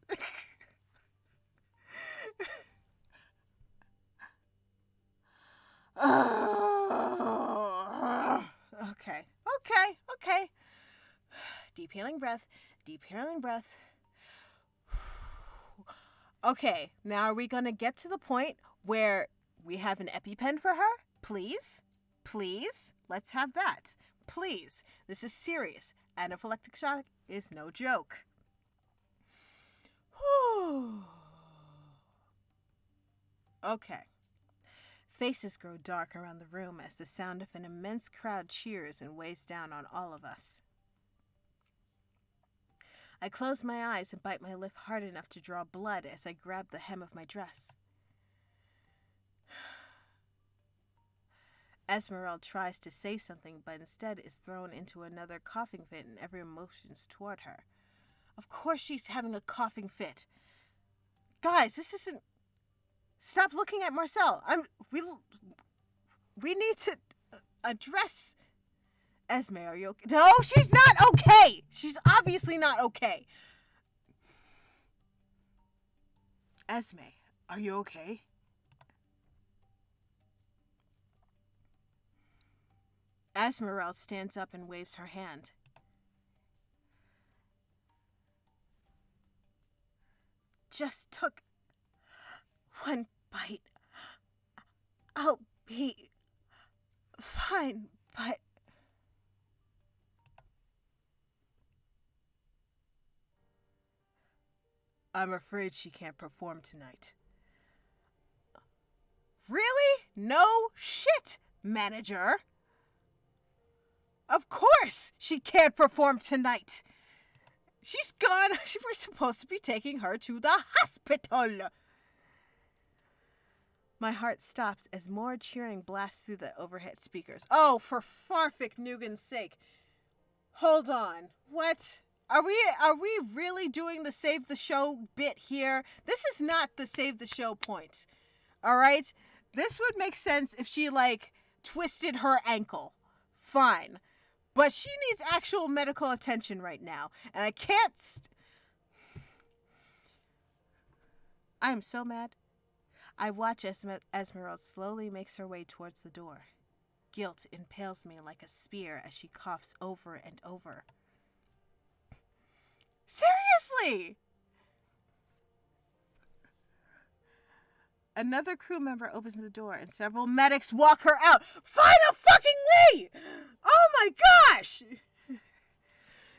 Okay. Deep healing breath. Okay, now are we going to get to the point where we have an EpiPen for her? Please? Let's have that. Please. This is serious. Anaphylactic shock is no joke. Okay. Faces grow dark around the room as the sound of an immense crowd cheers and weighs down on all of us. I close my eyes and bite my lip hard enough to draw blood as I grab the hem of my dress. Esmeralda tries to say something, but instead is thrown into another coughing fit in every emotions toward her. Of course she's having a coughing fit. Guys, this isn't... Stop looking at Marcel. We need to address... Esme, are you okay? No, she's not okay! She's obviously not okay. Esme, are you okay? Esmeralda stands up and waves her hand. Just took one bite. I'll be fine, but... I'm afraid she can't perform tonight. Really? No shit, manager. Of course she can't perform tonight. She's gone. We're supposed to be taking her to the hospital. My heart stops as more cheering blasts through the overhead speakers. Oh, for Farfik Nugan's sake. Hold on. What? Are we really doing the save the show bit here? This is not the save the show point. All right? This would make sense if she, twisted her ankle. Fine. But she needs actual medical attention right now. And I can't... I am so mad. I watch as Esmeralda slowly makes her way towards the door. Guilt impales me like a spear as she coughs over and over. Seriously! Another crew member opens the door and several medics walk her out. Finally! Oh my gosh!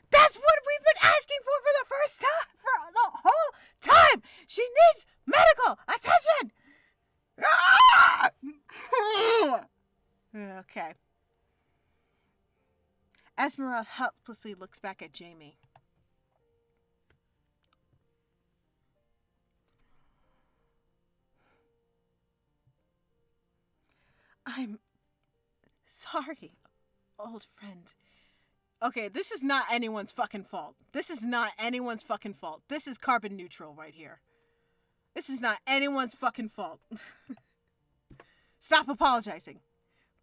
That's what we've been asking for the first time, for the whole time! She needs medical attention! Okay. Esmeralda helplessly looks back at Jamie. I'm sorry, old friend. Okay, this is not anyone's fucking fault. This is carbon neutral right here. This is not anyone's fucking fault. Stop apologizing.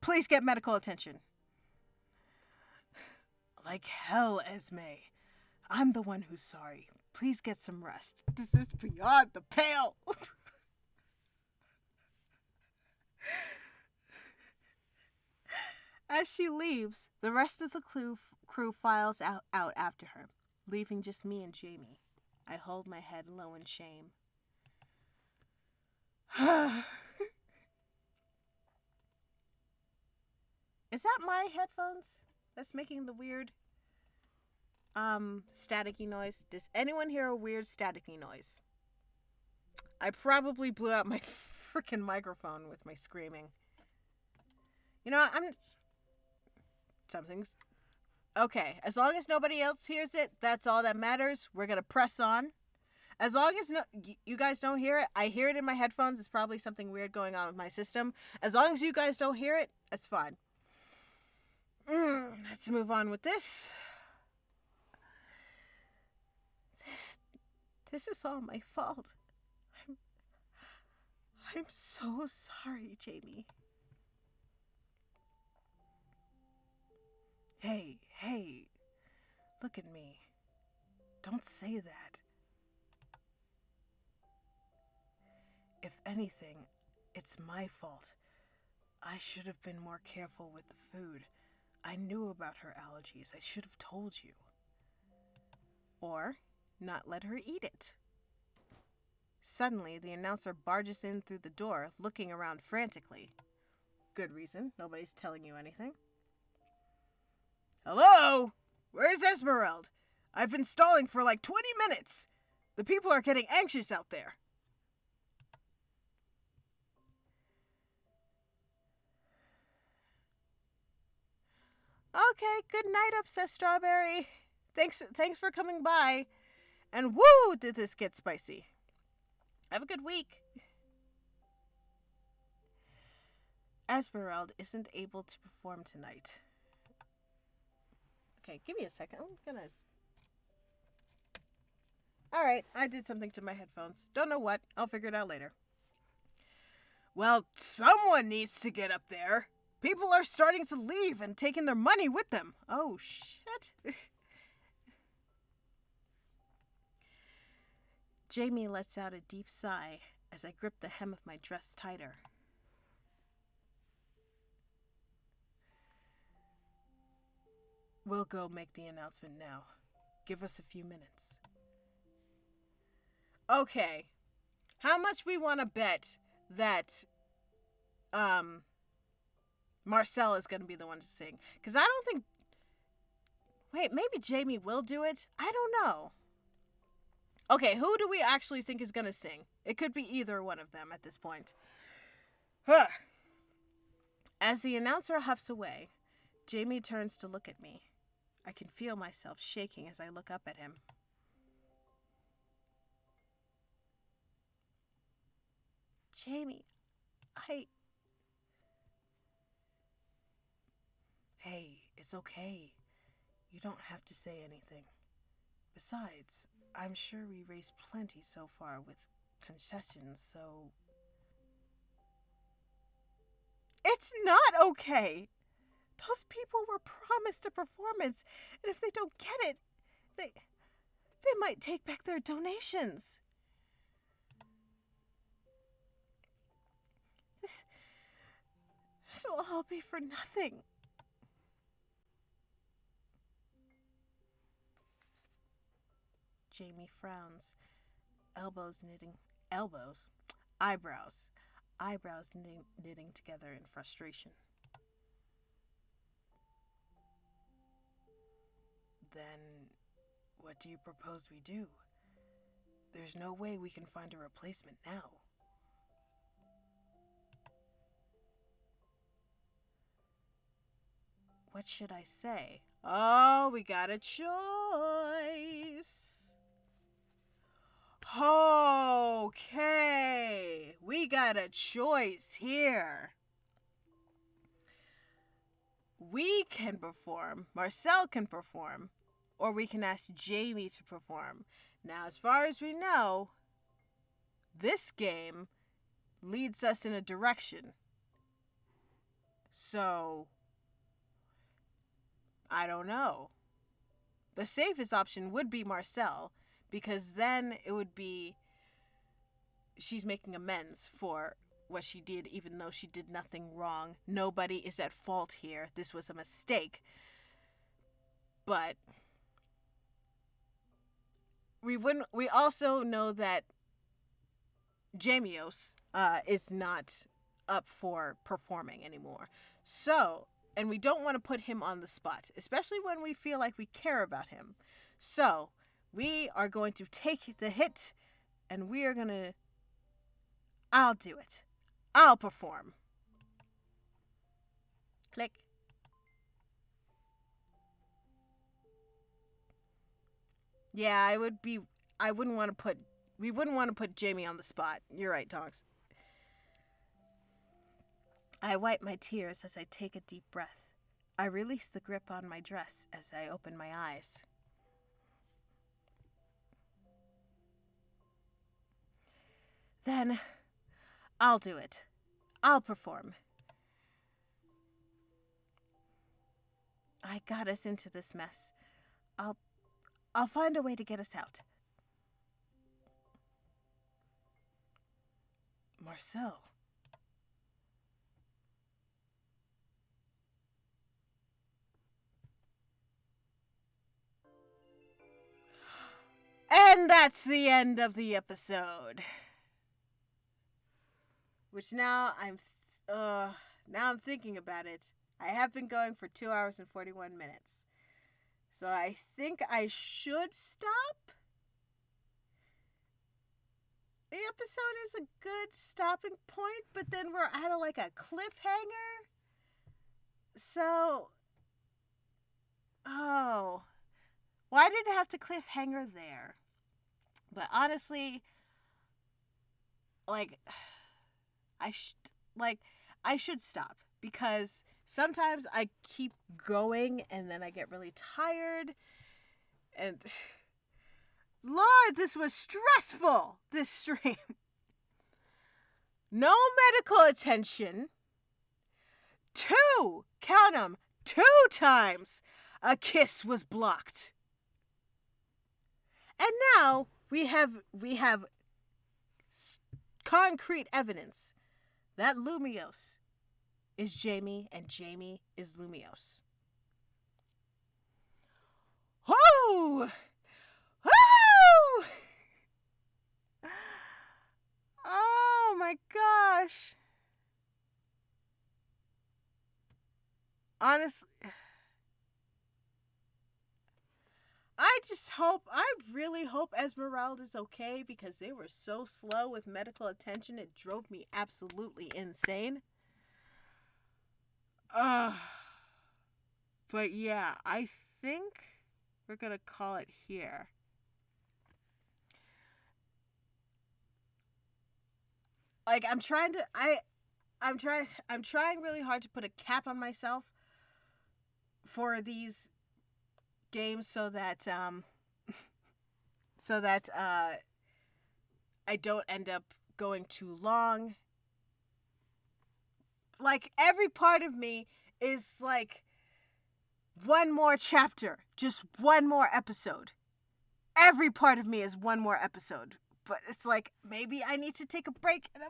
Please get medical attention. Like hell, Esme. I'm the one who's sorry. Please get some rest. This is beyond the pale. As she leaves, the rest of the crew files out after her, leaving just me and Jamie. I hold my head low in shame. Is that my headphones that's making the weird staticky noise? Does anyone hear a weird staticky noise? I probably blew out my freaking microphone with my screaming. You know, something's okay. As long as nobody else hears it, that's all that matters. We're gonna press on. As long as you guys don't hear it, I hear it in my headphones. It's probably something weird going on with my system. As long as you guys don't hear it, that's fine. Let's move on with this. This is all my fault. I'm so sorry, Jamie. Hey, look at me. Don't say that. If anything, it's my fault. I should have been more careful with the food. I knew about her allergies. I should have told you. Or not let her eat it. Suddenly, the announcer barges in through the door, looking around frantically. Good reason. Nobody's telling you anything. Hello? Where's Esmeralda? I've been stalling for like 20 minutes. The people are getting anxious out there. Okay, good night, Upset Strawberry. Thanks for coming by. And woo, did this get spicy. Have a good week. Esmeralda isn't able to perform tonight. Okay, give me a second. I'm gonna... Alright, I did something to my headphones. Don't know what. I'll figure it out later. Well, someone needs to get up there. People are starting to leave and taking their money with them. Oh, shit. Jamie lets out a deep sigh as I grip the hem of my dress tighter. We'll go make the announcement now. Give us a few minutes. Okay. How much we want to bet that Marcel is going to be the one to sing? Because I don't think... Wait, maybe Jamie will do it? I don't know. Okay, who do we actually think is going to sing? It could be either one of them at this point. As the announcer huffs away, Jamie turns to look at me. I can feel myself shaking as I look up at him. Jamie, Hey, it's okay. You don't have to say anything. Besides, I'm sure we raised plenty so far with concessions, so... It's not okay! Those people were promised a performance, and if they don't get it, they might take back their donations. This will all be for nothing. Jamie frowns, eyebrows knitting together in frustration. Then, what do you propose we do? There's no way we can find a replacement now. What should I say? Oh, we got a choice. Okay, we got a choice here. We can perform, Marcel can perform, or we can ask Jamie to perform. Now, as far as we know, this game leads us in a direction. So, I don't know. The safest option would be Marcel, because then it would be she's making amends for what she did, even though she did nothing wrong. Nobody is at fault here. This was a mistake. But we also know that Jamios is not up for performing anymore. So, and we don't want to put him on the spot, especially when we feel like we care about him. So, we are going to take the hit, and we are going to... I'll do it. I'll perform. Click. Yeah, we wouldn't want to put Jamie on the spot. You're right, Tonks. I wipe my tears as I take a deep breath. I release the grip on my dress as I open my eyes. Then, I'll do it. I'll perform. I got us into this mess. I'll find a way to get us out. Marcel. And that's the end of the episode. Which now I'm thinking about it. I have been going for 2 hours and 41 minutes. So I think I should stop. The episode is a good stopping point, but then we're at a cliffhanger. So, why did it have to cliffhanger there? But honestly, I should stop, because sometimes I keep going and then I get really tired. And Lord, this was stressful, this stream. No medical attention. 2 times a kiss was blocked. And now we have concrete evidence that Lumiose is Jamie and Jamie is Lumiose. Woo! Woo! Oh my gosh. Honestly, I really hope Esmeralda's okay, because they were so slow with medical attention, it drove me absolutely insane. But yeah, I think we're gonna call it here. I'm trying really hard to put a cap on myself for these games so that I don't end up going too long. Every part of me is one more chapter, just one more episode. Every part of me is one more episode. But it's maybe I need to take a break, and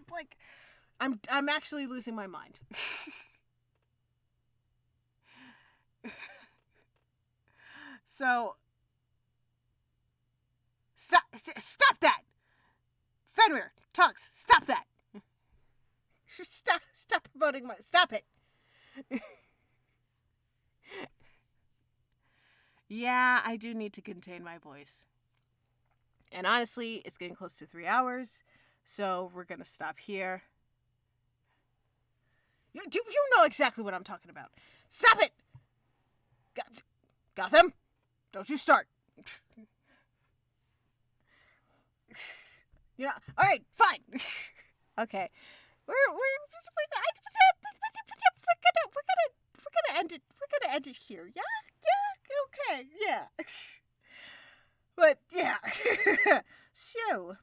I'm actually losing my mind. So stop that, Fenrir, Tonks, stop that. Stop promoting stop it. Yeah, I do need to contain my voice. And honestly, it's getting close to 3 hours, so we're going to stop here. You know exactly what I'm talking about. Stop it! Gotham, don't you start. All right, fine. Okay. We're gonna end it. We're gonna end it here. Yeah. Okay. Yeah. But yeah. So.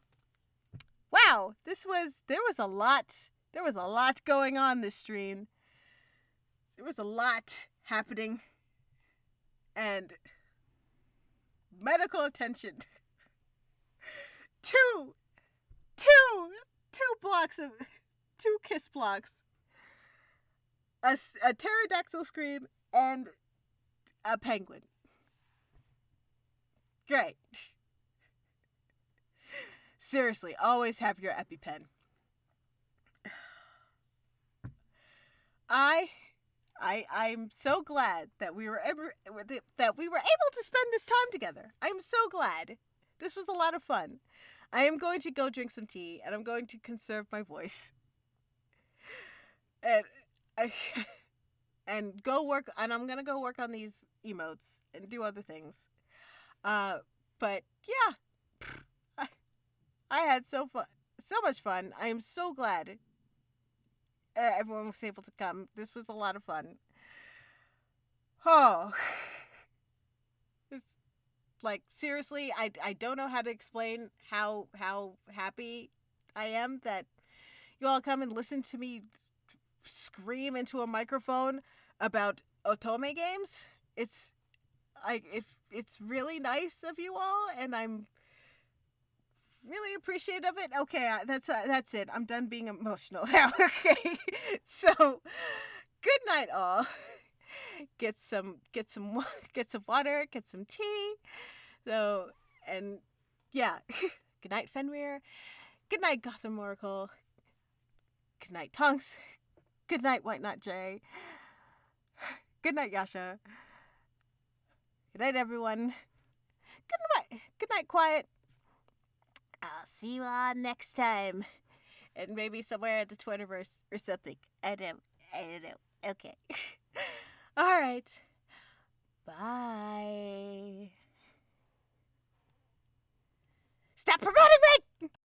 Wow. There was a lot going on this stream. there was a lot happening. And medical attention. Two kiss blocks. A pterodactyl scream and a penguin. Great. Seriously, always have your EpiPen. I'm so glad that we were able to spend this time together. I'm so glad. This was a lot of fun. I am going to go drink some tea, and I'm going to conserve my voice. And go work, and I'm gonna go work on these emotes and do other things. But yeah, I had so much fun. I am so glad everyone was able to come. This was a lot of fun. Oh, it's like, seriously, I don't know how to explain how happy I am that you all come and listen to me scream into a microphone about otome games. It's really nice of you all, and I'm really appreciative of it. Okay, that's it. I'm done being emotional now. Okay, so good night, all. Get some water, get some tea. So, and yeah, good night, Fenrir. Good night, Gotham Oracle. Good night, Tonks. Good night, White Knot Jay. Good night, Yasha. Good night, everyone. Good night, Quiet. I'll see you all next time. And maybe somewhere in the Twitterverse or something. I don't know. Okay. All right. Bye. Stop promoting me!